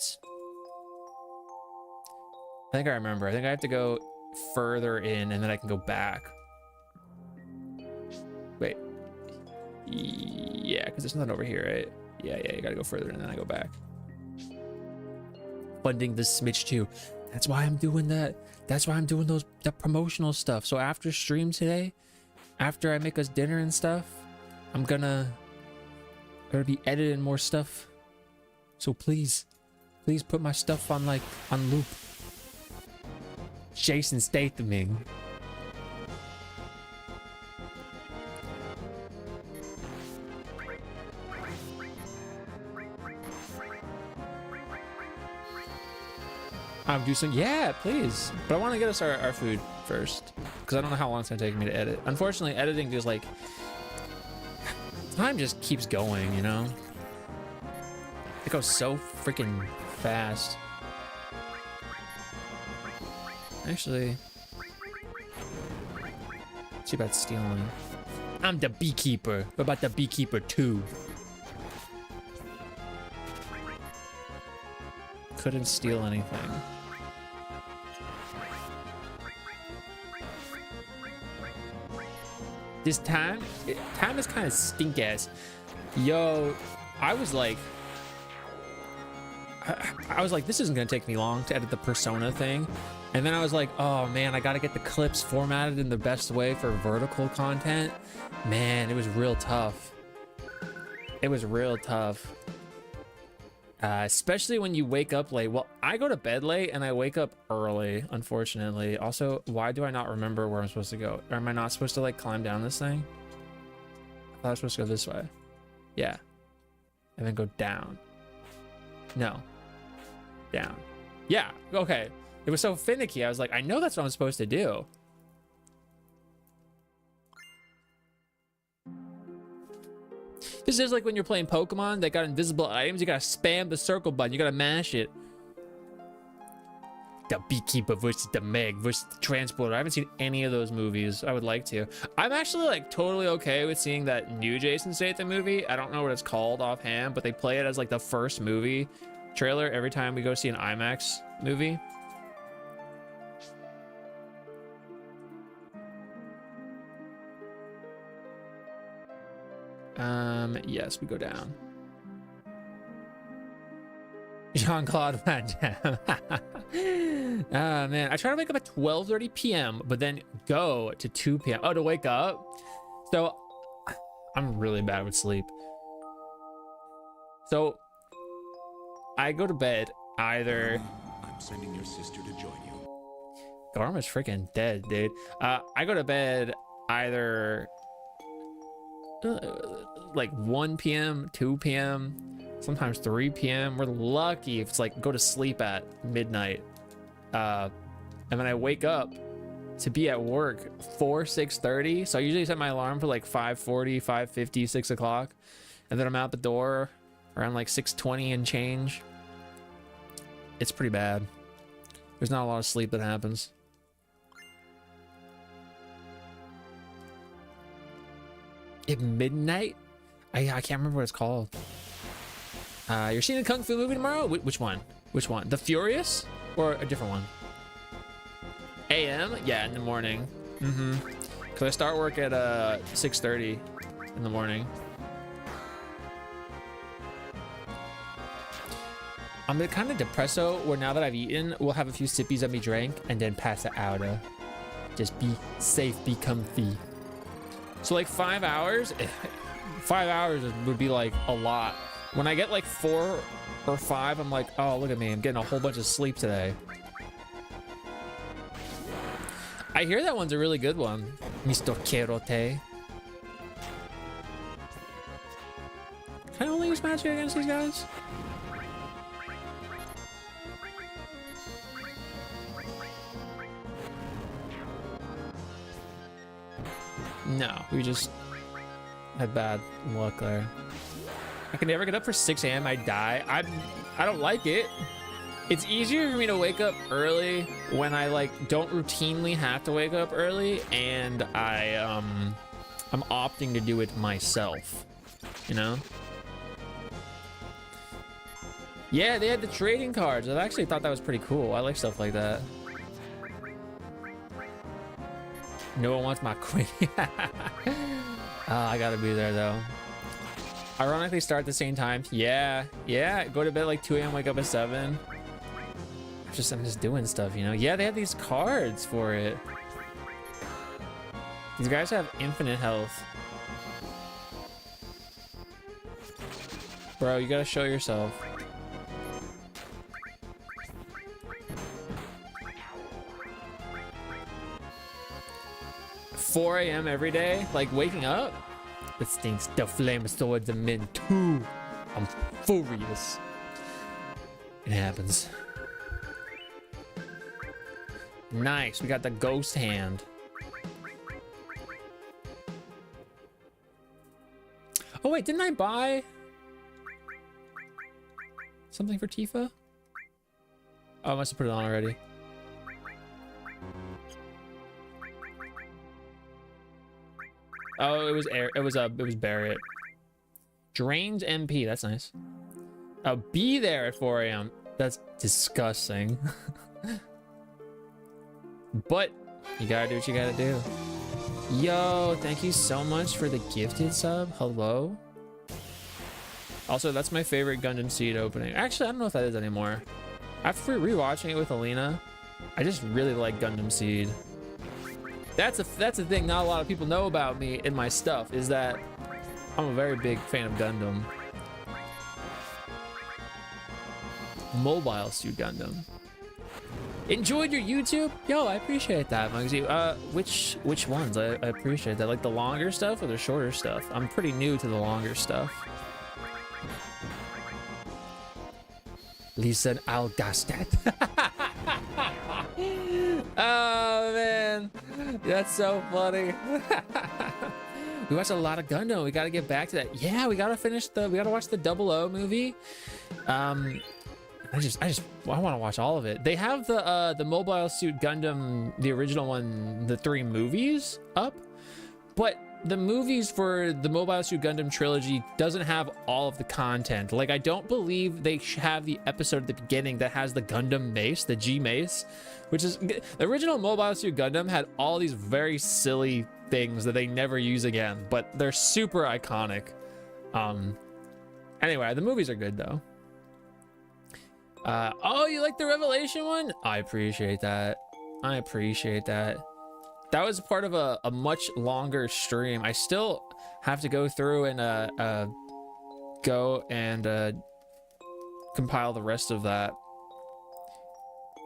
I think I remember. I think I have to go further in and then I can go back. Wait. Yeah, because there's nothing over here, right? Yeah, you gotta go further and then I go back. Funding the Smidge too. That's why I'm doing that. That's why I'm doing that promotional stuff. So after stream today, after I make us dinner and stuff, I'm gonna be editing more stuff. So please put my stuff on loop. Jason Stathaming. Do some, yeah, please. But I want to get us our food first, because I don't know how long it's gonna take me to edit. Unfortunately, editing just like time just keeps going, you know. It goes so freaking fast. Actually, let's see about stealing. I'm the beekeeper. What about the beekeeper too? Couldn't steal anything. This time is kind of stink ass. Yo, I was like, this isn't gonna take me long to edit the Persona thing. And then I was like, oh man, I gotta get the clips formatted in the best way for vertical content. Man, it was real tough. It was real tough. Especially when you wake up late. Well, I go to bed late and I wake up early, unfortunately. Also, why do I not remember where I'm supposed to go? Or am I not supposed to like climb down this thing? I thought I was supposed to go this way. Yeah. And then go down. No. Down. Yeah, okay. It was so finicky. I was like, I know that's what I'm supposed to do. This is like when you're playing Pokemon that got invisible items. You gotta spam the circle button. You gotta mash it. The Beekeeper versus the Meg versus the Transporter. I haven't seen any of those movies. I would like to. I'm actually like totally okay with seeing that new Jason Statham movie. I don't know what it's called offhand, but they play it as like the first movie trailer every time we go see an IMAX movie. Yes, we go down. Jean-Claude Van Damme. Ah, man. I try to wake up at 12:30 p.m., but then go to 2 p.m. Oh, to wake up? So, I'm really bad with sleep. So, I go to bed either...
I'm sending your sister to join you.
Garma's freaking dead, dude. I go to bed either... like 1 p.m., 2 p.m., sometimes 3 p.m. We're lucky if it's like go to sleep at midnight. And then I wake up to be at work 6:30. So I usually set my alarm for like 5:40, 5:50, 6 o'clock. And then I'm out the door around like 6:20 and change. It's pretty bad. There's not a lot of sleep that happens. At midnight? I can't remember what it's called. You're seeing a Kung Fu movie tomorrow? Which one? Which one? The Furious? Or a different one? AM? Yeah, in the morning. Because I start work at 6:30 in the morning. I'm the kind of depresso where now that I've eaten, we'll have a few sippies of me drink and then pass it out. Just be safe, be comfy. So like 5 hours, 5 hours would be like a lot. When I get like 4 or 5, I'm like, oh, look at me. I'm getting a whole bunch of sleep today. I hear that one's a really good one. Mr. Kerote. Can I only use magic against these guys? No, we just had bad luck there. I can never get up for 6 a.m. I die. I don't like it. It's easier for me to wake up early when I like don't routinely have to wake up early, and I'm opting to do it myself. You know? Yeah, they had the trading cards. I actually thought that was pretty cool. I like stuff like that. No one wants my queen. I gotta be there though. Ironically, start at the same time. Yeah. Go to bed like 2 a.m. Wake up at 7. I'm just doing stuff, you know. Yeah, they have these cards for it. These guys have infinite health. Bro, you gotta show yourself. $4 a.m. every day, like waking up. It stinks. The flame swords are meant too. I'm furious. It happens. Nice. We got the ghost hand. Oh wait, didn't I buy something for Tifa? Oh, I must have put it on already. Oh, it was Barrett. Drains MP, that's nice. Oh, be there at 4 a.m. That's disgusting. But you gotta do what you gotta do. Yo, thank you so much for the gifted sub. Hello. Also, that's my favorite Gundam Seed opening. Actually, I don't know if that is anymore. After rewatching it with Alina, I just really like Gundam Seed. That's a thing not a lot of people know about me and my stuff, is that I'm a very big fan of Gundam. Mobile Suit Gundam. Enjoyed your YouTube? Yo, I appreciate that, Muggsy. Which ones? I appreciate that. Like the longer stuff or the shorter stuff? I'm pretty new to the longer stuff. Lisa Algastat. Oh man, that's so funny. We watched a lot of Gundam. We got to get back to that. Yeah, we got to watch the 00 movie. I want to watch all of it. They have the Mobile Suit Gundam, the original one, the 3 movies up, but the movies for the Mobile Suit Gundam trilogy doesn't have all of the content. Like, I don't believe they have the episode at the beginning that has the Gundam mace, the G mace, which is the original Mobile Suit Gundam had all these very silly things that they never use again, but they're super iconic. Anyway, the movies are good though. Oh, you like the Revelation one? I appreciate that. I appreciate that. That was part of a much longer stream. I still have to go through and compile the rest of that.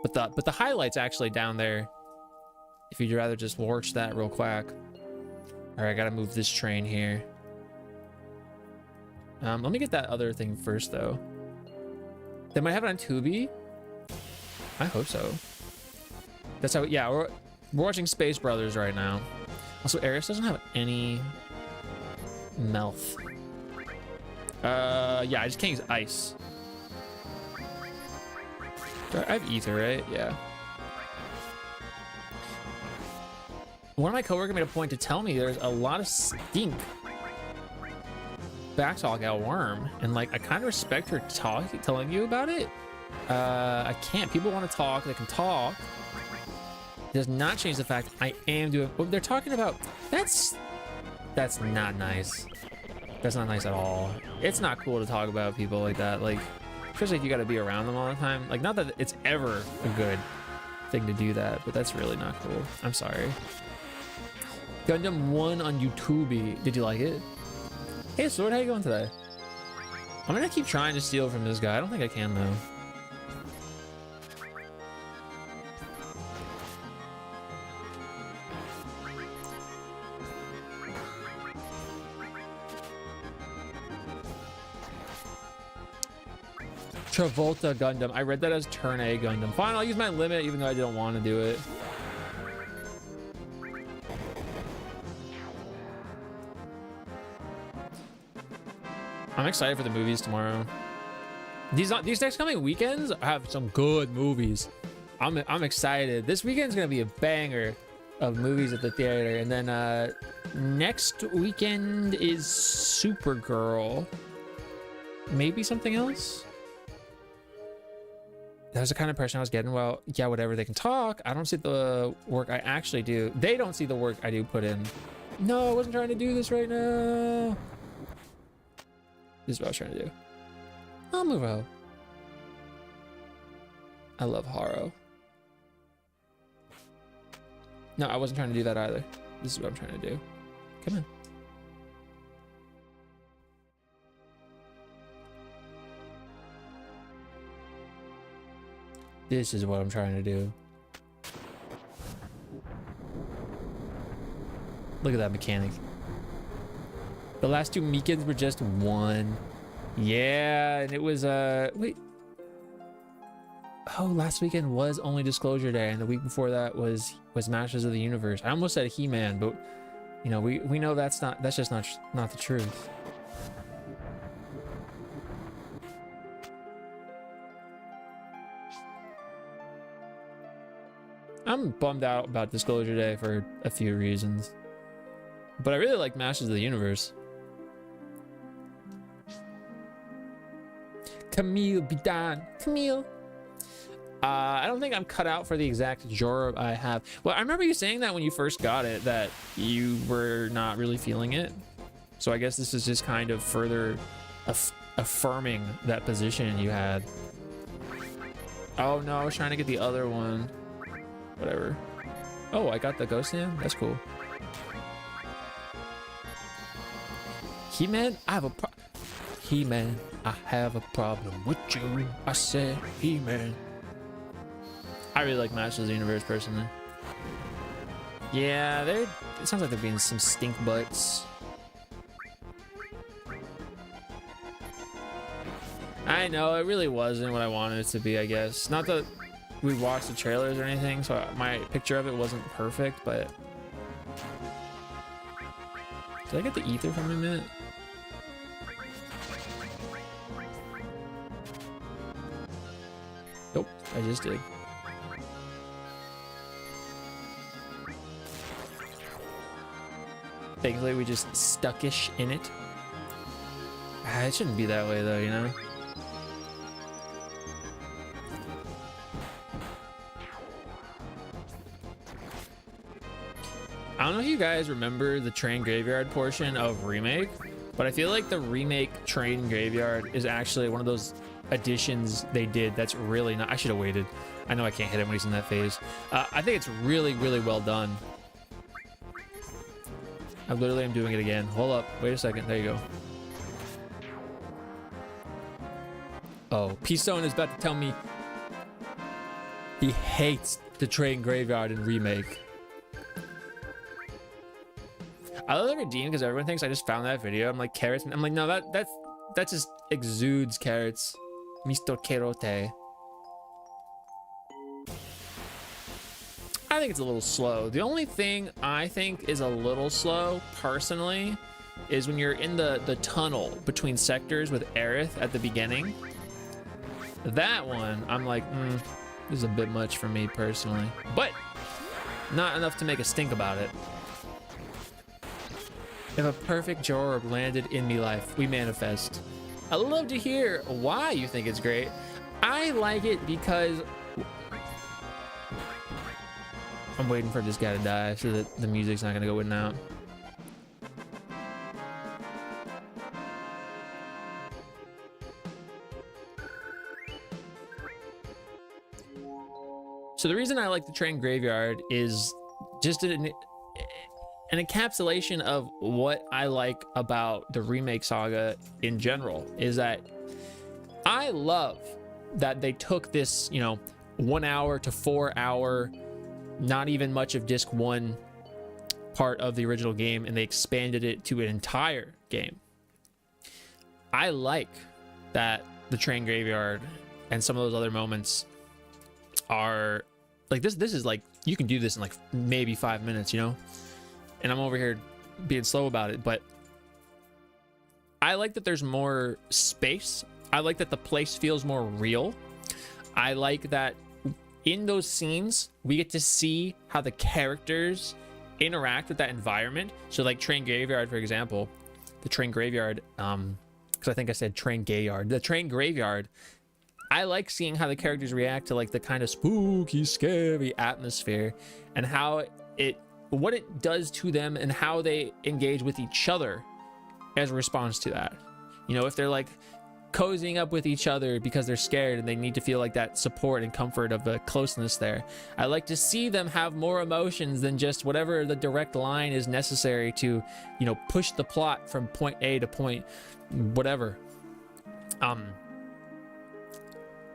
But the highlights actually down there, if you'd rather just watch that real quick. All right, I gotta move this train here. Let me get that other thing first though. They might have it on Tubi. I hope so. That's how, yeah, we're watching Space Brothers right now. Also, Ares doesn't have any mouth. Yeah, I just can't use ice. I have ether, right? Yeah. One of my coworkers made a point to tell me there's a lot of stink backtalk at Worm, and like I kind of respect her telling you about it. I can't. People want to talk. They can talk. It does not change the fact I am doing what they're talking about. That's not nice. That's not nice at all. It's not cool to talk about people like that. Like, especially if you got to be around them all the time. Like, not that it's ever a good thing to do that, but that's really not cool. I'm sorry. Gundam 1 on YouTube. Did you like it? Hey, Sword, how you going today? I'm gonna keep trying to steal from this guy. I don't think I can, though. Travolta Gundam. I read that as Turn A Gundam. Fine, I'll use my limit, even though I didn't want to do it. I'm excited for the movies tomorrow. These next coming weekends have some good movies. I'm excited. This weekend's gonna be a banger of movies at the theater, and then next weekend is Supergirl. Maybe something else. That was the kind of impression I was getting. Well, yeah, whatever. They can talk. I don't see the work I actually do. They don't see the work I do put in. No, I wasn't trying to do this right now. This is what I was trying to do. I'll move out. I love Haro. No, I wasn't trying to do that either. This is what I'm trying to do. Come on. This is what I'm trying to do. Look at that mechanic. The last 2 weekends were just 1. Yeah, and it was wait. Oh, last weekend was only Disclosure Day, and the week before that was Masters of the Universe. I almost said He-Man, but you know, we know that's just not the truth. I'm bummed out about Disclosure Day for a few reasons, but I really like Masters of the Universe. Camille Bidan. Camille. I don't think I'm cut out for the exact Jorah I have. Well, I remember you saying that when you first got it, that you were not really feeling it. So I guess this is just kind of further affirming that position you had. Oh no, I was trying to get the other one. Whatever. Oh, I got the ghost hand? That's cool. He-Man, I have a He-Man, I have a problem with you. I said He-Man. I really like Masters of the Universe personally. Yeah, it sounds like they're being some stink butts. I know, it really wasn't what I wanted it to be, I guess. Not that we watched the trailers or anything, so my picture of it wasn't perfect, but... Did I get the ether from him yet? Nope, I just did. Thankfully, we just stuckish in it. It shouldn't be that way, though, you know? I don't know if you guys remember the train graveyard portion of Remake, but I feel like the Remake train graveyard is actually one of those additions they did that's really not... I should have waited. I know I can't hit him when he's in that phase. I think it's really, really well done. I literally am doing it again. Hold up. Wait a second. There you go. Oh, P-Stone is about to tell me he hates the train graveyard in Remake. I love the redeem because everyone thinks I just found that video. I'm like, carrots. I'm like, no, that just exudes carrots. Mr. Kerote. I think it's a little slow. The only thing I think is a little slow, personally, is when you're in the tunnel between sectors with Aerith at the beginning. That one, I'm like, this is a bit much for me personally. But not enough to make a stink about it. If a perfect Jorah landed in me life, we manifest. I'd love to hear why you think it's great. I like it because I'm waiting for this guy to die so that the music's not gonna go in and out. So the reason I like the train graveyard is just an encapsulation of what I like about the remake saga in general, is that I love that they took this, you know, 1 hour to 4 hour, not even much of disc 1 part of the original game, and they expanded it to an entire game. I like that the train graveyard and some of those other moments are like this is like, you can do this in like maybe 5 minutes, you know, and I'm over here being slow about it, but I like that there's more space. I like that the place feels more real. I like that in those scenes we get to see how the characters interact with that environment. So like train graveyard, for example, the train graveyard, because I think I said train gayard, the train graveyard, I like seeing how the characters react to like the kind of spooky, scary atmosphere, and how what it does to them, and how they engage with each other as a response to that. You know, if they're like cozying up with each other because they're scared and they need to feel like that support and comfort of the closeness there. I like to see them have more emotions than just whatever the direct line is necessary to, you know, push the plot from point A to point whatever.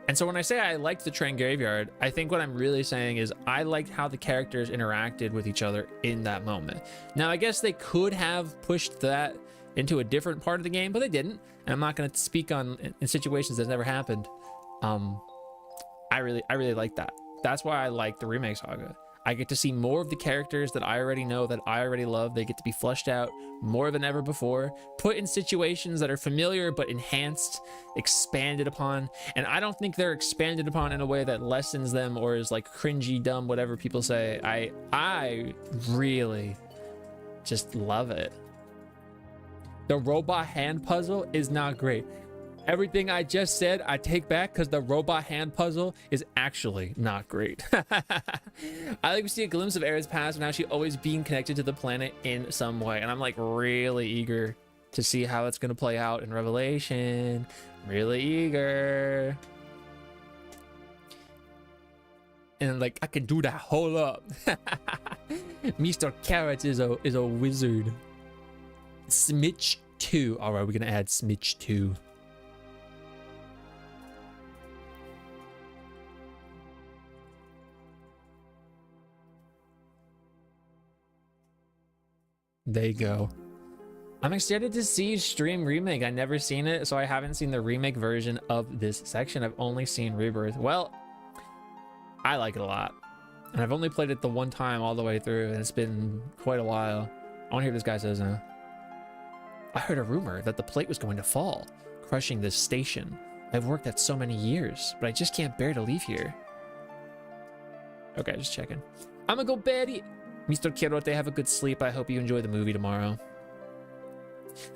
And so when I say I liked the train graveyard, I think what I'm really saying is I liked how the characters interacted with each other in that moment. Now, I guess they could have pushed that into a different part of the game, but they didn't. And I'm not going to speak on in situations that never happened. I really like that. That's why I like the remake saga. I get to see more of the characters that I already know, that I already love. They get to be fleshed out more than ever before, put in situations that are familiar but enhanced, expanded upon. And I don't think they're expanded upon in a way that lessens them or is like cringy, dumb, whatever people say. I really just love it. The robot hand puzzle is not great. Everything I just said, I take back because the robot hand puzzle is actually not great. I like to see a glimpse of Aerith's past and how she always being connected to the planet in some way. And I'm like really eager to see how it's going to play out in Revelation. Really eager. And like, I can do that. Hold up. Mr. Carrot is a wizard. Smitch 2. All right, we're going to add Smitch 2. There you go. I'm excited to see Stream Remake. I never seen it, so I haven't seen the remake version of this section. I've only seen Rebirth. Well, I like it a lot. And I've only played it the one time all the way through, and it's been quite a while. I want to hear what this guy says now. I heard a rumor that the plate was going to fall, crushing this station. I've worked at so many years, but I just can't bear to leave here. Okay, just checking. I'm gonna go bed. Mr. Kirote, have a good sleep. I hope you enjoy the movie tomorrow.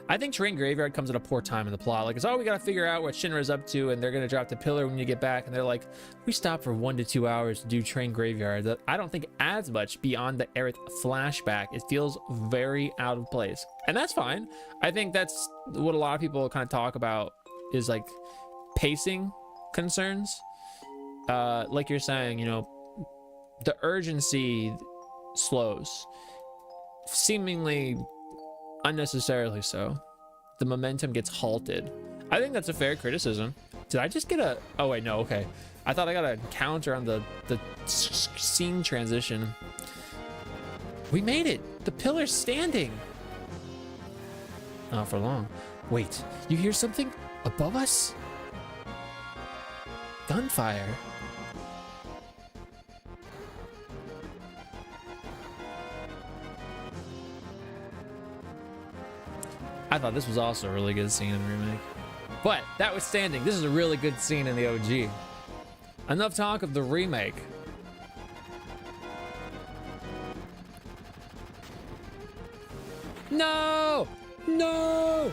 I think Train Graveyard comes at a poor time in the plot. Like, it's, oh, we gotta figure out what Shinra's up to, and they're gonna drop the pillar when you get back. And they're like, we stopped for 1 to 2 hours to do Train Graveyard. That I don't think adds much beyond the Aerith flashback. It feels very out of place, and that's fine. I think that's what a lot of people kind of talk about is like pacing concerns. Like you're saying, you know, the urgency slows, seemingly unnecessarily so. The momentum gets halted. I think that's a fair criticism. Did I just get a... Oh, wait, no, okay. I thought I got a counter on the scene transition. We made it! The pillar's standing! Not for long. Wait, you hear something above us? Gunfire. I thought this was also a really good scene in the remake. But, that was standing. This is a really good scene in the OG. Enough talk of the remake. No! No!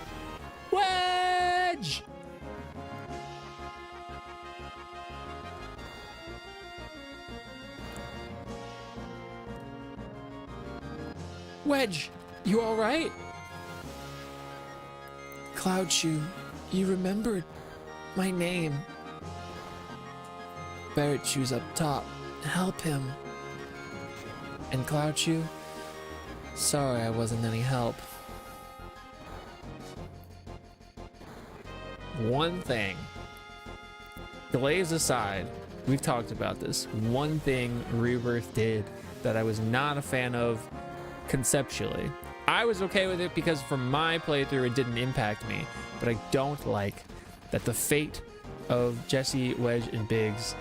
Wedge! Wedge, you all right? Cloud Shoe, you remembered my name. Barrett Shoe's up top. Help him. And Cloud Shoe, sorry I wasn't any help. One thing, delays aside, we've talked about this. One thing Rebirth did that I was not a fan of conceptually. I was okay with it because for my playthrough it didn't impact me, but I don't like that the fate of Jesse, Wedge, and Biggs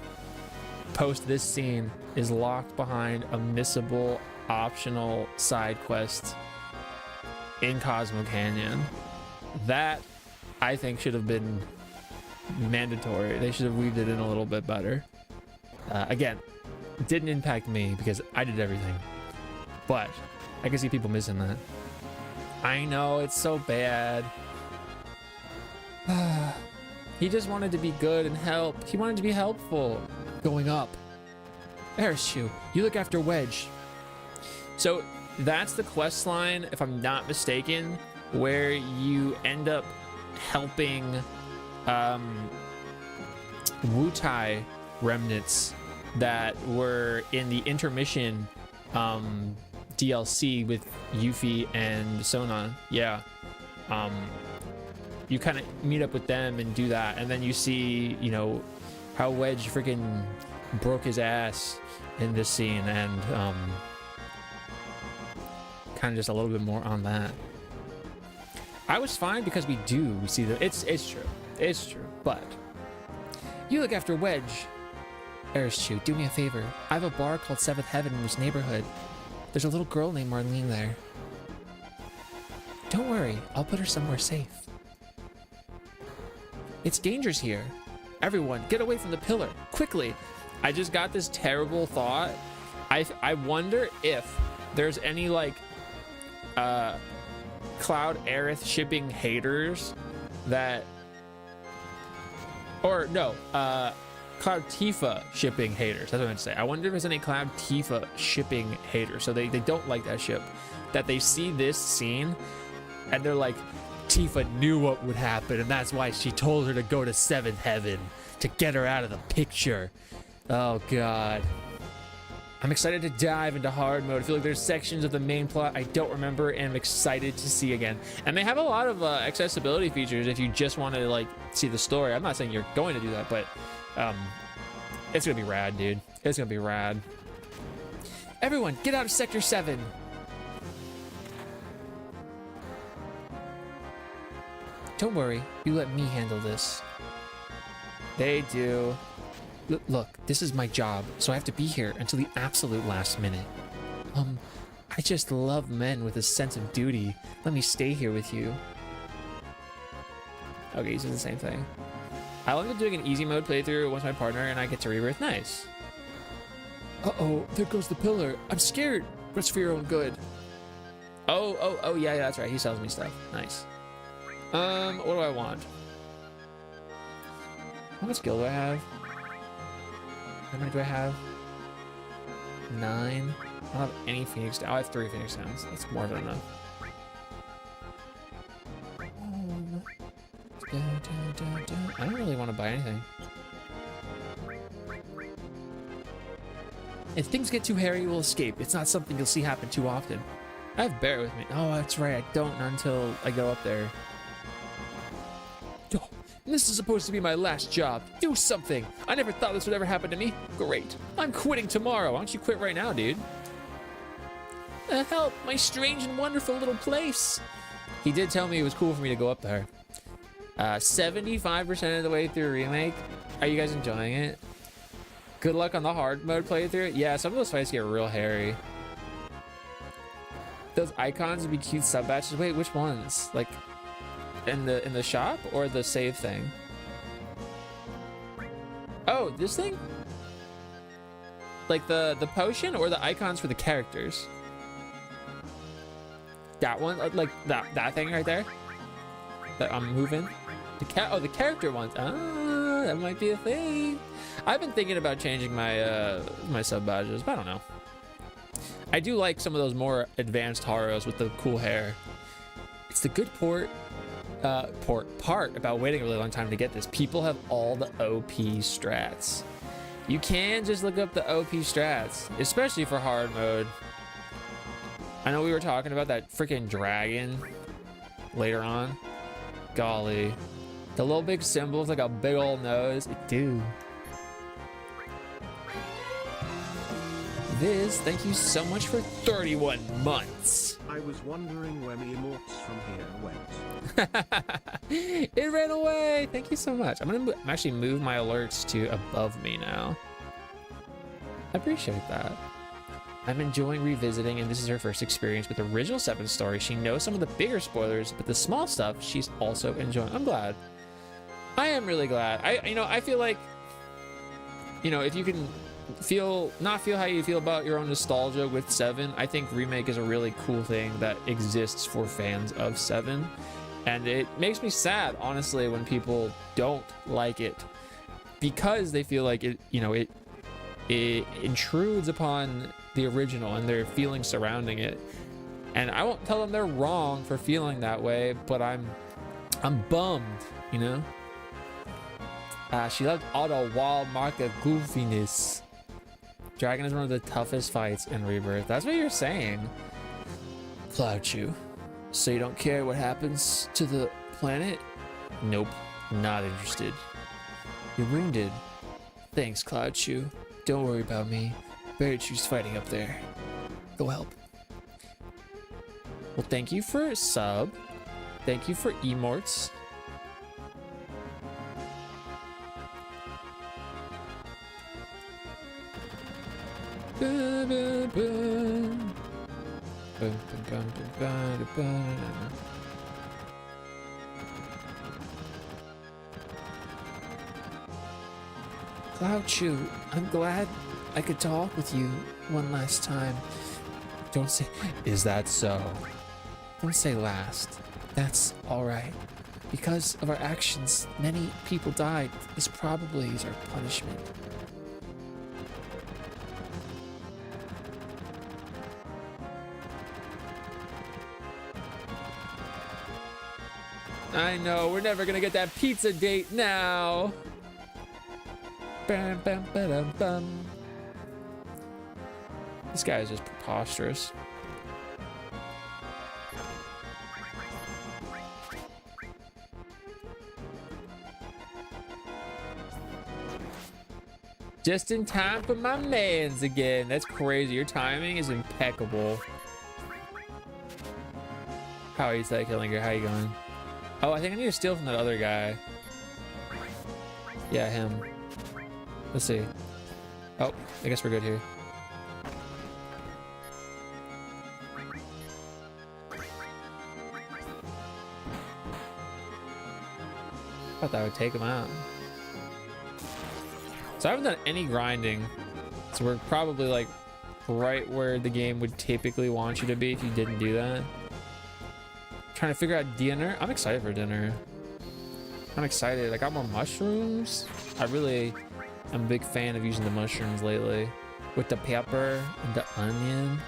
post this scene is locked behind a missable optional side quest in Cosmo Canyon. That I think should have been mandatory. They should have weaved it in a little bit better. Again, it didn't impact me because I did everything, but I can see people missing that. I know, it's so bad. He just wanted to be good and help. He wanted to be helpful. Going up. Aerith, you look after Wedge. So that's the quest line, if I'm not mistaken, where you end up helping Wutai remnants that were in the intermission DLC with Yuffie and Sona. Yeah. You kind of meet up with them and do that, and then you see, you know, how Wedge freaking broke his ass in this scene, and kind of just a little bit more on that. I was fine because we see that it's true, but you look after Wedge. Aerith, do me a favor. I have a bar called Seventh Heaven in this neighborhood. There's a little girl named Marlene there. Don't worry, I'll put her somewhere safe. It's dangerous here. Everyone, get away from the pillar, quickly. I just got this terrible thought. I wonder if there's any like Cloud Aerith shipping haters that Or no, Cloud Tifa shipping haters. That's what I meant to say. I wonder if there's any Cloud Tifa shipping haters. So they don't like that ship. That they see this scene and they're like, Tifa knew what would happen, and that's why she told her to go to 7th Heaven to get her out of the picture. Oh god. I'm excited to dive into hard mode. I feel like there's sections of the main plot I don't remember and I'm excited to see again. And they have a lot of accessibility features if you just want to like see the story. I'm not saying you're going to do that, but it's gonna be rad, dude. It's gonna be rad. Everyone, get out of Sector 7. Don't worry, you let me handle this. They do. Look, this is my job, so I have to be here until the absolute last minute. I just love men with a sense of duty. Let me stay here with you. Okay, he's doing the same thing. I love doing an easy mode playthrough with my partner and I get to rebirth. Nice. Uh-oh, there goes the pillar. I'm scared, but it's for your own good. Oh, yeah, that's right. He sells me stuff. Nice. What do I want? How much skill do I have? How many do I have? 9. I don't have any Phoenix. I have 3 Phoenix Downs. That's more than enough. I don't really want to buy anything. If things get too hairy, we'll escape. It's not something you'll see happen too often. I have Bear with me. Oh, that's right. I don't until I go up there. Oh, this is supposed to be my last job. Do something. I never thought this would ever happen to me. Great. I'm quitting tomorrow. Why don't you quit right now, dude? Help, my strange and wonderful little place. He did tell me it was cool for me to go up there. 75% of the way through Remake. Are you guys enjoying it? Good luck on the hard mode playthrough. Yeah, some of those fights get real hairy. Those icons would be cute sub batches. Wait, which ones? Like in the shop or the save thing? Oh, this thing? Like the potion or the icons for the characters? That one, like that thing right there that I'm moving. The character ones. Ah, that might be a thing. I've been thinking about changing my my sub badges, but I don't know. I do like some of those more advanced Haros with the cool hair. It's the good part about waiting a really long time to get this. People have all the OP strats. You can just look up the OP strats, especially for hard mode. I know we were talking about that freaking dragon later on. Golly. The little big symbols like a big old nose. It do. Viz, thank you so much for 31 months.
I was wondering when the emotes from here went.
It ran away. Thank you so much. I'm actually move my alerts to above me now. I appreciate that. I'm enjoying revisiting, and this is her first experience with the original 7 story. She knows some of the bigger spoilers, but the small stuff she's also enjoying. I'm glad. I am really glad. I feel like, if you can not feel how you feel about your own nostalgia with 7, I think Remake is a really cool thing that exists for fans of 7. And it makes me sad, honestly, when people don't like it because they feel like it intrudes upon the original and their feelings surrounding it. And I won't tell them they're wrong for feeling that way, but I'm bummed, she loved all the wild market goofiness. Dragon is one of the toughest fights in Rebirth. That's what you're saying. Cloud Chew. So you don't care what happens to the planet? Nope, not interested. You're wounded. Thanks, Cloud Chew. Don't worry about me. Berry Chew's fighting up there. Go help. Well, thank you for sub. Thank you for emotes. Cloud Chew, I'm glad I could talk with you one last time. Don't say, is that so? Don't say last. That's all right. Because of our actions, many people died. This probably is our punishment. I know, we're never gonna get that pizza date now. Bam, bam, ba-dum, bum. This guy is just preposterous. Just in time for my mans again. That's crazy. Your timing is impeccable. How are you, Killinger? How you going? Oh, I think I need to steal from that other guy. Yeah, him. Let's see. Oh, I guess we're good here. Thought that would take him out. So I haven't done any grinding. So we're probably like right where the game would typically want you to be if you didn't do that. Trying to figure out dinner. I'm excited for dinner. I'm excited. I got more mushrooms. I really am a big fan of using the mushrooms lately with the pepper and the onion.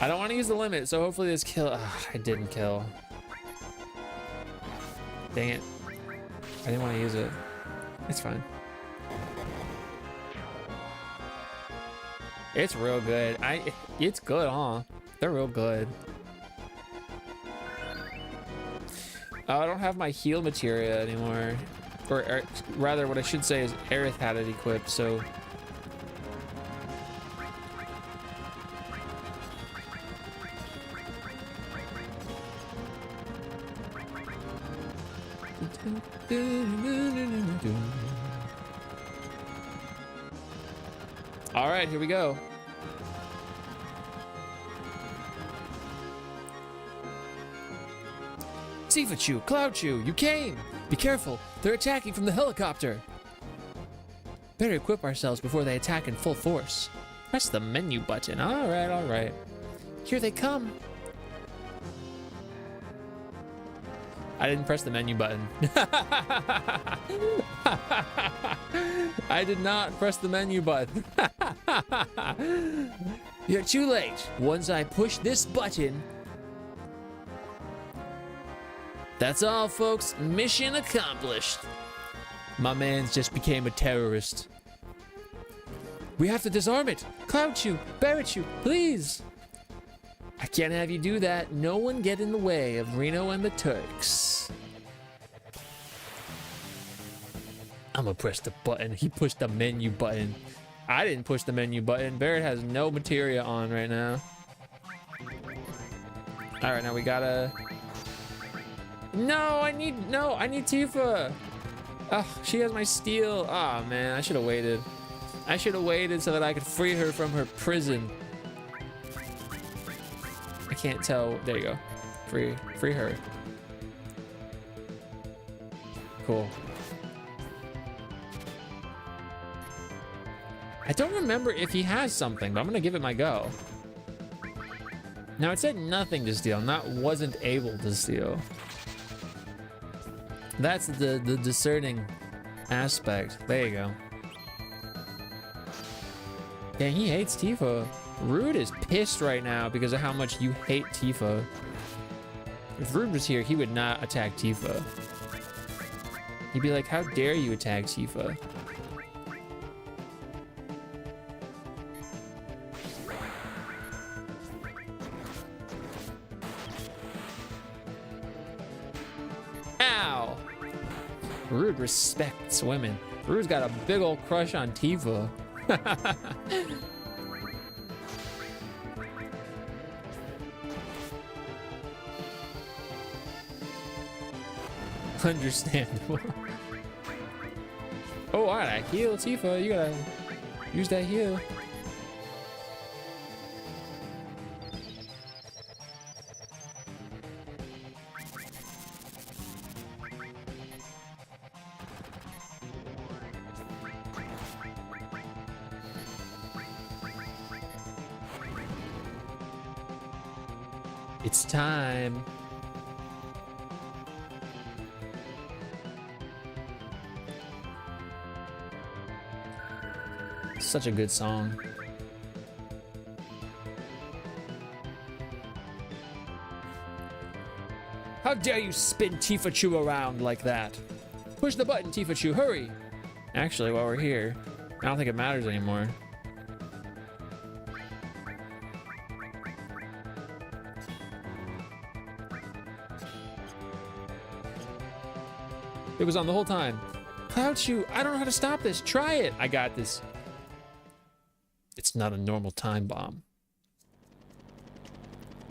I don't want to use the limit, so hopefully this kill. Ugh, I didn't kill. Dang it. I didn't want to use it. It's fine. It's real good. It's good, huh? They're real good. I don't have my heal materia anymore. Or rather, what I should say is Aerith had it equipped, so... All right, here we go. Tifa-Chu, Cloud-Chu, you came! Be careful, they're attacking from the helicopter. Better equip ourselves before they attack in full force. Press the menu button. All right, all right. Here they come. I didn't press the menu button. I did not press the menu button. You're too late. Once I push this button. That's all, folks. Mission accomplished. My man's just became a terrorist. We have to disarm it. Cloud-Chu, Barret-Chu, please. I can't have you do that. No one get in the way of Reno and the Turks. I'm gonna press the button. He pushed the menu button. I didn't push the menu button. Barret has no materia on right now. All right, now we gotta... No, I need Tifa. Oh, she has my steel. Oh man, I should have waited. I should have waited so that I could free her from her prison. I can't tell. There you go. Free her. Cool. I don't remember if he has something, but I'm gonna give it my go. Now it said nothing to steal, not wasn't able to steal. That's the discerning aspect. There you go. Dang, he hates Tifa. Rude is pissed right now because of how much you hate Tifa. If Rude was here, he would not attack Tifa. He'd be like, how dare you attack Tifa? Ow! Rude respects women. Rude's got a big old crush on Tifa. Understandable. Oh, all right, heal Tifa. You gotta use that heal. It's time. such a good song. How dare you spin Tifa around like that? Push the button, Tifa, hurry! Actually, while we're here, I don't think it matters anymore. It was on the whole time. Cloud Chew, I don't know how to stop this. Try it. I got this. It's not a normal time bomb.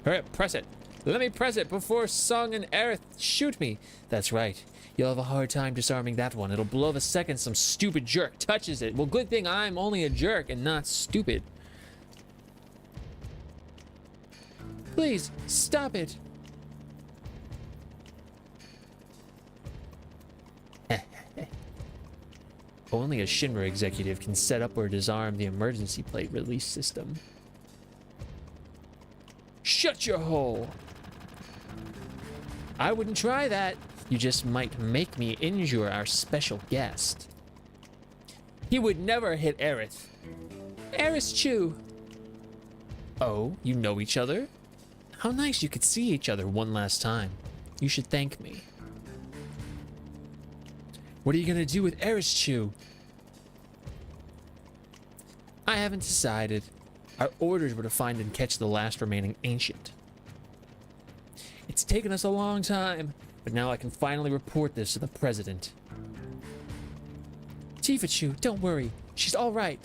Hurry up, press it. Let me press it before Sung and Aerith shoot me. That's right. You'll have a hard time disarming that one. It'll blow the second some stupid jerk touches it. Well, good thing I'm only a jerk and not stupid. Please, stop it. Only a Shinra executive can set up or disarm the emergency plate release system. Shut your hole! I wouldn't try that. You just might make me injure our special guest. He would never hit Aerith. Aerith Chew. Oh, you know each other? How nice you could see each other one last time. You should thank me. What are you gonna do with Aerith Chew? I haven't decided. Our orders were to find and catch the last remaining ancient. It's taken us a long time, but now I can finally report this to the president. Tifa, don't worry. She's all right.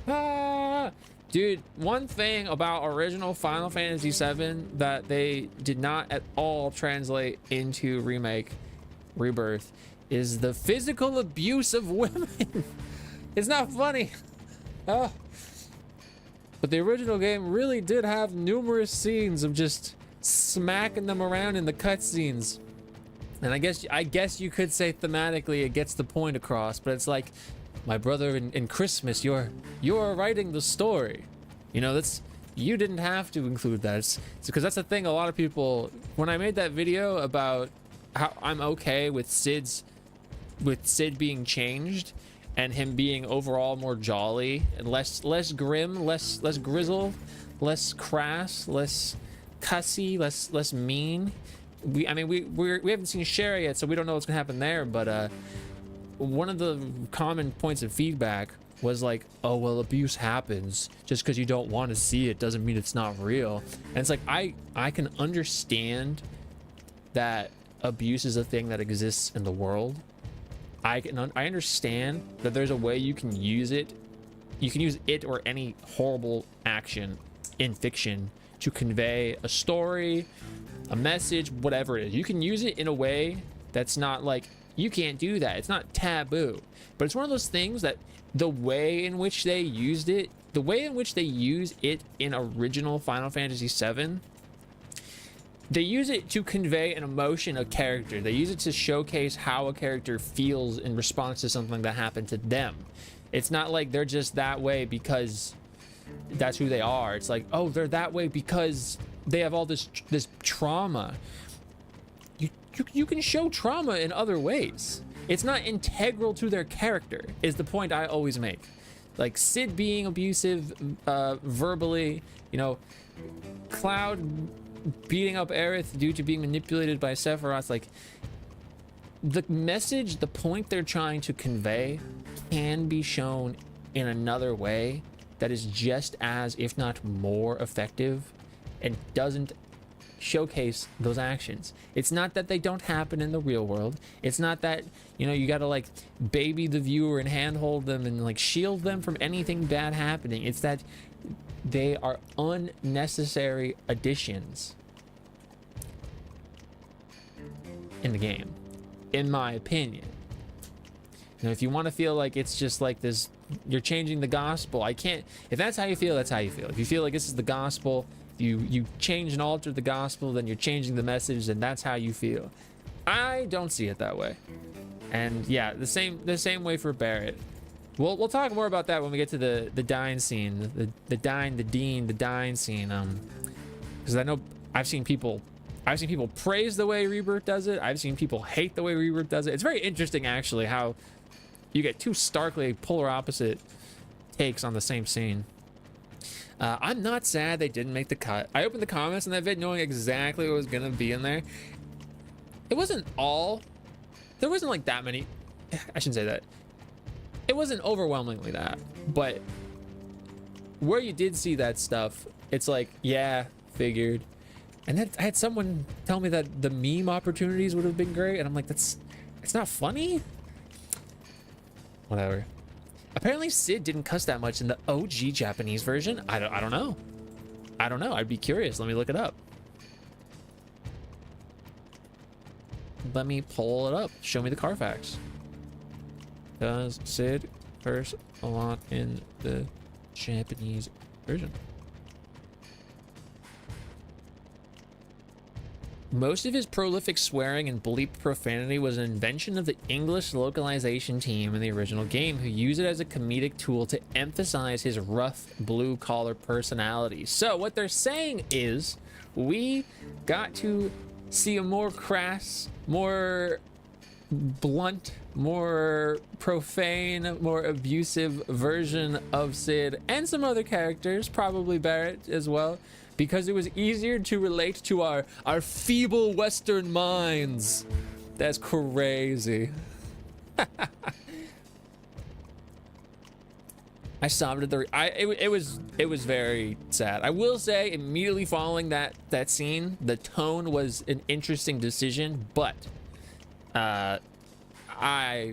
Ah! Dude, one thing about original Final Fantasy VII that they did not at all translate into Remake Rebirth is the physical abuse of women. It's not funny. Oh. But the original game really did have numerous scenes of just smacking them around in the cutscenes. And I guess you could say thematically it gets the point across, but it's like, my brother, in Christmas, you're writing the story. You know, you didn't have to include that. It's because that's the thing. A lot of people, when I made that video about how I'm okay with Sid being changed and him being overall more jolly and less grim, less grizzled, less crass, less cussy, less mean. We haven't seen Sherry yet, so we don't know what's gonna happen there. But one of the common points of feedback was like, oh well, abuse happens. Just because you don't want to see it doesn't mean it's not real. And it's like I can understand that abuse is a thing that exists in the world. I understand that there's a way you can use it. You can use it or any horrible action in fiction to convey a story, a message, whatever it is. You can use it in a way that's not like, you can't do that. It's not taboo. But it's one of those things that the way in which they used it, the way in which they use it in original Final Fantasy VII, they use it to convey an emotion, a character. They use it to showcase how a character feels in response to something that happened to them. It's not like they're just that way because that's who they are. It's like, oh, they're that way because they have all this trauma. You can show trauma in other ways. It's not integral to their character, is the point I always make. Like Sid being abusive verbally, you know, Cloud beating up Aerith due to being manipulated by Sephiroth. Like, the message, the point they're trying to convey can be shown in another way that is just as, if not more effective, and doesn't showcase those actions. It's not that they don't happen in the real world. It's not that, you know, you gotta like baby the viewer and handhold them and like shield them from anything bad happening. It's that they are unnecessary additions in the game, in my opinion. You know, if you want to feel like it's just like this, you're changing the gospel, I can't. If that's how you feel, that's how you feel. If you feel like this is the gospel, you change and alter the gospel, then you're changing the message, and that's how you feel. I don't see it that way. And yeah, the same way for Barrett. We'll talk more about that when we get to the dying scene, the dying scene. Because I know I've seen people praise the way Rebirth does it. I've seen people hate the way Rebirth does it. It's very interesting actually how you get two starkly polar opposite takes on the same scene. I'm not sad they didn't make the cut. I opened the comments in that vid knowing exactly what was gonna be in there. It wasn't all, there wasn't like that many, I shouldn't say that. It wasn't overwhelmingly that, but where you did see that stuff, it's like, yeah, figured. And then I had someone tell me that the meme opportunities would have been great, and I'm like, it's not funny? Whatever. Apparently Sid didn't cuss that much in the OG Japanese version. I don't know. I don't know. I'd be curious. Let me look it up. Let me pull it up. Show me the Carfax. Does Sid curse a lot in the Japanese version? Most of his prolific swearing and bleep profanity was an invention of the English localization team in the original game, who used it as a comedic tool to emphasize his rough blue-collar personality. So what they're saying is we got to see a more crass, more blunt, more profane, more abusive version of Sid and some other characters, probably Barrett as well, because it was easier to relate to our feeble Western minds. That's crazy. I saw it at the it was very sad. I will say immediately following that scene, the tone was an interesting decision, but I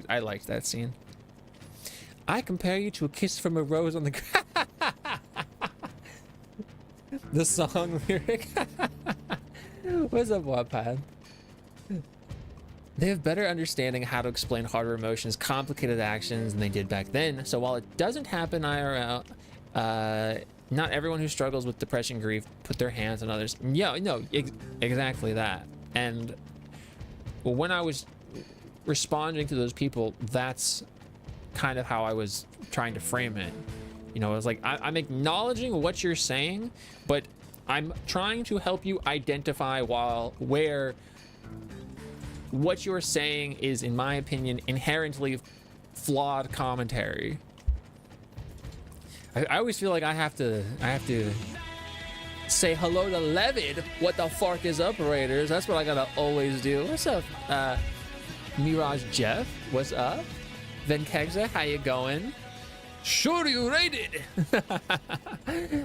liked that scene. I compare you to a kiss from a rose on the ground. The song lyric. What's up, Wattpad? They have better understanding how to explain harder emotions, complicated actions than they did back then. So while it doesn't happen IRL, not everyone who struggles with depression, grief, put their hands on others. Yeah, no, exactly that. And when I was responding to those people, that's kind of how I was trying to frame it. You know, it's like I'm acknowledging what you're saying, but I'm trying to help you identify where what you're saying is, in my opinion, inherently flawed commentary. I always feel like I have to say hello to Levid. What the fuck is up, Raiders? That's what I gotta always do. What's up, Mirage Jeff? What's up? Venkegza, how you going? Sure, you rated.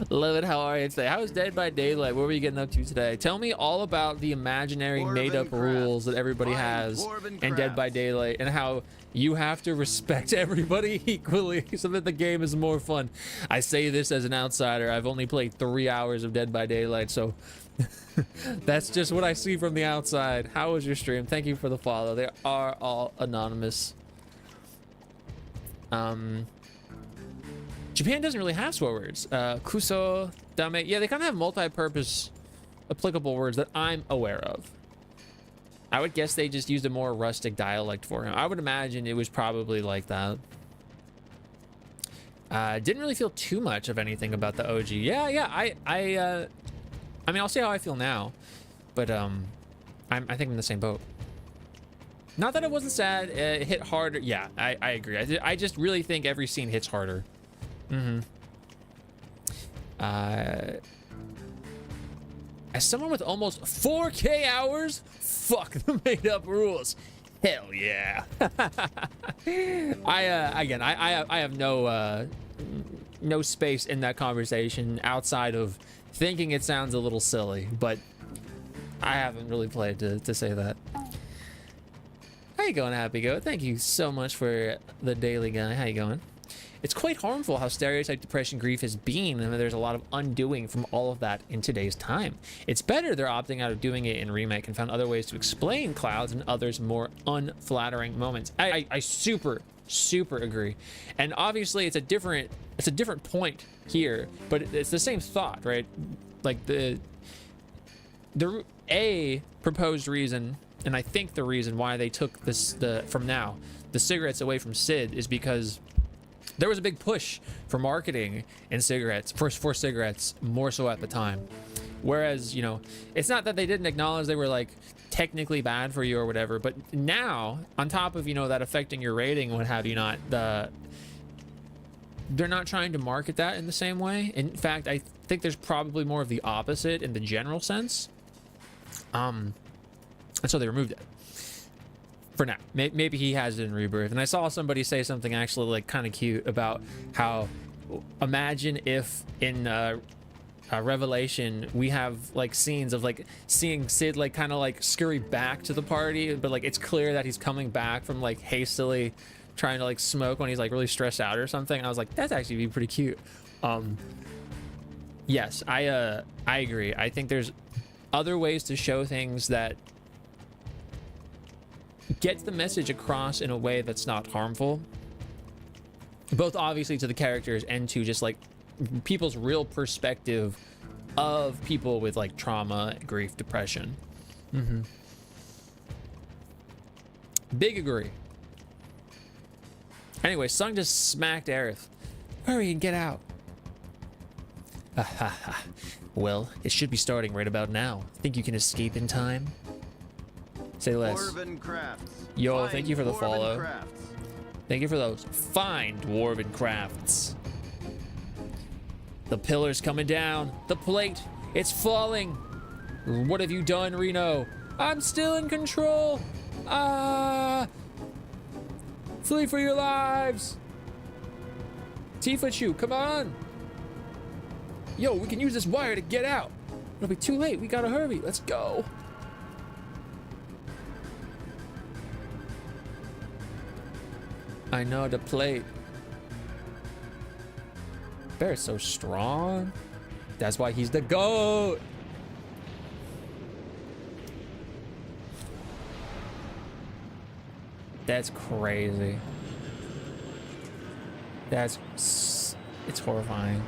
Love it. How are you today? How was Dead by Daylight? What were you getting up to today? Tell me all about the imaginary made-up rules that everybody has in Dead by Daylight, and how you have to respect everybody equally so that the game is more fun. I say this as an outsider. I've only played 3 hours of Dead by Daylight, so that's just what I see from the outside. How was your stream? Thank you for the follow. They are all anonymous. Japan doesn't really have swear words. Kuso, dame. Yeah, they kind of have multi-purpose applicable words that I'm aware of. I would guess they just used a more rustic dialect for him. I would imagine it was probably like that. Didn't really feel too much of anything about the OG. Yeah, I mean, I'll say how I feel now, but I think I'm in the same boat. Not that it wasn't sad. It hit harder. Yeah, I agree. I just really think every scene hits harder. As someone with almost 4K hours, fuck the made-up rules. Hell yeah. I have no space in that conversation outside of thinking it sounds a little silly, but I haven't really played to say that. How you going, Happy Go? Thank you so much for the daily guy. How you going? It's quite harmful how stereotyped depression grief has been, and there's a lot of undoing from all of that in today's time. It's better they're opting out of doing it in remake and found other ways to explain clouds and others more unflattering moments. I super agree. And obviously it's a different point here, but it's the same thought, right? Like the proposed reason, and I think the reason why they took the cigarettes away from Sid is because there was a big push for marketing in cigarettes, for cigarettes, more so at the time. Whereas, you know, it's not that they didn't acknowledge they were like technically bad for you or whatever, but now, on top of, you know, that affecting your rating and what have you not, they're not trying to market that in the same way. In fact, I think there's probably more of the opposite in the general sense. And so they removed it for now. Maybe he has it in Rebirth. And I saw somebody say something actually like kind of cute about how, imagine if in Revelation we have like scenes of like seeing Sid like kind of like scurry back to the party, but like it's clear that he's coming back from like hastily trying to like smoke when he's like really stressed out or something. I was like, that's actually be pretty cute. Yes, I agree. I think there's other ways to show things that get the message across in a way that's not harmful, both obviously to the characters and to just like people's real perspective of people with like trauma, grief, depression. Big agree. Anyway, Sung just smacked Aerith. Hurry and get out. Well, it should be starting right about now. Think you can escape in time? Say less. Yo, thank you for the follow. Thank you for those fine dwarven crafts. The pillar's coming down. The plate, it's falling. What have you done, Reno? I'm still in control. Flee for your lives. Tifa-Chu, come on. Yo, we can use this wire to get out. It'll be too late. We gotta hurry. Let's go. I know the plate. Barrett's so strong. That's why he's the GOAT. That's crazy. It's horrifying.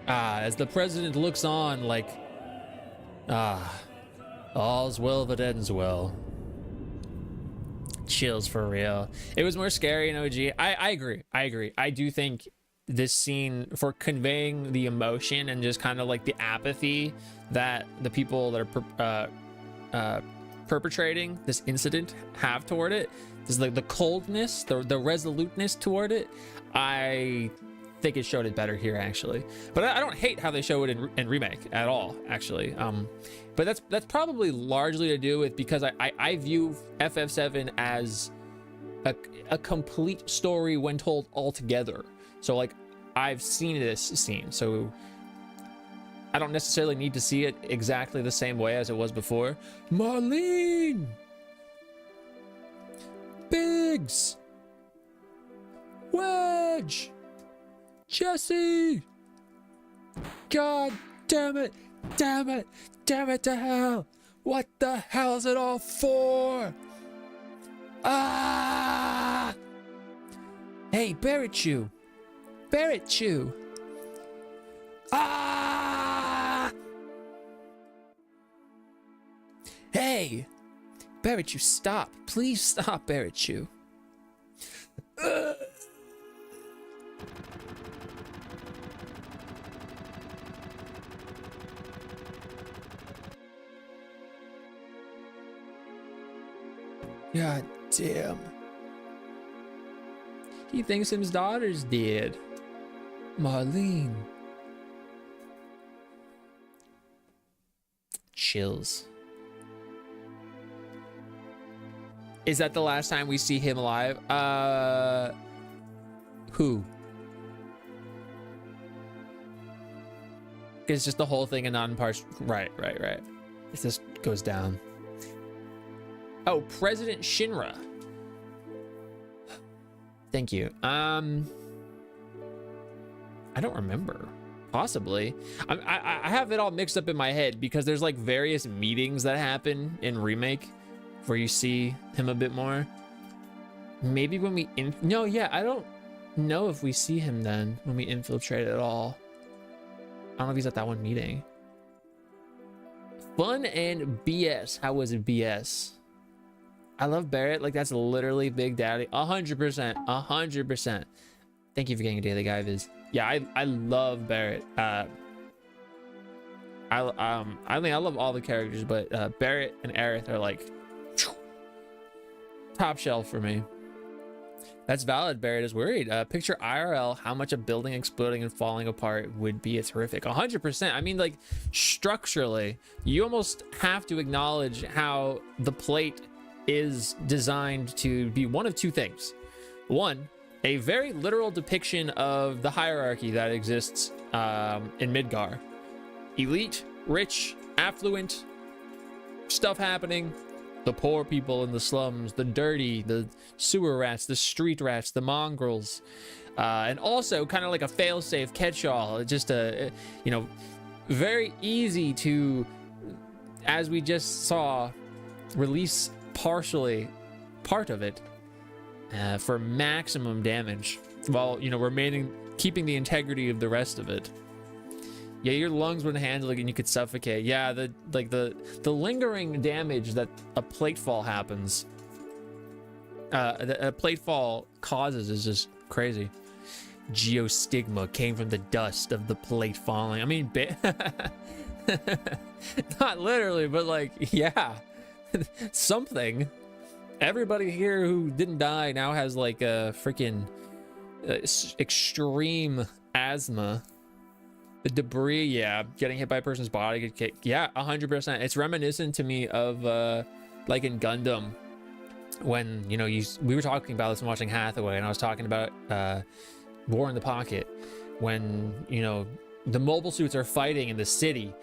As the president looks on like, all's well that ends well. Chills for real. It was more scary in OG. I agree. I do think this scene, for conveying the emotion and just kind of like the apathy that the people that are perpetrating this incident have toward it, is like the coldness, the resoluteness toward it. I think it showed it better here actually, but I don't hate how they show it in remake at all actually. But that's probably largely to do with because I view FF7 as a complete story when told all together. So like I've seen this scene, so I don't necessarily need to see it exactly the same way as it was before. Marlene, Biggs, Wedge, Jesse! God damn it! Damn it! Damn it to hell! What the hell is it all for? Ah! Hey, Barrett-Chu! Barrett-Chu! Ah! Hey! Barrett-Chu, stop! Please stop, Barrett-Chu! God damn. He thinks his daughter's dead. Marlene. Chills. Is that the last time we see him alive? Who? It's just the whole thing and not in parts. Right. This goes down. Oh, President Shinra. Thank you. I don't remember. Possibly. I have it all mixed up in my head because there's like various meetings that happen in remake where you see him a bit more. Maybe when we no, yeah, I don't know if we see him then when we infiltrate at all. I don't know if he's at that one meeting. Fun and BS. How was it BS? I love Barrett. Like, that's literally Big Daddy. 100%. 100%. Thank you for getting a daily guy, Viz. Yeah, I love Barrett. I mean, I love all the characters, but Barrett and Aerith are like top shelf for me. That's valid. Barrett is worried. Picture IRL how much a building exploding and falling apart would be. It's horrific. 100%. I mean, like, structurally, you almost have to acknowledge how the plate is designed to be one of two things. One, a very literal depiction of the hierarchy that exists in Midgar. Elite, rich, affluent, stuff happening. The poor people in the slums, the dirty, the sewer rats, the street rats, the mongrels. And also kind of like a fail-safe catch-all. Just a, you know, very easy to, as we just saw, release partially part of it for maximum damage while, you know, keeping the integrity of the rest of it. Yeah, your lungs wouldn't handle it and you could suffocate. Yeah, the lingering damage that a plate fall happens, a plate fall causes is just crazy. Geostigma came from the dust of the plate falling. I mean, not literally, but like, yeah, something. Everybody here who didn't die now has like a freaking extreme asthma. The debris, yeah, getting hit by a person's body, yeah, 100%. It's reminiscent to me of like in Gundam, when, you know, we were talking about this and watching Hathaway, and I was talking about War in the Pocket, when, you know, the mobile suits are fighting in the city.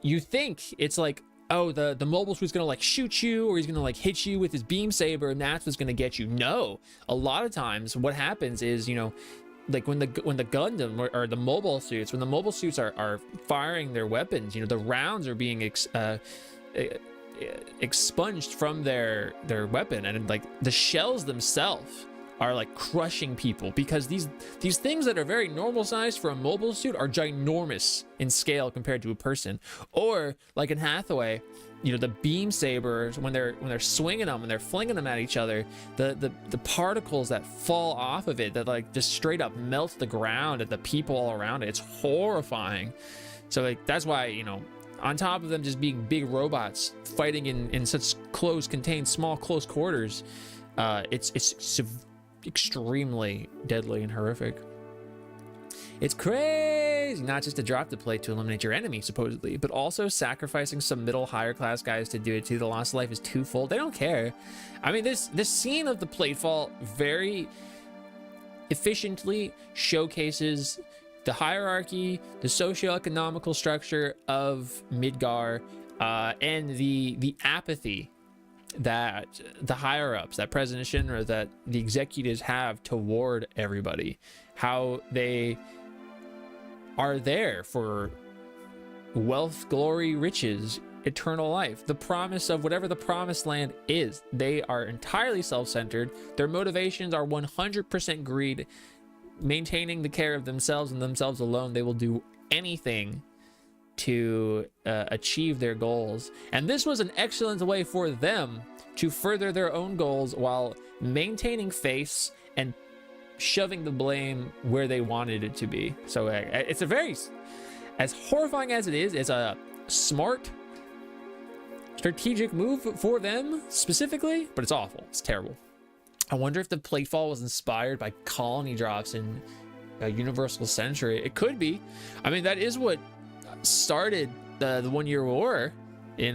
You think it's like, oh, the mobile suit's gonna like shoot you, or he's gonna like hit you with his beam saber, and that's what's gonna get you. No, a lot of times what happens is, you know, like when the Gundam or the mobile suits, when the mobile suits are firing their weapons, you know, the rounds are being expunged from their weapon, and like the shells themselves are like crushing people, because these things that are very normal size for a mobile suit are ginormous in scale compared to a person. Or like in Hathaway, you know, the beam sabers, when they're swinging them and they're flinging them at each other, the particles that fall off of it that like just straight up melts the ground and the people all around it, it's horrifying. So like that's why, you know, on top of them just being big robots fighting in such contained small close quarters, it's extremely deadly and horrific. It's crazy, not just to drop the plate to eliminate your enemy, supposedly, but also sacrificing some middle higher class guys to do it too. The loss of life is twofold. They don't care. I mean, this scene of the plate fall very efficiently showcases the hierarchy, the socioeconomical structure of Midgar, and the apathy that the higher ups, that President Shinra, that the executives have toward everybody. How they are there for wealth, glory, riches, eternal life, the promise of whatever the promised land is. They are entirely self-centered. Their motivations are 100% greed, maintaining the care of themselves and themselves alone. They will do anything to achieve their goals, and this was an excellent way for them to further their own goals while maintaining face and shoving the blame where they wanted it to be. So it's a very, as horrifying as it is, it's a smart strategic move for them specifically, but it's awful. It's terrible. I wonder if the platefall was inspired by colony drops in Universal Century. It could be. I mean, that is what started the 1 year war in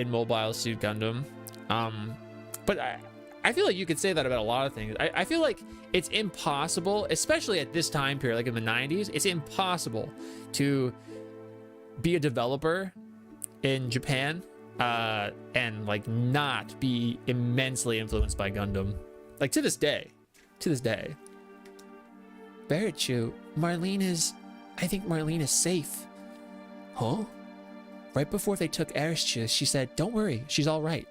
Mobile Suit Gundam. But I feel like you could say that about a lot of things. I feel like it's impossible, especially at this time period, like in the 90s, it's impossible to be a developer in Japan and like not be immensely influenced by Gundam. Like to this day. Barretchu, I think Marlene is safe. Huh? Right before they took Aristia, she said, "Don't worry, she's all right."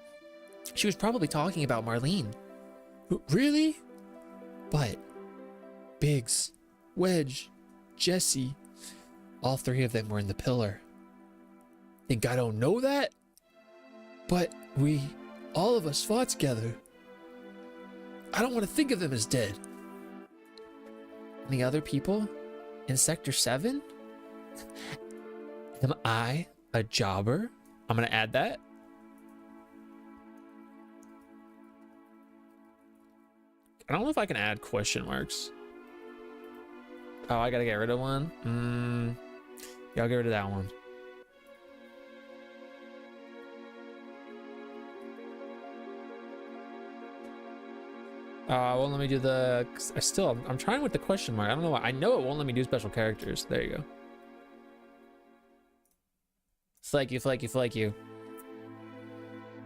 She was probably talking about Marlene. Really? But Biggs, Wedge, Jesse, all three of them were in the pillar. Think I don't know that? But all of us fought together. I don't want to think of them as dead. And the other people in Sector 7? Am I a jobber? I'm going to add that. I don't know if I can add question marks. Oh, I got to get rid of one. Yeah, I'll get rid of that one. Won't let me do the... I'm trying with the question mark. I don't know why. I know it won't let me do special characters. There you go. Flank you.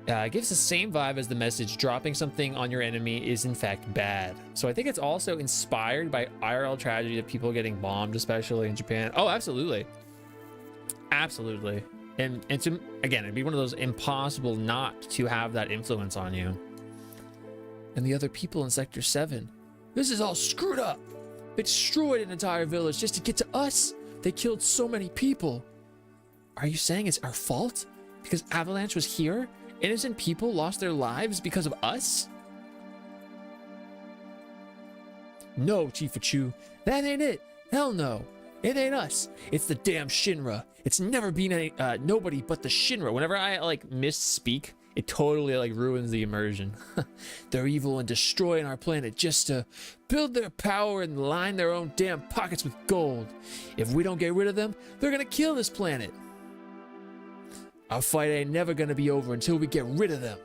It gives the same vibe as the message. Dropping something on your enemy is in fact bad. So I think it's also inspired by IRL tragedy of people getting bombed, especially in Japan. Oh, absolutely. Absolutely. And to, again, it'd be one of those impossible not to have that influence on you. And the other people in Sector 7. This is all screwed up. They destroyed an entire village just to get to us. They killed so many people. Are you saying it's our fault? Because Avalanche was here? Innocent people lost their lives because of us? No, Chief Chu. That ain't it. Hell no. It ain't us. It's the damn Shinra. It's never been any nobody but the Shinra. Whenever I like misspeak, it totally like ruins the immersion. They're evil and destroying our planet just to build their power and line their own damn pockets with gold. If we don't get rid of them, they're gonna kill this planet. Our fight ain't never gonna be over until we get rid of them.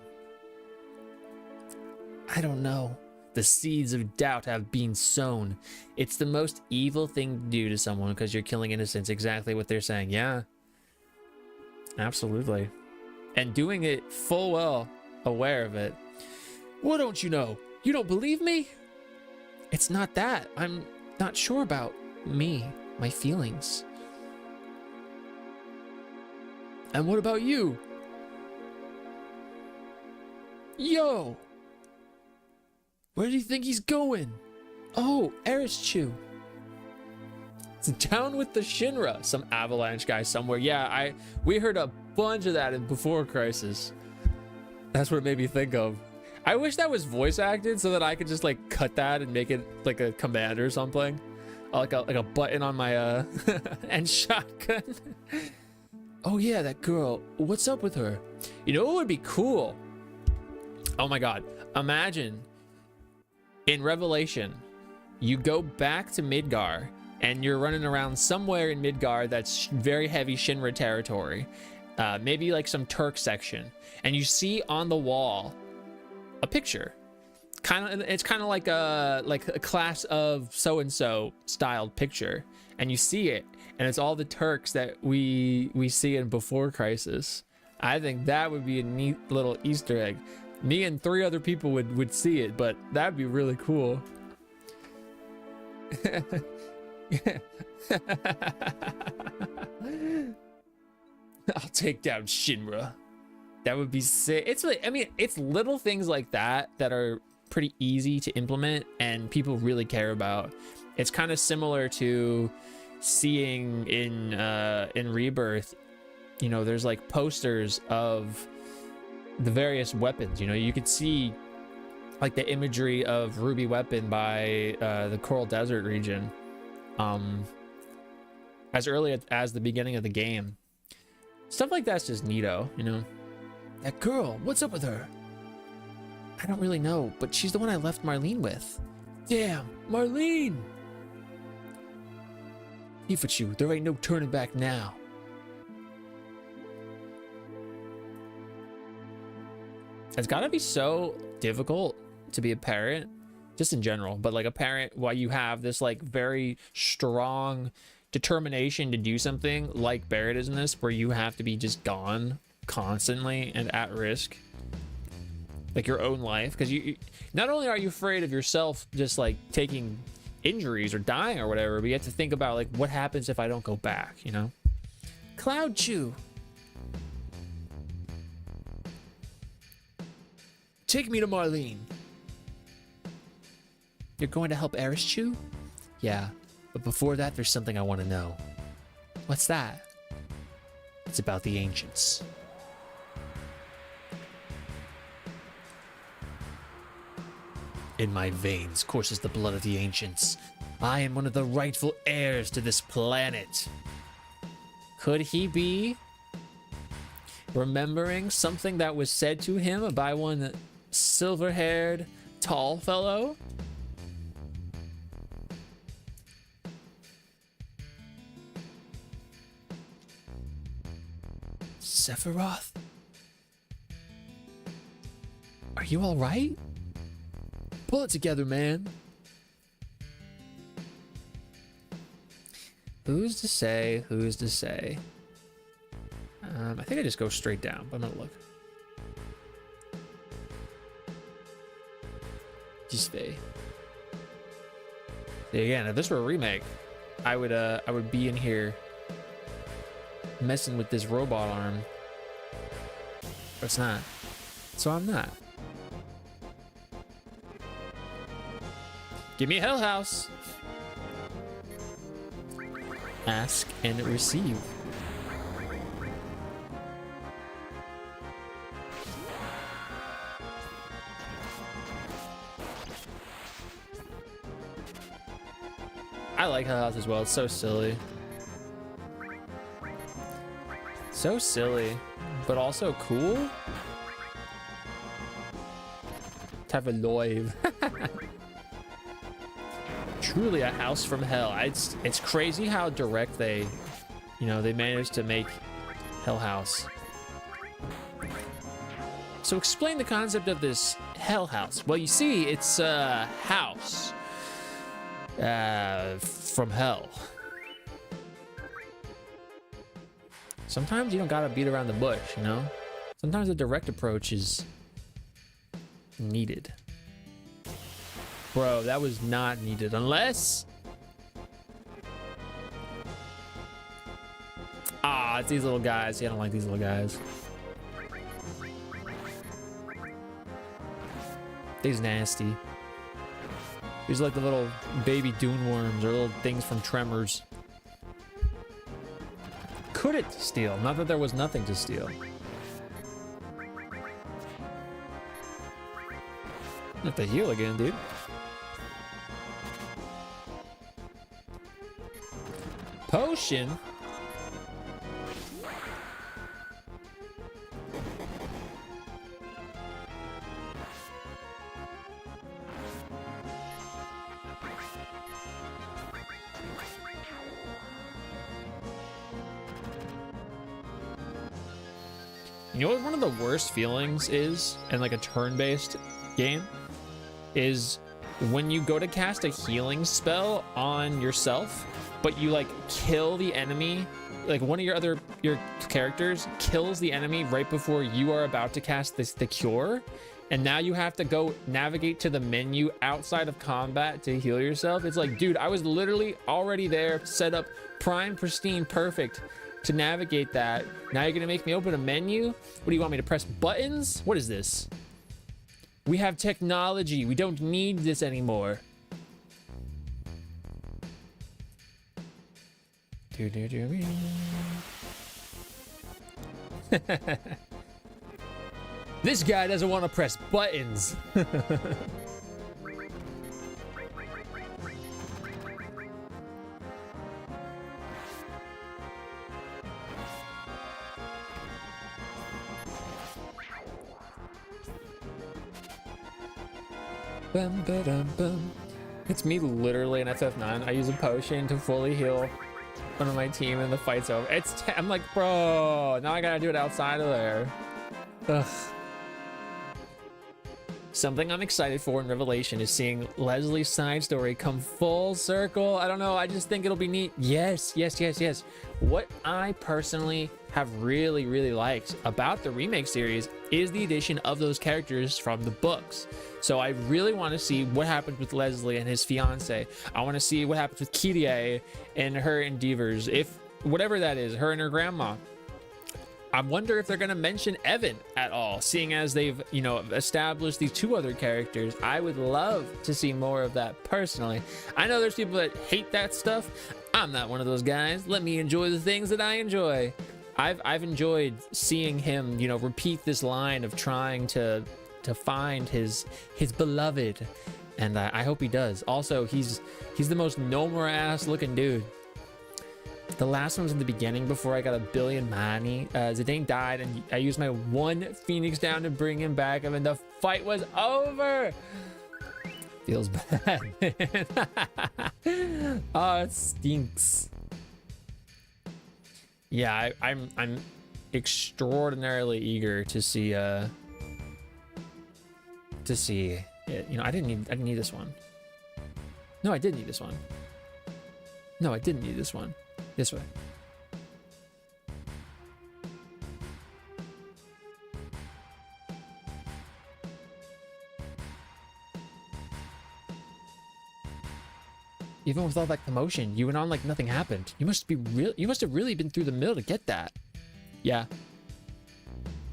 I don't know. The seeds of doubt have been sown. It's the most evil thing to do to someone because you're killing innocents. Exactly what they're saying. Yeah. Absolutely. And doing it full well aware of it. What don't you know? You don't believe me? It's not that. I'm not sure about me, my feelings. And what about you? Yo! Where do you think he's going? Oh, Erischu. It's down with the Shinra. Some Avalanche guy somewhere. Yeah, we heard a bunch of that in Before Crisis. That's what it made me think of. I wish that was voice acted so that I could just like cut that and make it like a command or something. Like a button on my and shotgun. Oh yeah, that girl. What's up with her? You know what would be cool? Oh my god. Imagine in Revelation, you go back to Midgar and you're running around somewhere in Midgar that's very heavy Shinra territory. Maybe like some Turk section. And you see on the wall a picture. It's kind of like a class of so-and-so styled picture. And you see it. And it's all the Turks that we see in Before Crisis. I think that would be a neat little Easter egg. Me and 3 other people would see it, but that'd be really cool. I'll take down Shinra. That would be sick. It's like, I mean, it's little things like that that are pretty easy to implement and people really care about. It's kind of similar to seeing in Rebirth, you know, there's like posters of the various weapons. You know, you could see like the imagery of Ruby Weapon by the Coral Desert region as early as the beginning of the game. Stuff like that's just neato, you know. That girl, what's up with her? I don't really know, but she's the one I left Marlene with. Damn, Marlene! Ifachu, there ain't no turning back now. It's gotta be so difficult to be a parent, just in general, but like a parent while you have this like very strong determination to do something like Barrett is in this, where you have to be just gone constantly and at risk, like your own life, because you not only are you afraid of yourself just like taking injuries or dying or whatever, but you have to think about like what happens if I don't go back, you know. Cloud Chew, take me to Marlene. You're going to help Eris Chew? Yeah, but before that there's something I want to know. What's that? It's about the ancients. In my veins courses the blood of the ancients. I am one of the rightful heirs to this planet. Could he be remembering something that was said to him by one silver-haired, tall fellow? Sephiroth? Are you all right? Pull it together, man. Who's to say? Who's to say? I think I just go straight down, but I'm gonna look. Just be. Again, if this were a remake, I would be in here messing with this robot arm. But it's not. So I'm not. Give me a Hell House. Ask and receive. I like Hell House as well. It's so silly. So silly, but also cool. Have a live. Truly a house from hell. It's crazy how direct they managed to make Hell House. So explain the concept of this Hell House. Well, you see, it's a house from hell. Sometimes you don't gotta beat around the bush, you know? Sometimes a direct approach is needed. Bro, that was not needed unless... Ah, it's these little guys. Yeah, I don't like these little guys. These nasty. These are like the little baby dune worms or little things from Tremors. Could it steal? Not that there was nothing to steal. Have to heal again, dude. Potion? You know what one of the worst feelings is in like a turn-based game? Is when you go to cast a healing spell on yourself, but you like kill the enemy, like one of your characters kills the enemy right before you are about to cast the cure, and now you have to go navigate to the menu outside of combat to heal yourself. It's like, dude, I was literally already there, set up, prime, pristine, perfect to navigate that. Now you're gonna make me open a menu? What do you want me to press buttons? What is this? We have technology. We don't need this anymore. This guy doesn't want to press buttons. Bum, ba-dum, bum. It's me literally in FF9. I use a potion to fully heal one of my team and the fight's over. I'm like, bro, now I gotta do it outside of there. Ugh. Something I'm excited for in Revelation is seeing Leslie's side story come full circle. I don't know, I just think it'll be neat. Yes. What I personally have really liked about the remake series is the addition of those characters from the books. So I really want to see what happens with Leslie and his fiance. I want to see what happens with Kyrie and her endeavors, if whatever that is, her and her grandma. I wonder if they're going to mention Evan at all, seeing as they've, established these two other characters. I would love to see more of that personally. I know there's people that hate that stuff. I'm not one of those guys. Let me enjoy the things that I enjoy. I've enjoyed seeing him, repeat this line of trying to find his beloved And I hope he does. Also, he's the most Nomura ass looking dude. The last one was in the beginning before I got a billion money. Zidane died and I used my one Phoenix down to bring him back, and then the fight was over. Feels bad, man. Oh, it stinks. Yeah, I'm extraordinarily eager to see it. You know, I didn't need this one. No, I did need this one. No, I didn't need this one. This way. Even with all that commotion, you went on like nothing happened. You must have really been through the mill to get that. Yeah.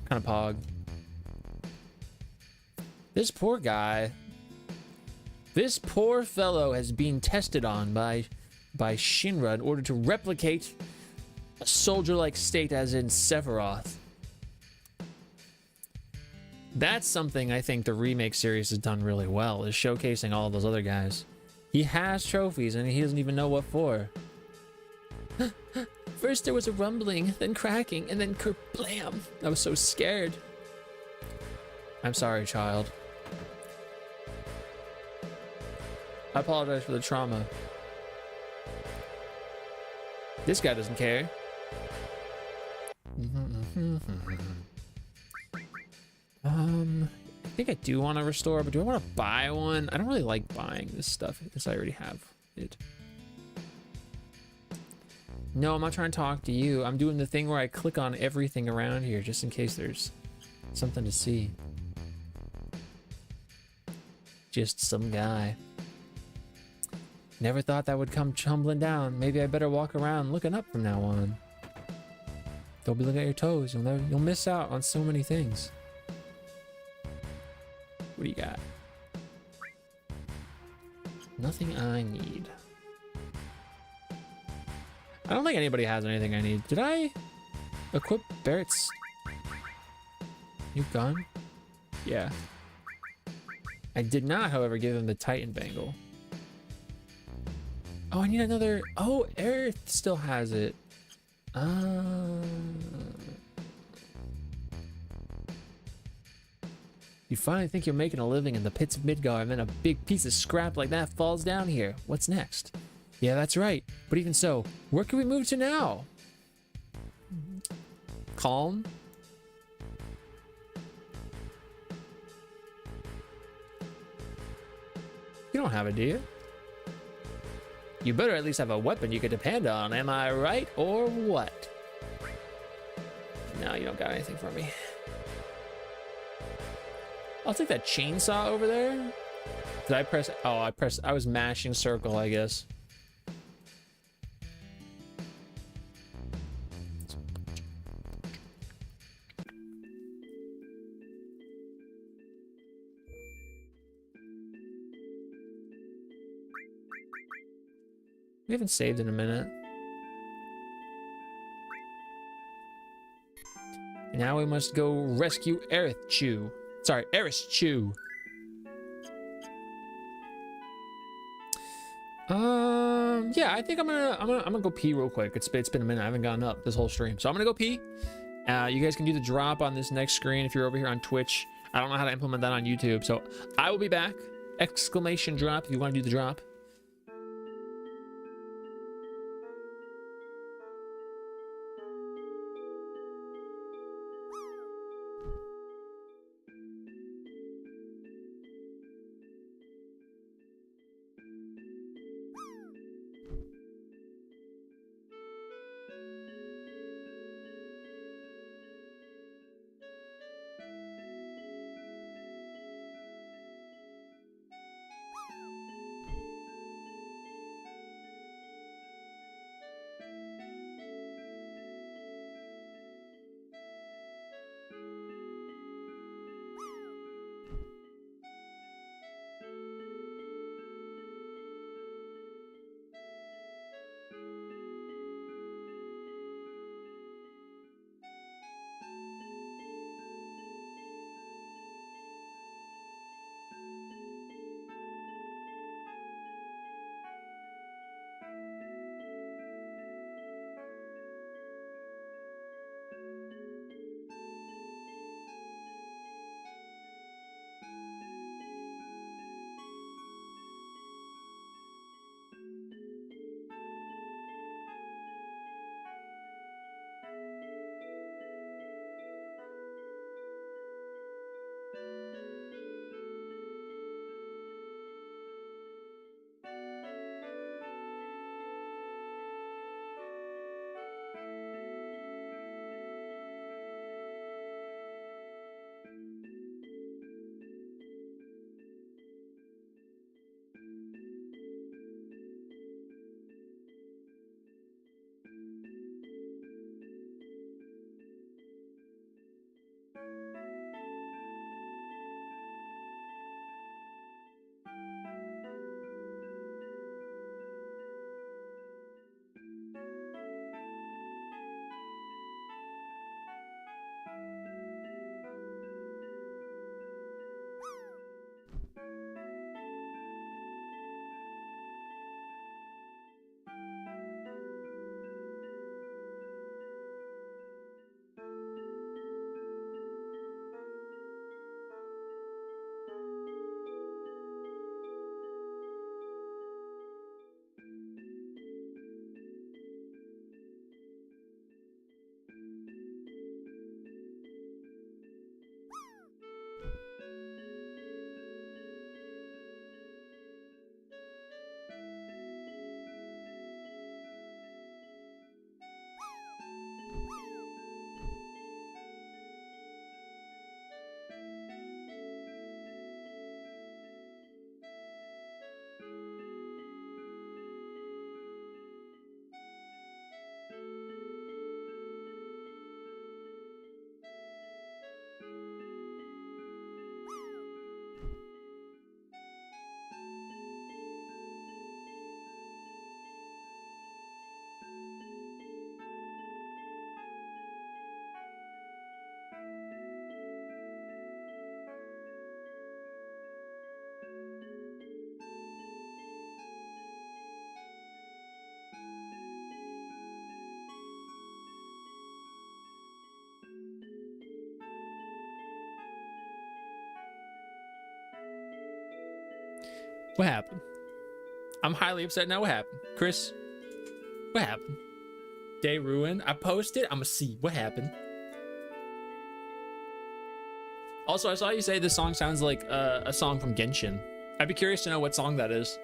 Kind of pog. This poor guy. This poor fellow has been tested on by Shinra in order to replicate a soldier-like state as in Sephiroth. That's something I think the remake series has done really well, is showcasing all those other guys. He has trophies and he doesn't even know what for. First there was a rumbling, then cracking, and then kerblam. I was so scared. I'm sorry, child. I apologize for the trauma. This guy doesn't care. I think I do want to restore, but do I want to buy one? I don't really like buying this stuff since I already have it. No, I'm not trying to talk to you. I'm doing the thing where I click on everything around here just in case there's something to see. Just some guy. Never thought that would come tumbling down. Maybe I better walk around looking up from now on. Don't be looking at your toes. You'll miss out on so many things. What do you got? Nothing I need. I don't think anybody has anything I need. Did I equip Barrett's new gun? Yeah. I did not, however, give him the Titan Bangle. Oh, I need another. Oh, Aerith still has it. You finally think you're making a living in the pits of Midgar, and then a big piece of scrap like that falls down here. What's next? Yeah, that's right. But even so, where can we move to now? Calm? You don't have it, do you? You better at least have a weapon you could depend on, am I right, or what? No, you don't got anything for me. I'll take that chainsaw over there. Did I press? Oh, I was mashing circle, I guess. We haven't saved in a minute. And now we must go rescue Aerith Chu. Sorry, Eris Chu. Yeah, I think I'm gonna go pee real quick. It's been a minute. I haven't gotten up this whole stream, so I'm gonna go pee. You guys can do the drop on this next screen if you're over here on Twitch. I don't know how to implement that on YouTube, so I will be back. Exclamation drop if you want to do the drop. What happened? I'm highly upset now. What happened? Chris, what happened? Day ruined. I posted. I'm gonna see what happened. Also, I saw you say this song sounds like a song from Genshin. I'd be curious to know what song that is.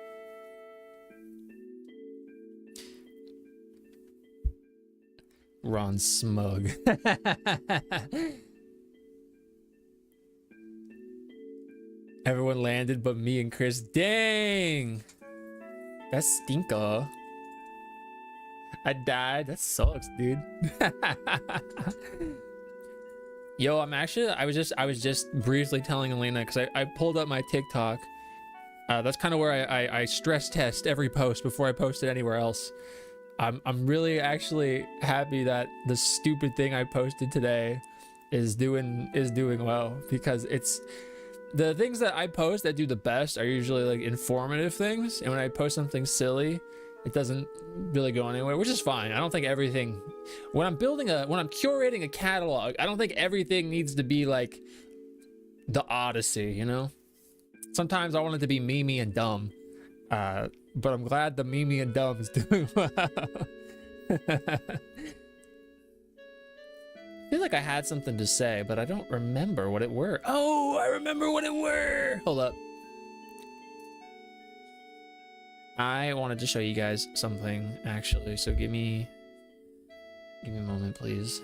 Ron Smug. Everyone landed but me and Chris. Dang! That's stinker. I died. That sucks, dude. Yo, I was just briefly telling Elena, because I pulled up my TikTok. That's kind of where I stress test every post before I post it anywhere else. I'm really actually happy that the stupid thing I posted today is doing well, because it's the things that I post that do the best are usually like informative things, and when I post something silly, it doesn't really go anywhere, which is fine. I don't think everything, when I'm curating a catalog, I don't think everything needs to be like the Odyssey, you know? Sometimes I want it to be memey and dumb. But I'm glad the memey and dumb is doing well. I feel like I had something to say, but I don't remember what it were. Oh, I remember what it were. Hold up. I wanted to show you guys something, actually, so give me a moment, please.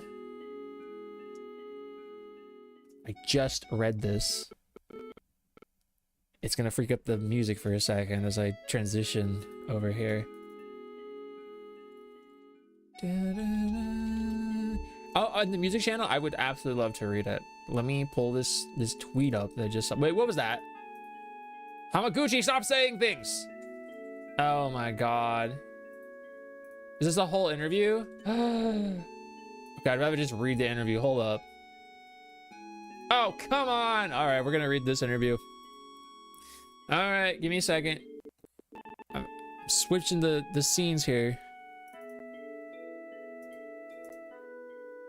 I just read this. It's gonna freak up the music for a second as I transition over here. Oh, on the music channel, I would absolutely love to read it. Let me pull this tweet up that I just saw. Wait, what was that? Hamaguchi, stop saying things! Oh my god. Is this a whole interview? Okay, I'd rather just read the interview. Hold up. Oh, come on! Alright, we're gonna read this interview. Alright, give me a second. I'm switching the scenes here.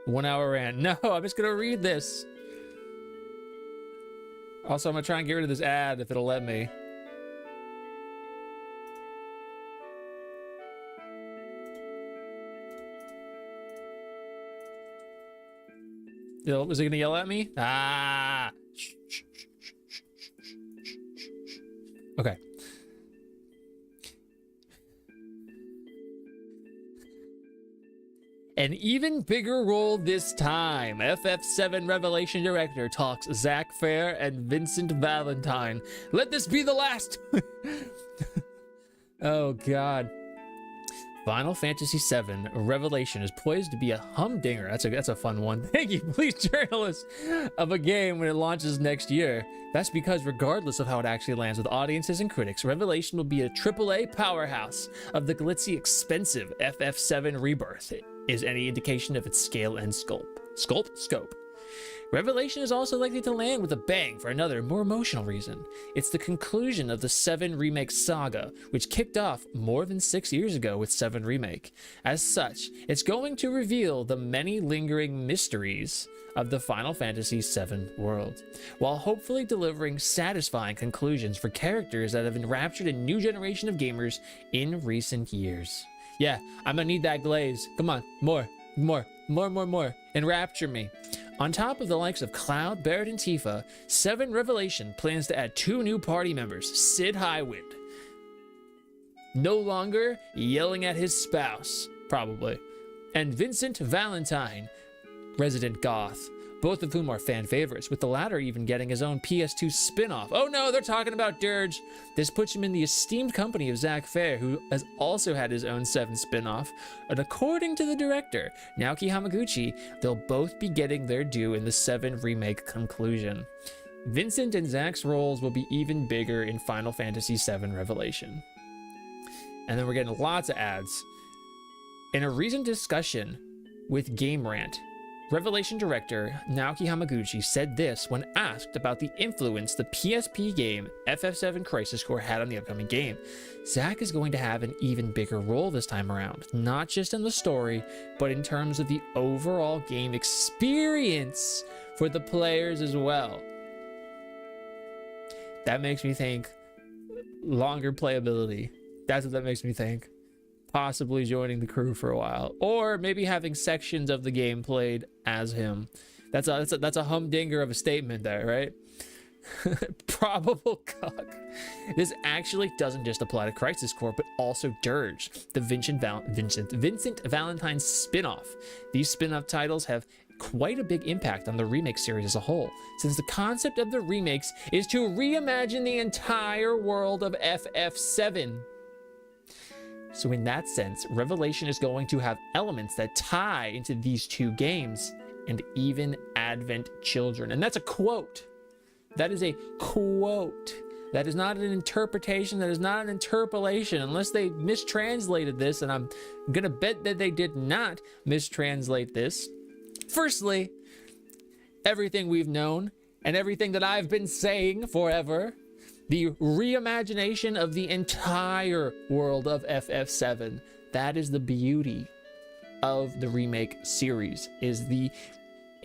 1 hour rant. No, I'm just gonna read this. Also, I'm gonna try and get rid of this ad if it'll let me. Was it gonna yell at me? Ah! Okay. An even bigger role this time. FF7 Revelation Director talks Zach Fair and Vincent Valentine. Let this be the last. Oh god. Final Fantasy VII Revelation is poised to be a humdinger. That's a fun one. Thank you, please, journalists, of a game when it launches next year. That's because regardless of how it actually lands with audiences and critics, Revelation will be a AAA powerhouse of the glitzy, expensive FF7 Rebirth. Is any indication of its scale and scope. Revelation is also likely to land with a bang for another, more emotional reason. It's the conclusion of the 7 Remake saga, which kicked off more than 6 years ago with 7 Remake. As such, it's going to reveal the many lingering mysteries of the Final Fantasy VII world, while hopefully delivering satisfying conclusions for characters that have enraptured a new generation of gamers in recent years. Yeah, I'm gonna need that glaze. Come on, more. Enrapture me. On top of the likes of Cloud, Barrett, and Tifa, 7 Revelation plans to add 2 new party members, Sid Highwind. No longer yelling at his spouse, probably. And Vincent Valentine, resident goth, both of whom are fan favorites, with the latter even getting his own PS2 spin-off. Oh no, they're talking about Dirge. This puts him in the esteemed company of Zach Fair, who has also had his own 7 spin-off. And according to the director, Naoki Hamaguchi, they'll both be getting their due in the 7 Remake conclusion. Vincent and Zach's roles will be even bigger in Final Fantasy VII Revelation. And then we're getting lots of ads. In a recent discussion with Game Rant, Revelation director Naoki Hamaguchi said this when asked about the influence the PSP game FF7 Crisis Core had on the upcoming game. Zack is going to have an even bigger role this time around, not just in the story, but in terms of the overall game experience for the players as well. That makes me think longer playability. That's what that makes me think. Possibly joining the crew for a while, or maybe having sections of the game played as him. That's a humdinger of a statement there, right? Probable cuck. This actually doesn't just apply to Crisis Core, but also Dirge, the Vincent Valentine spin-off. These spin-off titles have quite a big impact on the remake series as a whole, since the concept of the remakes is to reimagine the entire world of FF7. So in that sense, Revelation is going to have elements that tie into these two games and even Advent Children. And that's a quote. That is a quote. That is not an interpretation. That is not an interpolation, unless they mistranslated this, and I'm gonna bet that they did not mistranslate this. Firstly, everything we've known and everything that I've been saying forever, the reimagination of the entire world of FF7. That is the beauty of the remake series, is the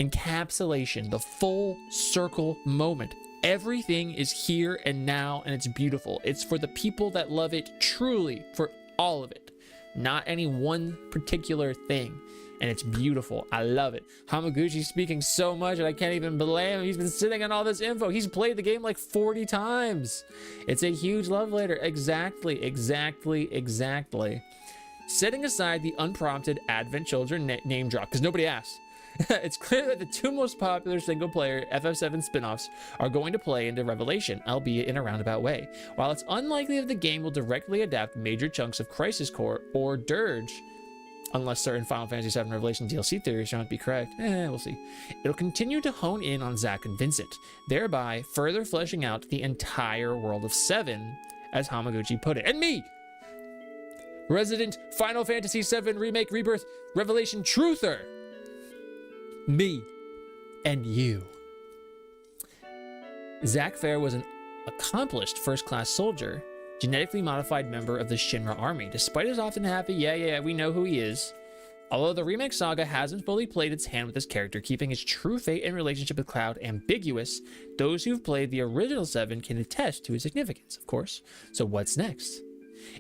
encapsulation, the full circle moment. Everything is here and now, and it's beautiful. It's for the people that love it truly, for all of it, not any one particular thing. And it's beautiful. I love it. Hamaguchi's speaking so much and I can't even blame him. He's been sitting on all this info. He's played the game like 40 times. It's a huge love letter. Exactly. Setting aside the unprompted Advent Children name drop, because nobody asked. It's clear that the two most popular single-player FF7 spin-offs are going to play into Revelation, albeit in a roundabout way. While it's unlikely that the game will directly adapt major chunks of Crisis Core or Dirge, unless certain Final Fantasy VII Revelation DLC theories turn out to be correct, we'll see. It'll continue to hone in on Zack and Vincent, thereby further fleshing out the entire world of 7, as Hamaguchi put it. And me! Resident Final Fantasy VII Remake Rebirth Revelation Truther! Me. And you. Zack Fair was an accomplished first-class soldier, genetically modified member of the Shinra army. Despite his often happy, yeah, we know who he is. Although the remake saga hasn't fully played its hand with his character, keeping his true fate and relationship with Cloud ambiguous, those who've played the original 7 can attest to his significance, of course. So what's next?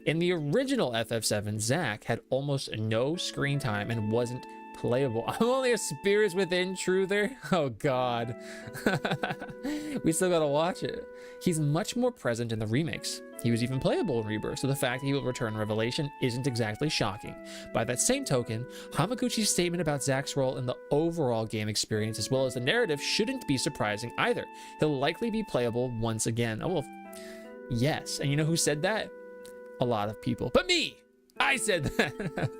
In the original FF7, Zack had almost no screen time and wasn't playable. I'm only a Spirits Within truther. Oh god. We still gotta watch it. He's much more present in the remakes. He was even playable in Rebirth, so the fact that he will return in Revelation isn't exactly shocking. By that same token, Hamaguchi's statement about Zack's role in the overall game experience as well as the narrative shouldn't be surprising either. He'll likely be playable once again. Oh well, yes. And you know who said that? A lot of people. But me! I said that.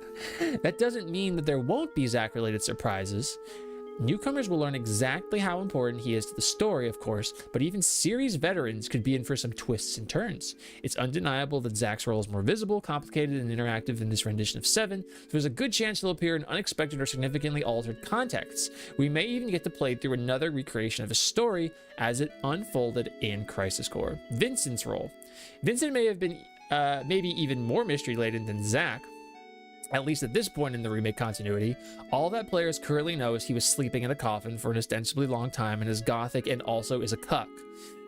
That doesn't mean that there won't be Zack-related surprises. Newcomers will learn exactly how important he is to the story, of course, but even series veterans could be in for some twists and turns. It's undeniable that Zack's role is more visible, complicated, and interactive in this rendition of 7, so there's a good chance he'll appear in unexpected or significantly altered contexts. We may even get to play through another recreation of his story as it unfolded in Crisis Core. Vincent's role. Vincent may have been maybe even more mystery-laden than Zack, at least at this point in the remake continuity. All that players currently know is he was sleeping in a coffin for an ostensibly long time and is gothic and also is a cuck.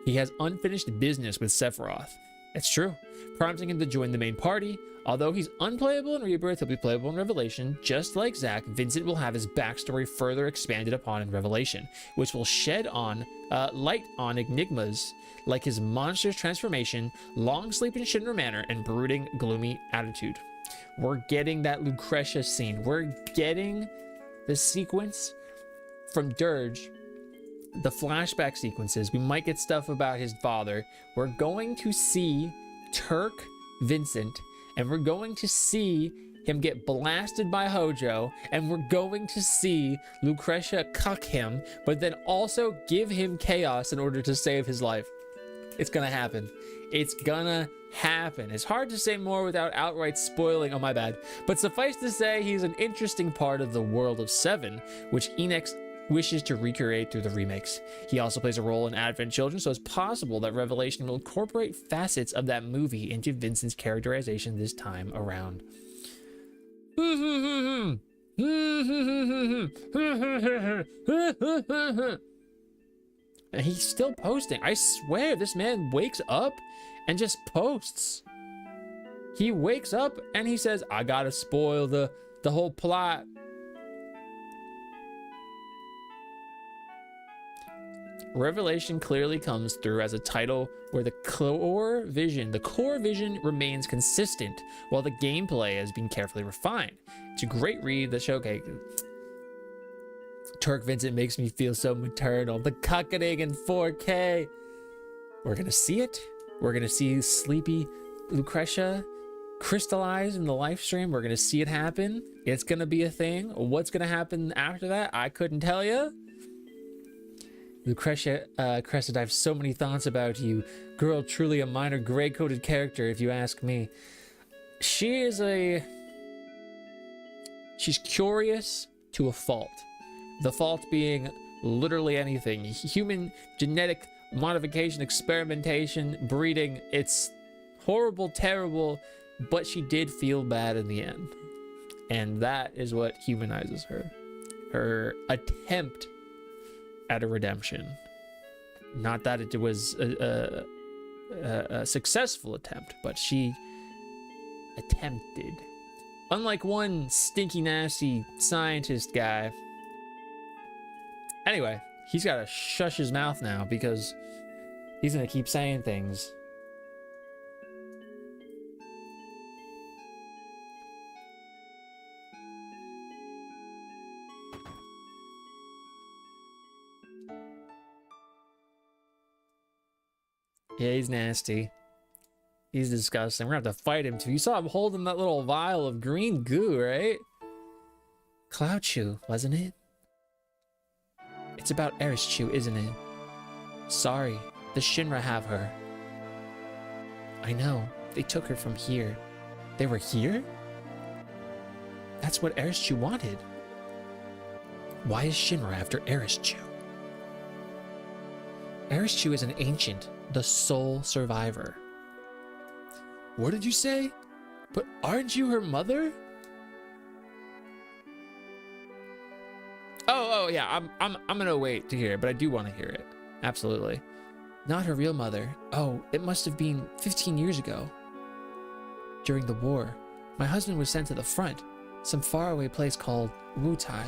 He has unfinished business with Sephiroth. It's true, prompting him to join the main party. Although he's unplayable in Rebirth, he'll be playable in Revelation. Just like Zack, Vincent will have his backstory further expanded upon in Revelation, which will shed light on enigmas like his monstrous transformation, long sleep in Shinra Manor, and brooding, gloomy attitude. We're getting that Lucretia scene. We're getting the sequence from Dirge, the flashback sequences. We might get stuff about his father. We're going to see Turk Vincent, and we're going to see him get blasted by Hojo, and we're going to see Lucretia cuck him, but then also give him chaos in order to save his life. It's gonna happen. It's gonna happen. It's hard to say more without outright spoiling. Oh, my bad. But suffice to say, he's an interesting part of the world of 7, which Enix wishes to recreate through the remakes. He also plays a role in Advent Children, so it's possible that Revelation will incorporate facets of that movie into Vincent's characterization this time around. And he's still posting. I swear this man wakes up and just posts. He wakes up and he says, I gotta spoil the whole plot. Revelation clearly comes through as a title where the core vision remains consistent while the gameplay has been carefully refined. It's a great read. The showcase. Turk Vincent makes me feel so maternal. The cucketing in 4K. We're gonna see it. We're gonna see sleepy Lucretia crystallize in the live stream. We're gonna see it happen. It's gonna be a thing. What's gonna happen after that? I couldn't tell you. Lucretia Crescent, I have so many thoughts about you. Girl, truly a minor gray-coded character, if you ask me. She's curious to a fault. The fault being literally anything. Human genetic modification, experimentation, breeding. It's horrible, terrible, but she did feel bad in the end. And that is what humanizes her. Her attempt at a redemption. Not that it was a successful attempt, but she attempted. Unlike one stinky, nasty scientist guy. Anyway, he's got to shush his mouth now because he's going to keep saying things. Yeah, he's nasty. He's disgusting. We're gonna have to fight him too. You saw him holding that little vial of green goo, right? Cloud Chew, wasn't it? It's about Eris Chew, isn't it? Sorry, the Shinra have her. I know, they took her from here. They were here? That's what Eris Chew wanted. Why is Shinra after Eris Chew? Eris Chew is an ancient, the sole survivor. What did you say? But aren't you her mother? Oh yeah, I'm gonna wait to hear it, but I do want to hear it. Absolutely. Not her real mother. Oh, it must have been 15 years ago. During the war, my husband was sent to the front, some faraway place called Wutai.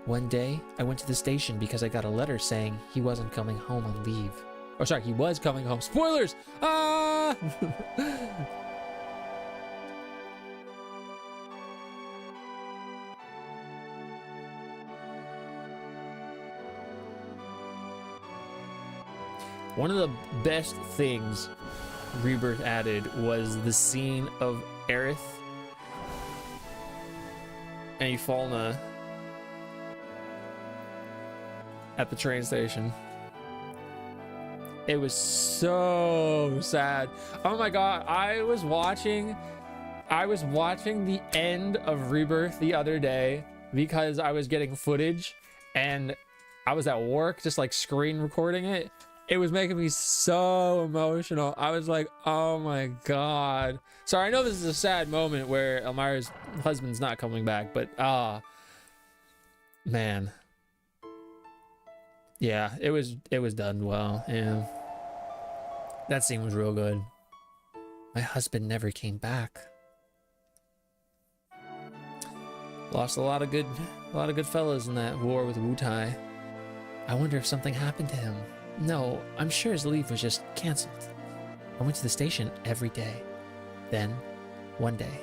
One day, I went to the station because I got a letter saying he wasn't coming home on leave. Oh, sorry, he was coming home. Spoilers! Ah! One of the best things Rebirth added was the scene of Aerith and Yfalna at the train station. It was so sad. Oh my god, I was watching the end of Rebirth the other day because I was getting footage and I was at work just like screen recording it. It was making me so emotional. I was like, oh my god. Sorry, I know this is a sad moment where Elmira's husband's not coming back, but man. Yeah, it was done well. Yeah. That scene was real good. My husband never came back. Lost a lot of good fellas in that war with Wutai. I wonder if something happened to him. No, I'm sure his leave was just canceled. I went to the station every day. Then, one day.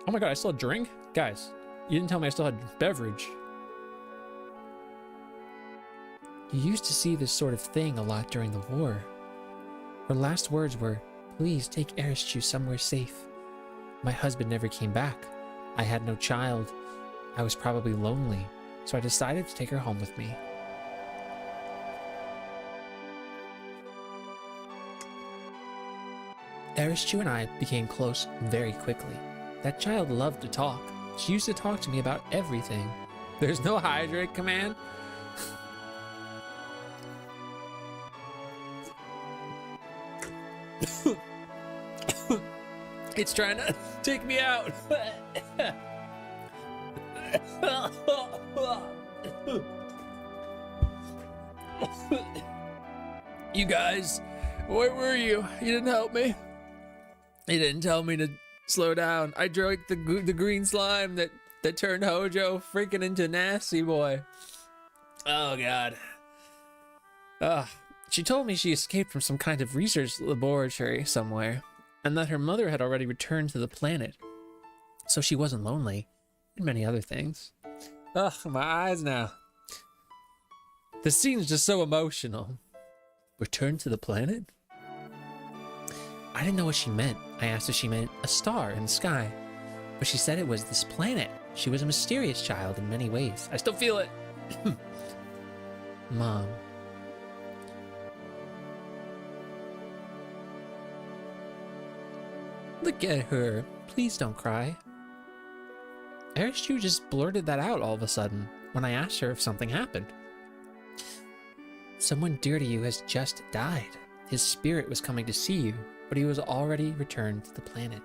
Oh my god, I still had drink? Guys, you didn't tell me I still had beverage. You used to see this sort of thing a lot during the war. Her last words were, please take Erischu somewhere safe. My husband never came back. I had no child. I was probably lonely, so I decided to take her home with me. Erischu and I became close very quickly. That child loved to talk. She used to talk to me about everything. There's no hydrate command? It's trying to take me out. You guys, where were you? You didn't help me. You didn't tell me to slow down. I drank the green slime that turned Hojo freaking into nasty boy. Oh God. She told me she escaped from some kind of research laboratory somewhere, and that her mother had already returned to the planet, so she wasn't lonely, and many other things. Ugh, my eyes now. The scene's just so emotional. Return to the planet? I didn't know what she meant. I asked if she meant a star in the sky, but she said it was this planet. She was a mysterious child in many ways. I still feel it. Mom. Look at her. Please don't cry. Aristu just blurted that out all of a sudden when I asked her if something happened. Someone dear to you has just died. His spirit was coming to see you, but he was already returned to the planet.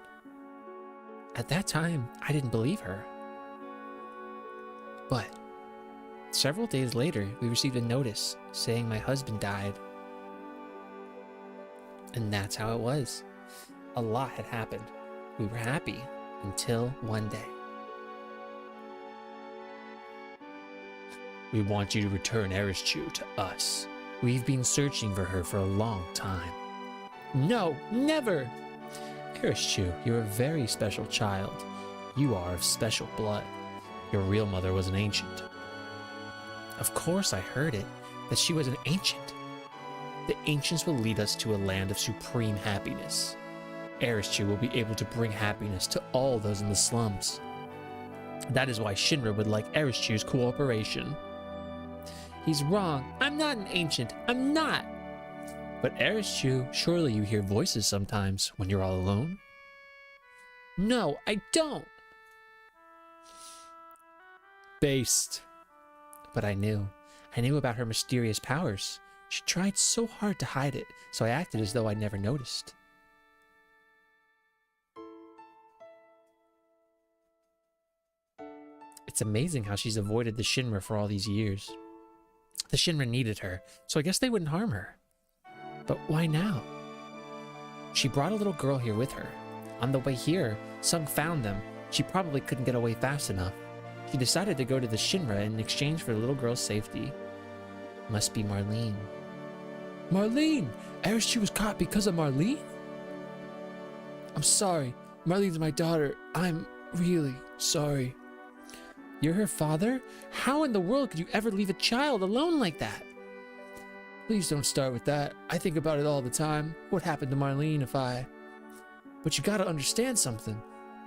At that time, I didn't believe her. But several days later, we received a notice saying my husband died. And that's how it was. A lot had happened. We were happy until one day. We want you to return Aristu to us. We've been searching for her for a long time. No, never! Aristu, you're a very special child. You are of special blood. Your real mother was an ancient. Of course I heard it, that she was an ancient. The ancients will lead us to a land of supreme happiness. Aristu will be able to bring happiness to all those in the slums. That is why Shinra would like Aristu's cooperation. He's wrong. I'm not an ancient. I'm not. But Aristu, surely you hear voices sometimes when you're all alone? No, I don't. Based. But I knew. I knew about her mysterious powers. She tried so hard to hide it, so I acted as though I never noticed. It's amazing how she's avoided the Shinra for all these years. The Shinra needed her, so I guess they wouldn't harm her. But why now? She brought a little girl here with her. On the way here, Sung found them. She probably couldn't get away fast enough. She decided to go to the Shinra in exchange for the little girl's safety. Must be Marlene. Marlene! Aristu was caught because of Marlene? I'm sorry. Marlene's my daughter. I'm really sorry. You're her father? How in the world could you ever leave a child alone like that? Please don't start with that. I think about it all the time. What happened to Marlene if I... But you gotta understand something.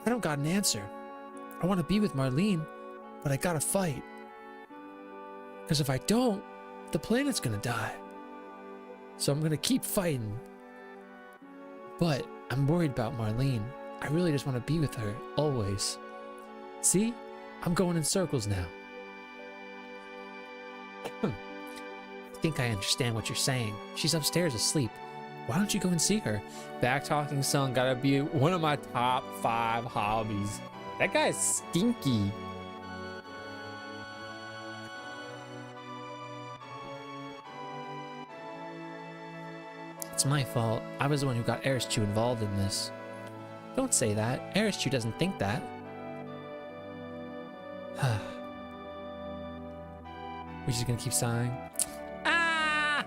I don't got an answer. I want to be with Marlene, but I gotta fight. Because if I don't, the planet's gonna die. So I'm gonna keep fighting. But I'm worried about Marlene. I really just want to be with her, always. See? I'm going in circles now. I think I understand what you're saying. She's upstairs asleep. Why don't you go and see her? Back-talking Sung gotta be one of my top 5 hobbies. That guy's stinky. It's my fault. I was the one who got Aristu involved in this. Don't say that. Aristu doesn't think that. We're just gonna keep sighing. Ah!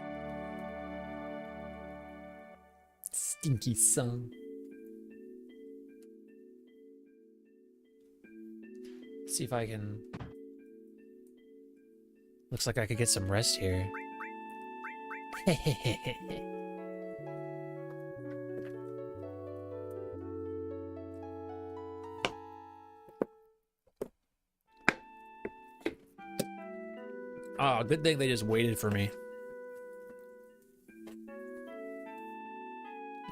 Stinky Sung. See if I can... Looks like I could get some rest here. Oh, good thing they just waited for me.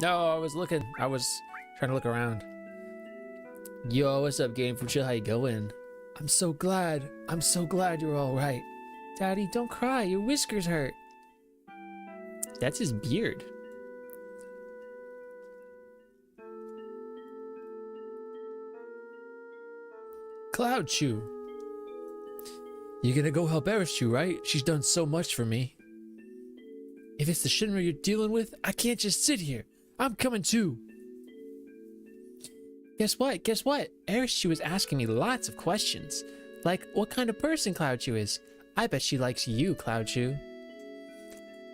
No, I was trying to look around. Yo, what's up, Game Future? How you going? I'm so glad. I'm so glad you're all right. Daddy, don't cry. Your whiskers hurt. That's his beard. Cloud Chew. You gonna go help Eris Chew, right? She's done so much for me. If it's the Shinra you're dealing with, I can't just sit here. I'm coming too. Guess what? Guess what? Eris Chew is asking me lots of questions. Like, what kind of person Cloud Chew is? I bet she likes you, Cloud Chew.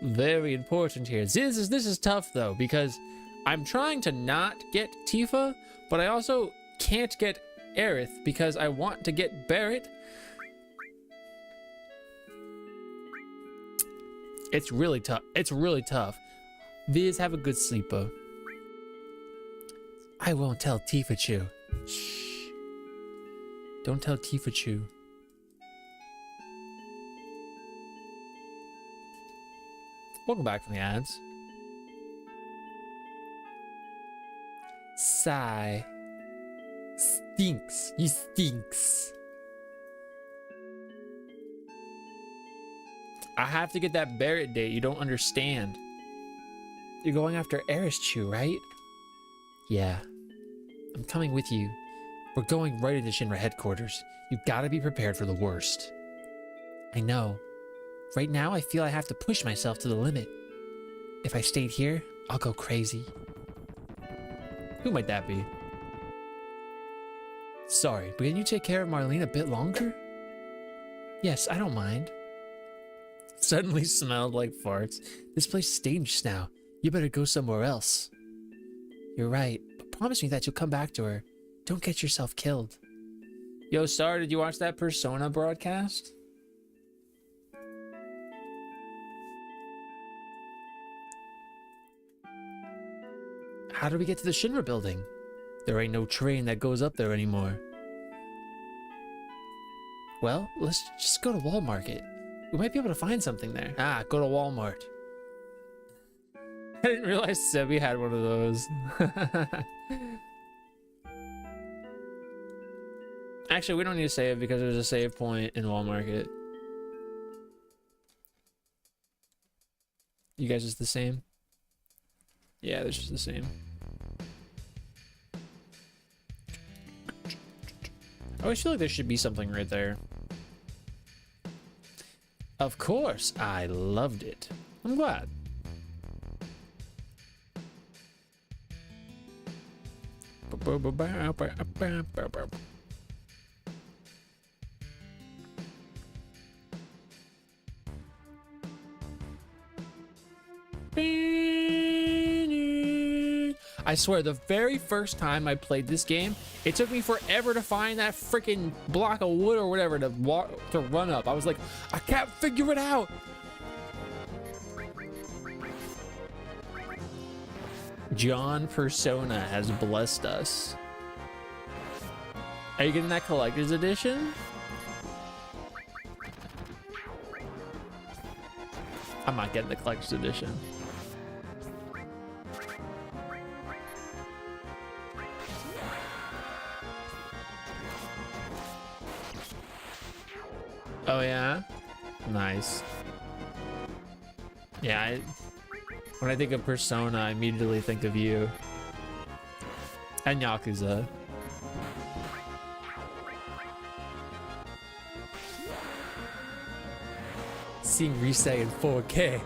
Very important here. This is tough though, because I'm trying to not get Tifa, but I also can't get Aerith because I want to get Barrett. It's really tough. It's really tough. Viz, have a good sleeper. I won't tell Tifa Chew. Shh. Don't tell Tifa Chew. Welcome back from the ads. Sigh. Stinks. You stinks. I have to get that Barrett date. You don't understand. You're going after Eris Chew, right? Yeah. I'm coming with you. We're going right into Shinra headquarters. You gotta be prepared for the worst. I know. Right now, I feel I have to push myself to the limit. If I stayed here, I'll go crazy. Who might that be? Sorry, but can you take care of Marlene a bit longer? Yes, I don't mind. Suddenly smelled like farts. This place is dangerous now. You better go somewhere else. You're right, but promise me that you'll come back to her. Don't get yourself killed. Yo, Star, did you watch that Persona broadcast? How do we get to the Shinra building? There ain't no train that goes up there anymore. Well, let's just go to Walmart. We might be able to find something there. Ah, go to Walmart. I didn't realize Sebi had one of those. Actually, we don't need to save because there's a save point in Walmart. You guys just the same? Yeah, they're just the same. I always feel like there should be something right there. Of course, I loved it. I'm glad. I swear, the very first time I played this game, it took me forever to find that freaking block of wood or whatever to run up. I was like, I can't figure it out. John Persona has blessed us. Are you getting that collector's edition? I'm not getting the collector's edition. Oh yeah? Nice. Yeah, when I think of Persona, I immediately think of you. And Yakuza. Seeing Risei in 4K.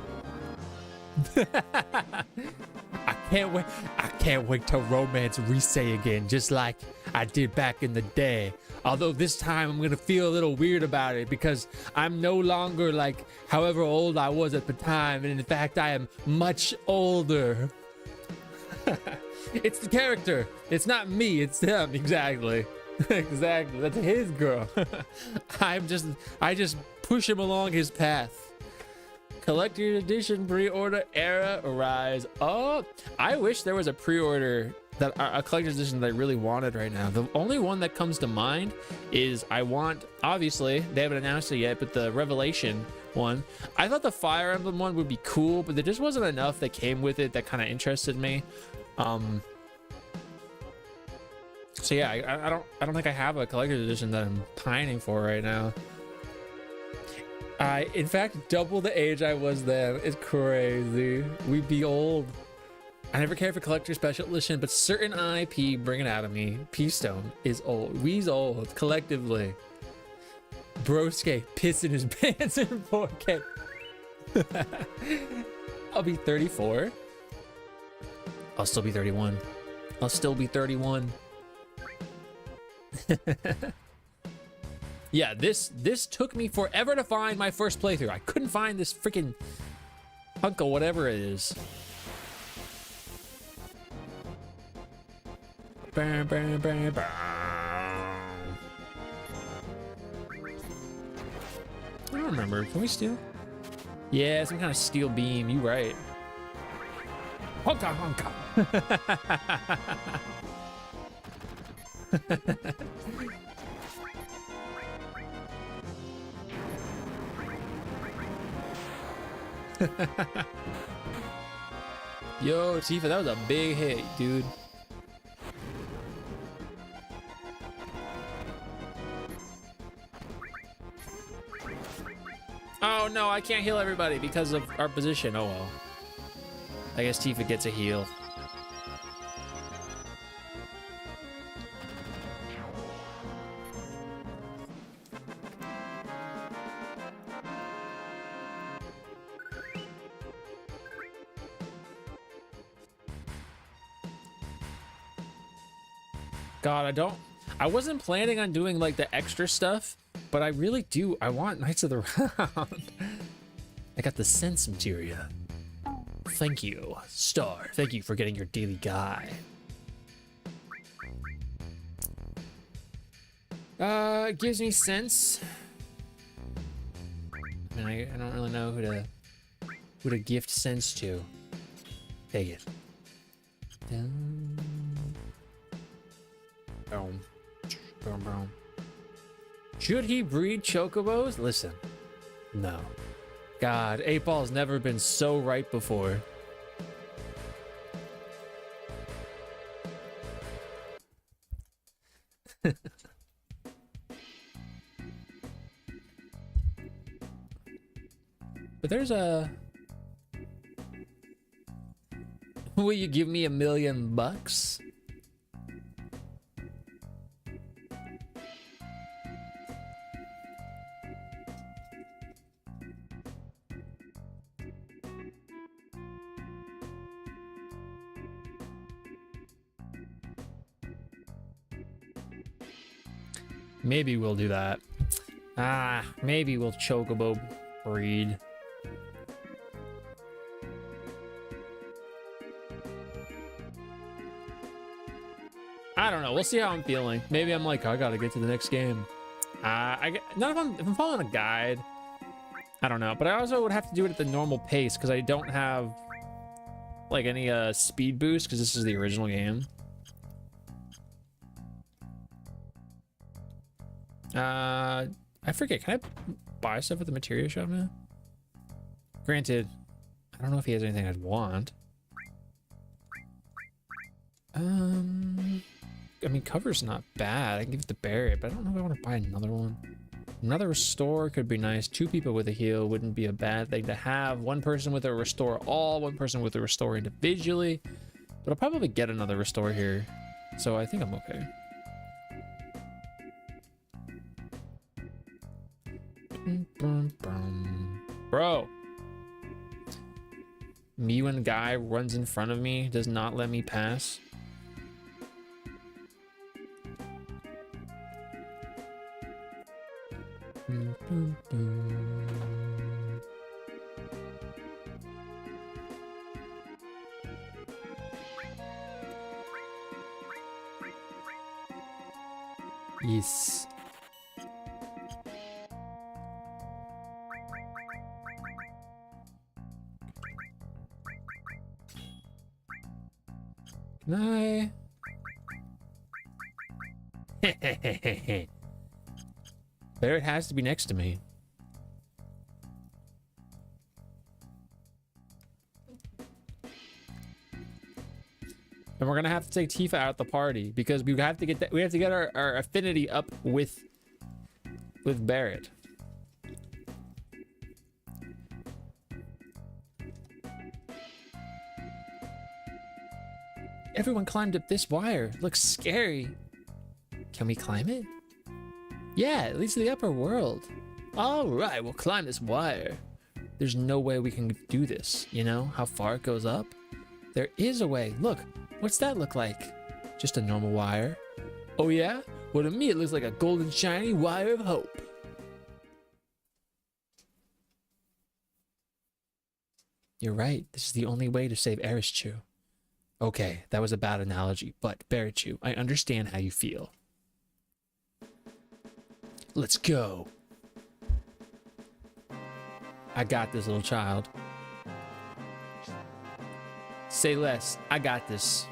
I can't wait to romance Risei again, just like I did back in the day. Although this time I'm gonna feel a little weird about it because I'm no longer like however old I was at the time, and in fact I am much older. It's the character. It's not me, it's him. Exactly. Exactly. That's his girl. I just push him along his path. Collector edition pre-order era arise. Oh, I wish there was a pre-order that a collector's edition that I really wanted right now. The only one that comes to mind is I want, obviously they haven't announced it yet, but the Revelation one. I thought the Fire Emblem one would be cool, but there just wasn't enough that came with it that kind of interested me. So So yeah, I don't think I have a collector's edition that I'm pining for right now. I, in fact, double the age I was then. It's crazy. We'd be old. I never cared for collector special edition, but certain IP, bring it out of me. P-Stone is old. We's old, collectively. Broske pissing his pants in 4K. I'll be 34. I'll still be 31. I'll still be 31. Yeah, this took me forever to find my first playthrough. I couldn't find this freaking hunk of whatever it is. Bam, bam, bam, bam. I don't remember. Can we steal? Yeah, some kind of steel beam. You right. Honka, honka. Yo, Tifa, that was a big hit, dude. Oh no, I can't heal everybody because of our position. Oh well. I guess Tifa gets a heal. God, I wasn't planning on doing like the extra stuff, but I really do. I want Knights of the Round. I got the sense materia. Thank you, Star. Thank you for getting your daily guide. It gives me sense. I mean, I don't really know who to gift sense to. Take it. Boom. Boom, boom. Should he breed chocobos? Listen, no. God, 8-Ball's never been so right before. But there's a... Will you give me $1 million? Maybe we'll do that. Maybe we'll chocobo breed. I don't know. We'll see how I'm feeling. Maybe I'm like, I gotta get to the next game. If I'm following a guide, I don't know. But I also would have to do it at the normal pace because I don't have like any speed boost because this is the original game. I forget. Can I buy stuff at the materia shop now? Granted, I don't know if he has anything I'd want. I mean, cover's not bad. I can give it to Barrett, but I don't know if I want to buy another one. Another restore could be nice. 2 people with a heal wouldn't be a bad thing to have. 1 person with a restore all, 1 person with a restore individually. But I'll probably get another restore here. So I think I'm okay. Bro. Me when guy runs in front of me, does not let me pass. Yes. Can I? Barrett has to be next to me. And we're gonna have to take Tifa out the party because we have to get that. We have to get our affinity up with Barrett. Everyone climbed up this wire. Looks scary. Can we climb it? Yeah, it leads to the upper world. All right, we'll climb this wire. There's no way we can do this, you know? How far it goes up? There is a way. Look, what's that look like? Just a normal wire. Oh yeah? Well, to me it looks like a golden shiny wire of hope. You're right. This is the only way to save Aristu. Okay, that was a bad analogy, but Barichu, I understand how you feel. Let's go. I got this, little child. Say less. I got this.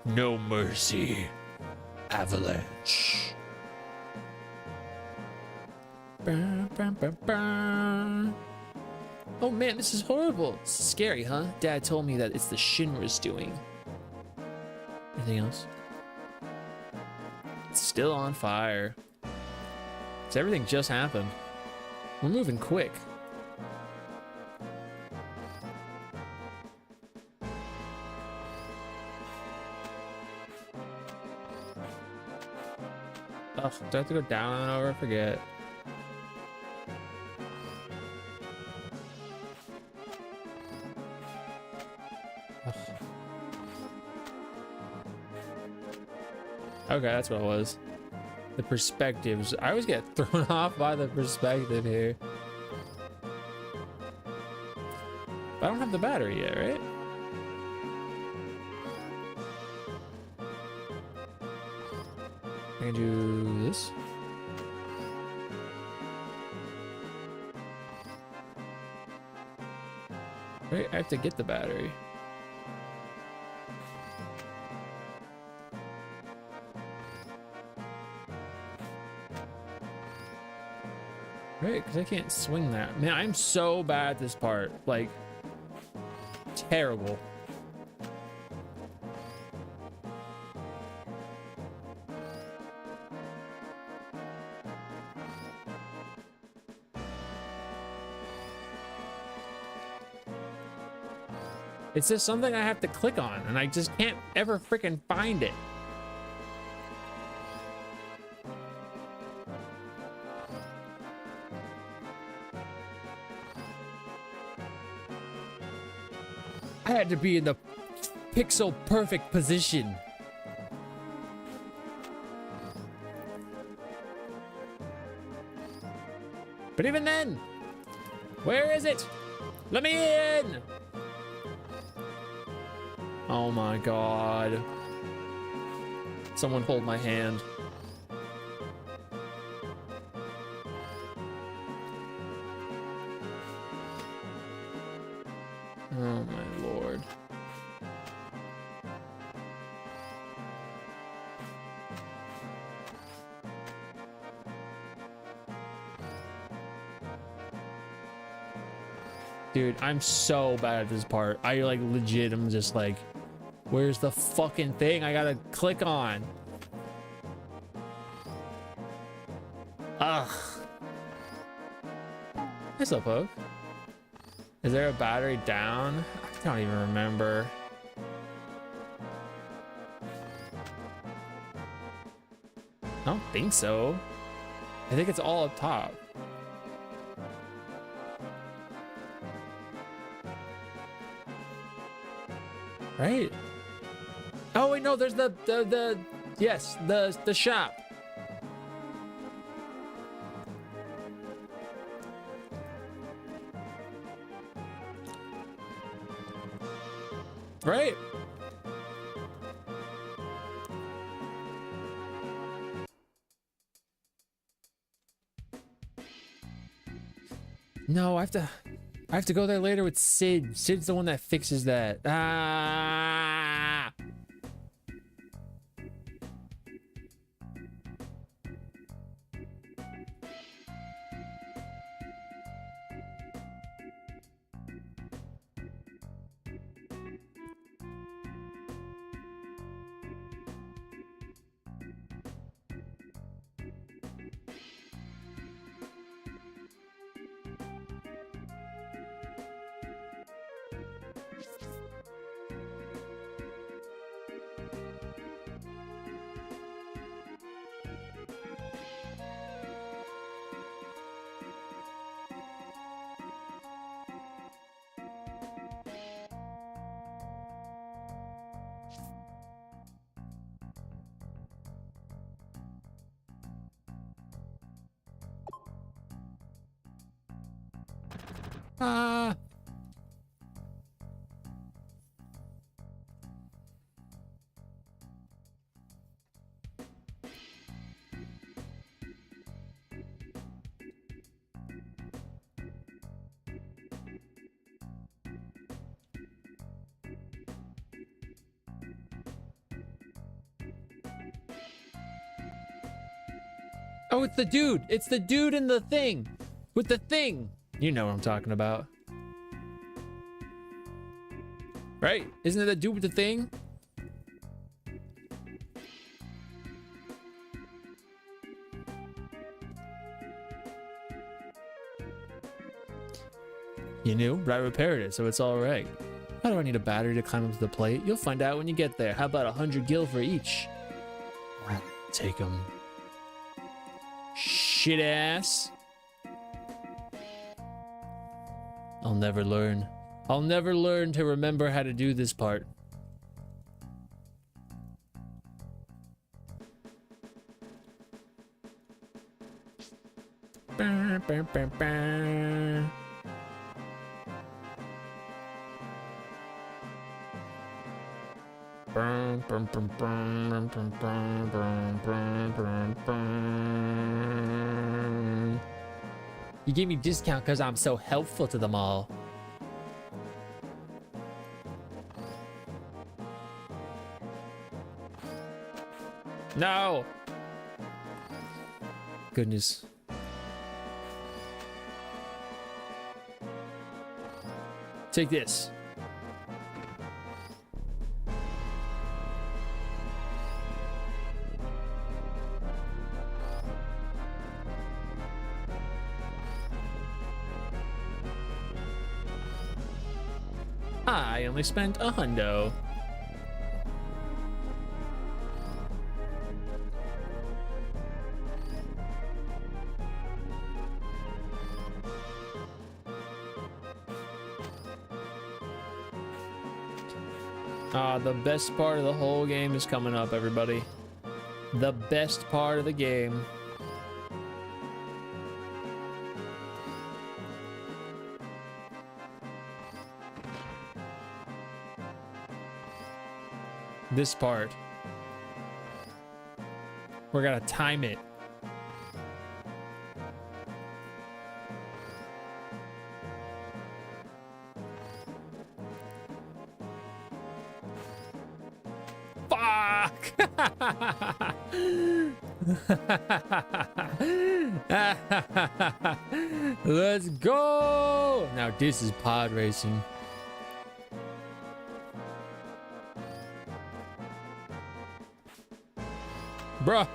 No mercy. Avalanche. Oh man, this is horrible. It's scary, huh? Dad told me that it's the Shinra's doing. Anything else? It's still on fire. So everything just happened. We're moving quick. Ugh, do I have to go down and over? I forget. Okay, that's what it was. The perspectives. I always get thrown off by the perspective here. But I don't have the battery yet, right? I can do this. Right, I have to get the battery. Right, because I can't swing that. Man, I'm so bad at this part. Like, terrible. It's just something I have to click on, and I just can't ever freaking find it. I had to be in the pixel perfect position. But even then, where is it? Let me in! Oh my god. Someone hold my hand. Oh my lord. Dude, I'm so bad at this part. I like legit am just like, where's the fucking thing I gotta click on? Ugh. Hi, Slowpoke. Is there a battery down? I don't even remember. I don't think so. I think it's all up top. Right? Oh wait, no, there's the shop. Right? No, I have to go there later with Sid. Sid's the one that fixes that. Ah! Ah. Oh, it's the dude. It's the dude in the thing. With the thing. You know what I'm talking about. Right? Isn't it the dude with the thing? You knew, but I repaired it, so it's all right. How do I need a battery to climb up to the plate? You'll find out when you get there. How about 100 gil for each? Take them. Shit ass. I'll never learn. I'll never learn to remember how to do this part. Bah, bah, bah, bah. You gave me discount because I'm so helpful to them all. No! Goodness. Take this. I only spent $100. The best part of the whole game is coming up, everybody. The best part of the game. This part. We're gonna time it. Fuck! Let's go! Now this is pod racing. Bro.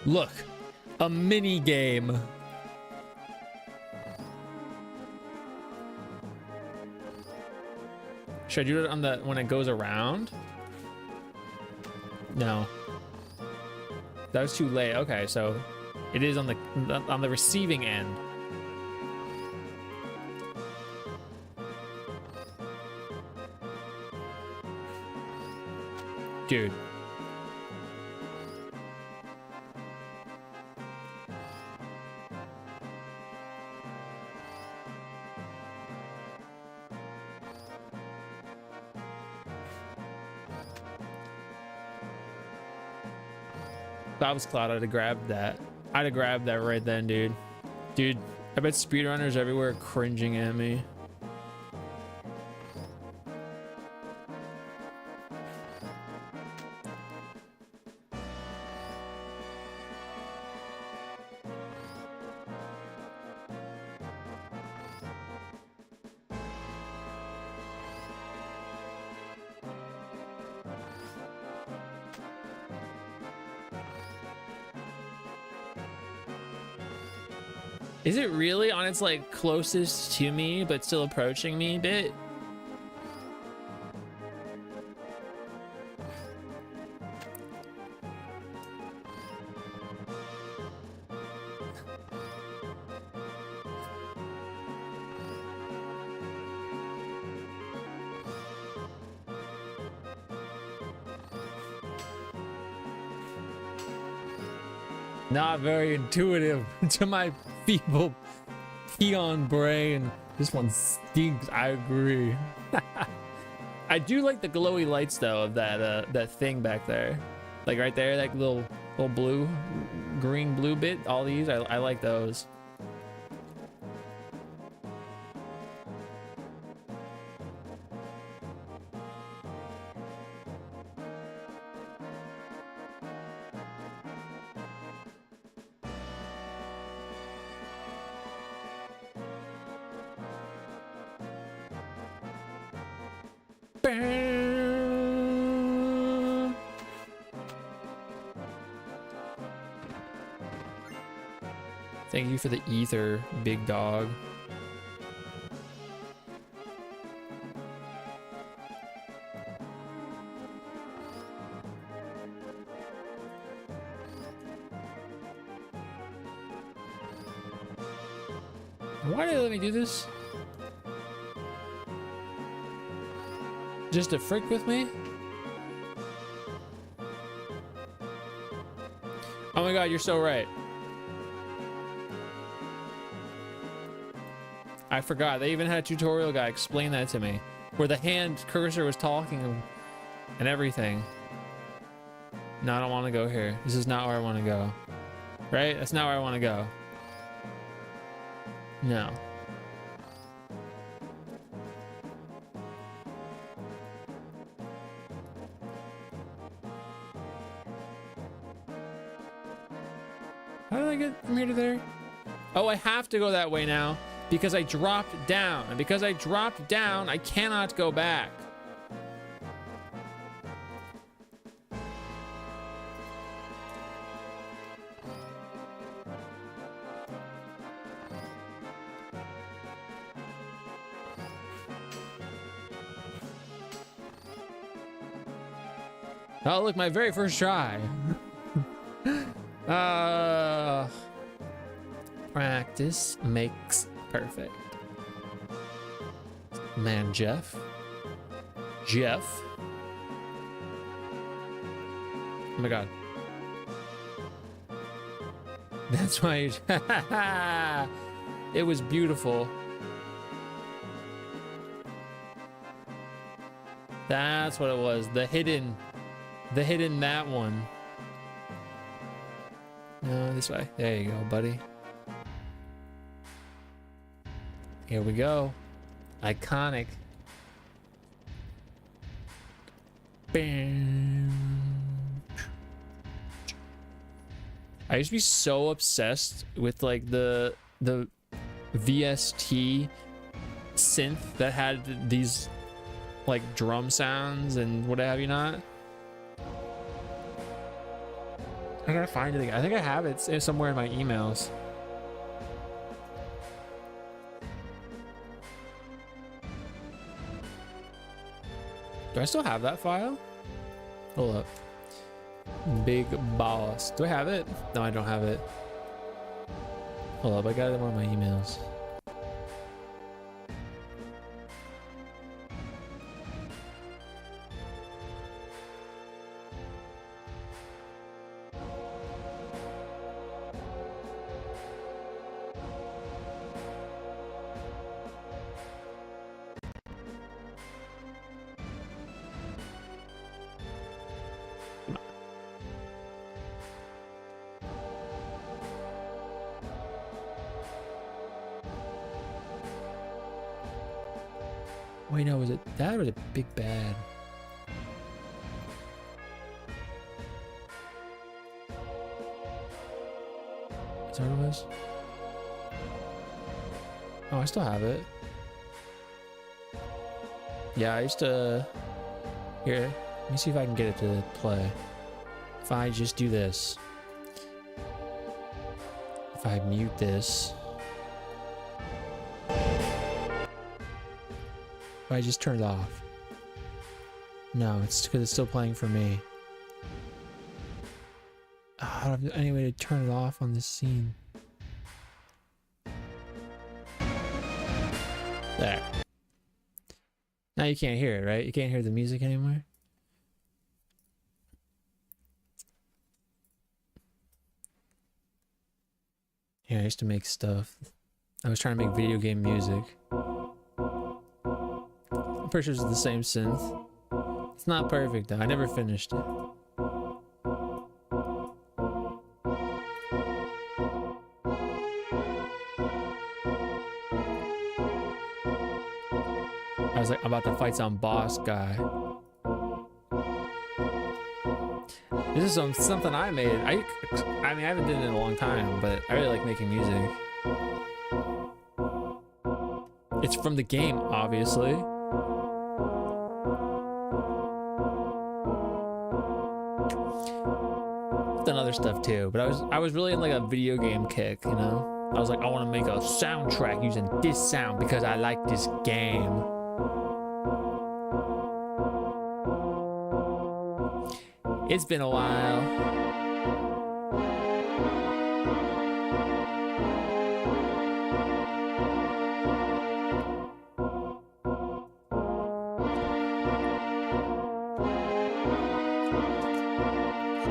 Look, a mini game. Should I do it on the when it goes around? No. That was too late. Okay, so it is on the receiving end. Dude. If I was Cloud, I'd have grabbed that. I'd have grabbed that right then, dude. Dude, I bet speedrunners everywhere are cringing at me. Is it really on its like closest to me but still approaching me bit? Not very intuitive to my feeble peon brain. This one stinks, I agree. I do like the glowy lights though of that that thing back there. Like right there, that little blue, green blue bit, all these, I like those. Thank you for the ether, big dog. Why did they let me do this? Just to frick with me? Oh my god, you're so right. I forgot. They even had a tutorial guy explain that to me, where the hand cursor was talking and everything. No, I don't want to go here. This is not where I want to go. Right? That's not where I want to go. No. How did I get from here to there? Oh, I have to go that way now because I dropped down. And because I dropped down, I cannot go back. Oh, look, my very first try. Practice makes perfect. Man, Jeff. Oh my god. That's why it was beautiful. That's what it was. The hidden that one. No, this way. There you go, buddy. Here we go. Iconic. Bam. I used to be so obsessed with like the VST synth that had these like drum sounds and what have you not. I gotta find it again. I think I have it somewhere in my emails. Do I still have that file? Hold up. Big boss. Do I have it? No, I don't have it. Hold up, I got it in one of my emails. Wait, no, was it that or was it Big Bad? Is that what it was? Oh, I still have it. Yeah, I used to... Here, let me see if I can get it to play. If I just do this. If I mute this. I just turned it off. No, it's because it's still playing for me. Oh, I don't have any way to turn it off on this scene. There. Now you can't hear it, right? You can't hear the music anymore? Yeah, I used to make stuff. I was trying to make video game music. I'm pretty sure it's the same synth. It's not perfect though. I never finished it. I was like, I'm about to fight some boss guy. This is something I made. I mean, I haven't done it in a long time, but I really like making music. It's from the game, obviously. I've done other stuff too, but I was really in like a video game kick, you know? I was like, I want to make a soundtrack using this sound because I like this game. It's been a while.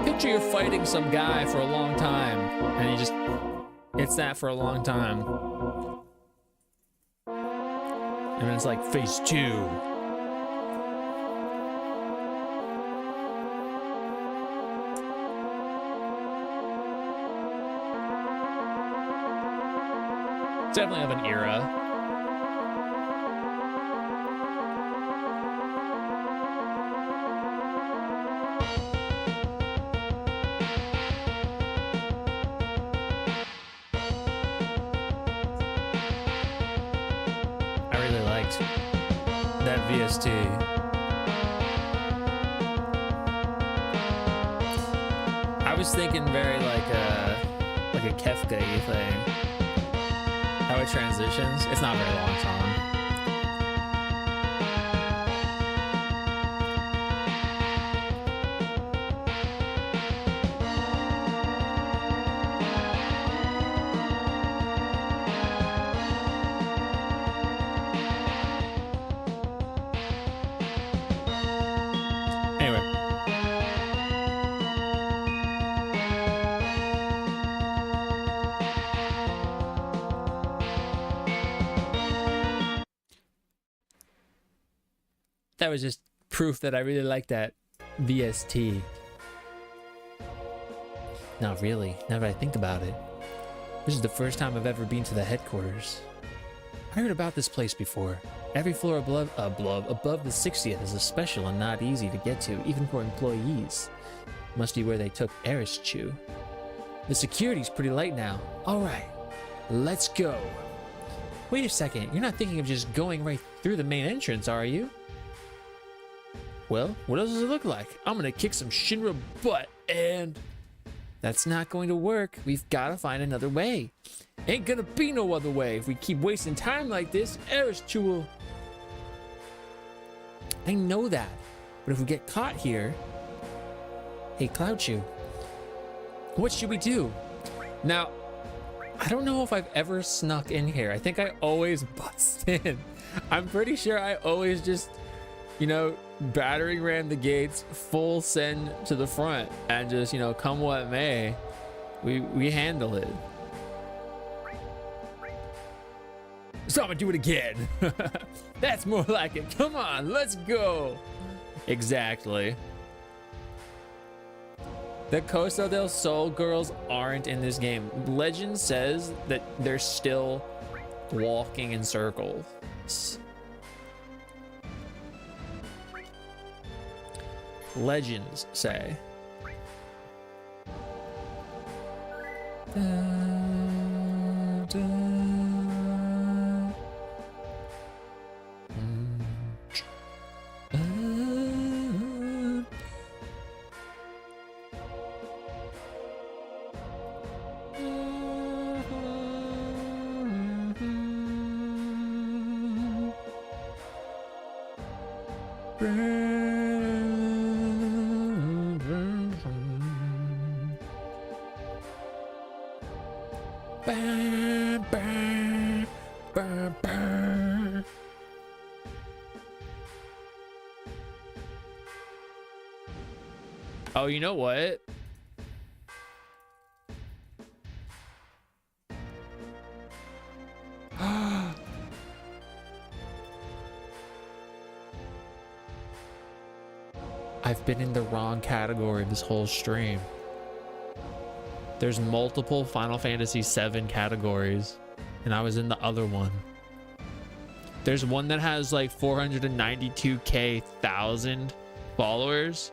Picture you're fighting some guy for a long time, and you just, it's that for a long time. And then it's like phase 2. Definitely of an era. I really liked that VST. I was thinking very like a Kefka-y thing. How it transitions. It's not a very long song. Anyway. That was just proof that I really like that VST. Not really, now that I think about it. This is the first time I've ever been to the headquarters. I heard about this place before. Every floor above the 60th is a special and not easy to get to, even for employees. Must be where they took Aristu. The security's pretty light now. Alright, let's go. Wait a second, you're not thinking of just going right through the main entrance, are you? Well, what else does it look like? I'm gonna kick some Shinra butt, and that's not going to work. We've gotta find another way. Ain't gonna be no other way. If we keep wasting time like this, Aristu will... I know that, but if we get caught here... Hey, Cloud-Chew, what should we do? Now, I don't know if I've ever snuck in here. I think I always bust in. I'm pretty sure I always just, you know, battering ram the gates, full send to the front, and just, you know, come what may, we handle it. So I'm gonna do it again. That's more like it. Come on, let's go. Exactly. The Costa del Sol girls aren't in this game. Legend says that they're still walking in circles. Legends say. Oh, you know what? I've been in the wrong category this whole stream. There's multiple Final Fantasy VII categories, and I was in the other one. There's one that has like 492,000 followers.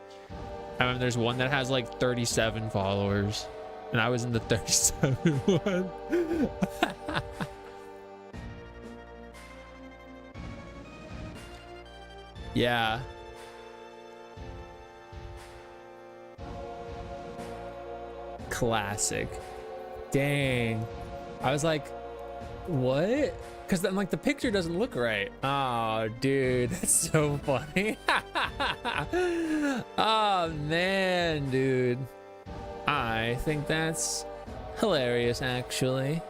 And then there's one that has like 37 followers, and I was in the 37 one. Yeah. Classic. Dang. I was like, what? Because then like the picture doesn't look right. Oh, dude, that's so funny. Oh, man, dude. I think that's hilarious, actually.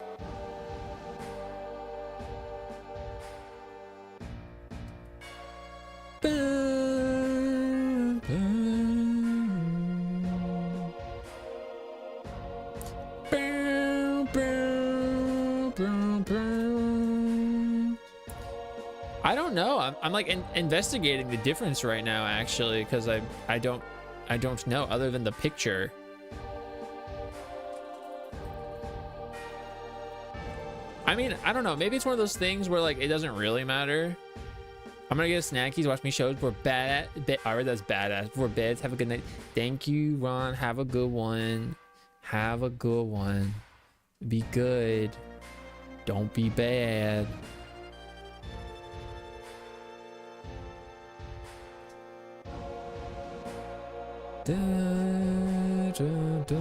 Boom, boom. Boom, boom, boom, boom. I don't know. I'm like investigating the difference right now, actually, because I don't know other than the picture. I mean, I don't know. Maybe it's one of those things where like it doesn't really matter. I'm gonna get snackies, watch me shows. We're bad. I read that's badass. We're beds. Have a good night. Thank you, Ron. Have a good one. Have a good one. Be good. Don't be bad. Da, da, da.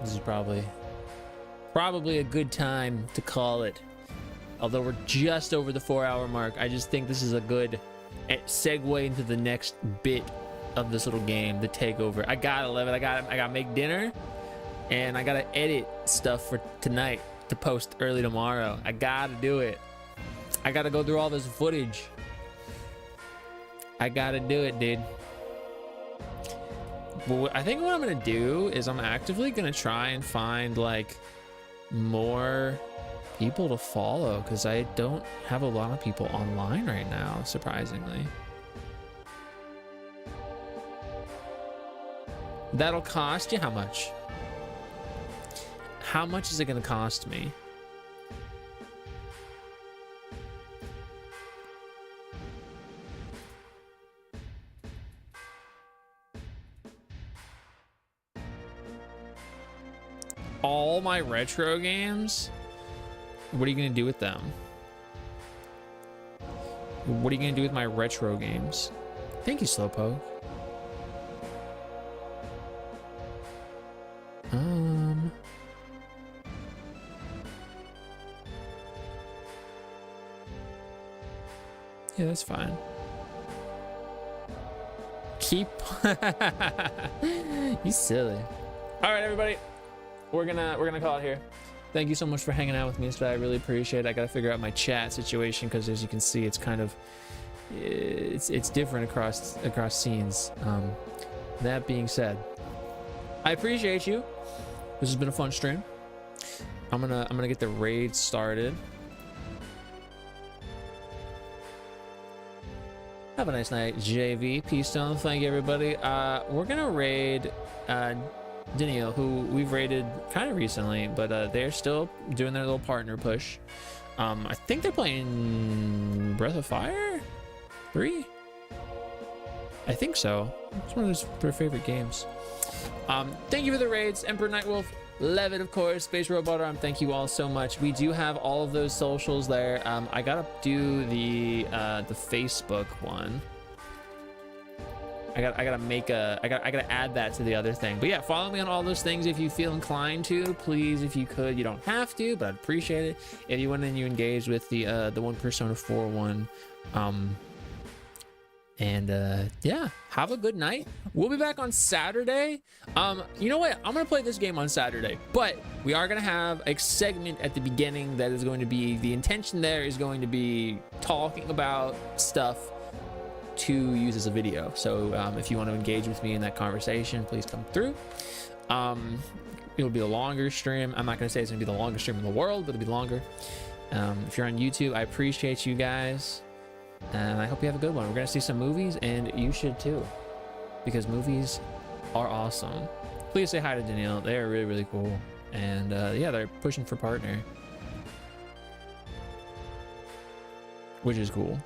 This is probably a good time to call it. Although we're just over the 4-hour mark, I just think this is a good segue into the next bit of this little game, the takeover. I gotta love it. I gotta make dinner, and I gotta edit stuff for tonight to post early tomorrow. I gotta do it. I gotta go through all this footage. I gotta do it, dude. Well, I think what I'm gonna do is I'm actively gonna try and find like more people to follow, because I don't have a lot of people online right now, surprisingly. That'll cost you how much? How much is it gonna cost me? All my retro games? What are you gonna do with them? What are you gonna do with my retro games? Thank you, Slowpoke. Yeah, that's fine. Keep you silly. All right, everybody. We're gonna call it here. Thank you so much for hanging out with me today. I really appreciate it. I gotta figure out my chat situation, because as you can see, it's kind of it's different across scenes. That being said, I appreciate you. This has been a fun stream. I'm gonna get the raid started. Have a nice night, JV. Peace stone. Thank you, everybody. We're gonna raid Daniel, who we've raided kind of recently, but they're still doing their little partner push. I think they're playing Breath of Fire 3. I think so. It's one of their favorite games. Thank you for the raids, Emperor Nightwolf, Levitt, of course, Space Robot Arm. Thank you all so much. We do have all of those socials there. I gotta do the Facebook one. I gotta add that to the other thing. But yeah, follow me on all those things if you feel inclined to. Please, if you could. You don't have to, but I'd appreciate it. If you went and you engaged with the one Persona 4 one, And yeah, have a good night. We'll be back on Saturday. You know what? I'm gonna play this game on Saturday, but we are gonna have a segment at the beginning that is going to be, the intention there is going to be talking about stuff to use as a video. So if you want to engage with me in that conversation, please come through. It'll be a longer stream. I'm not gonna say it's gonna be the longest stream in the world, but it'll be longer. If you're on YouTube, I appreciate you guys. And I hope you have a good one. We're gonna see some movies, and you should too, because movies are awesome. Please say hi to Danielle. They are really, really cool. And yeah, they're pushing for partner, which is cool.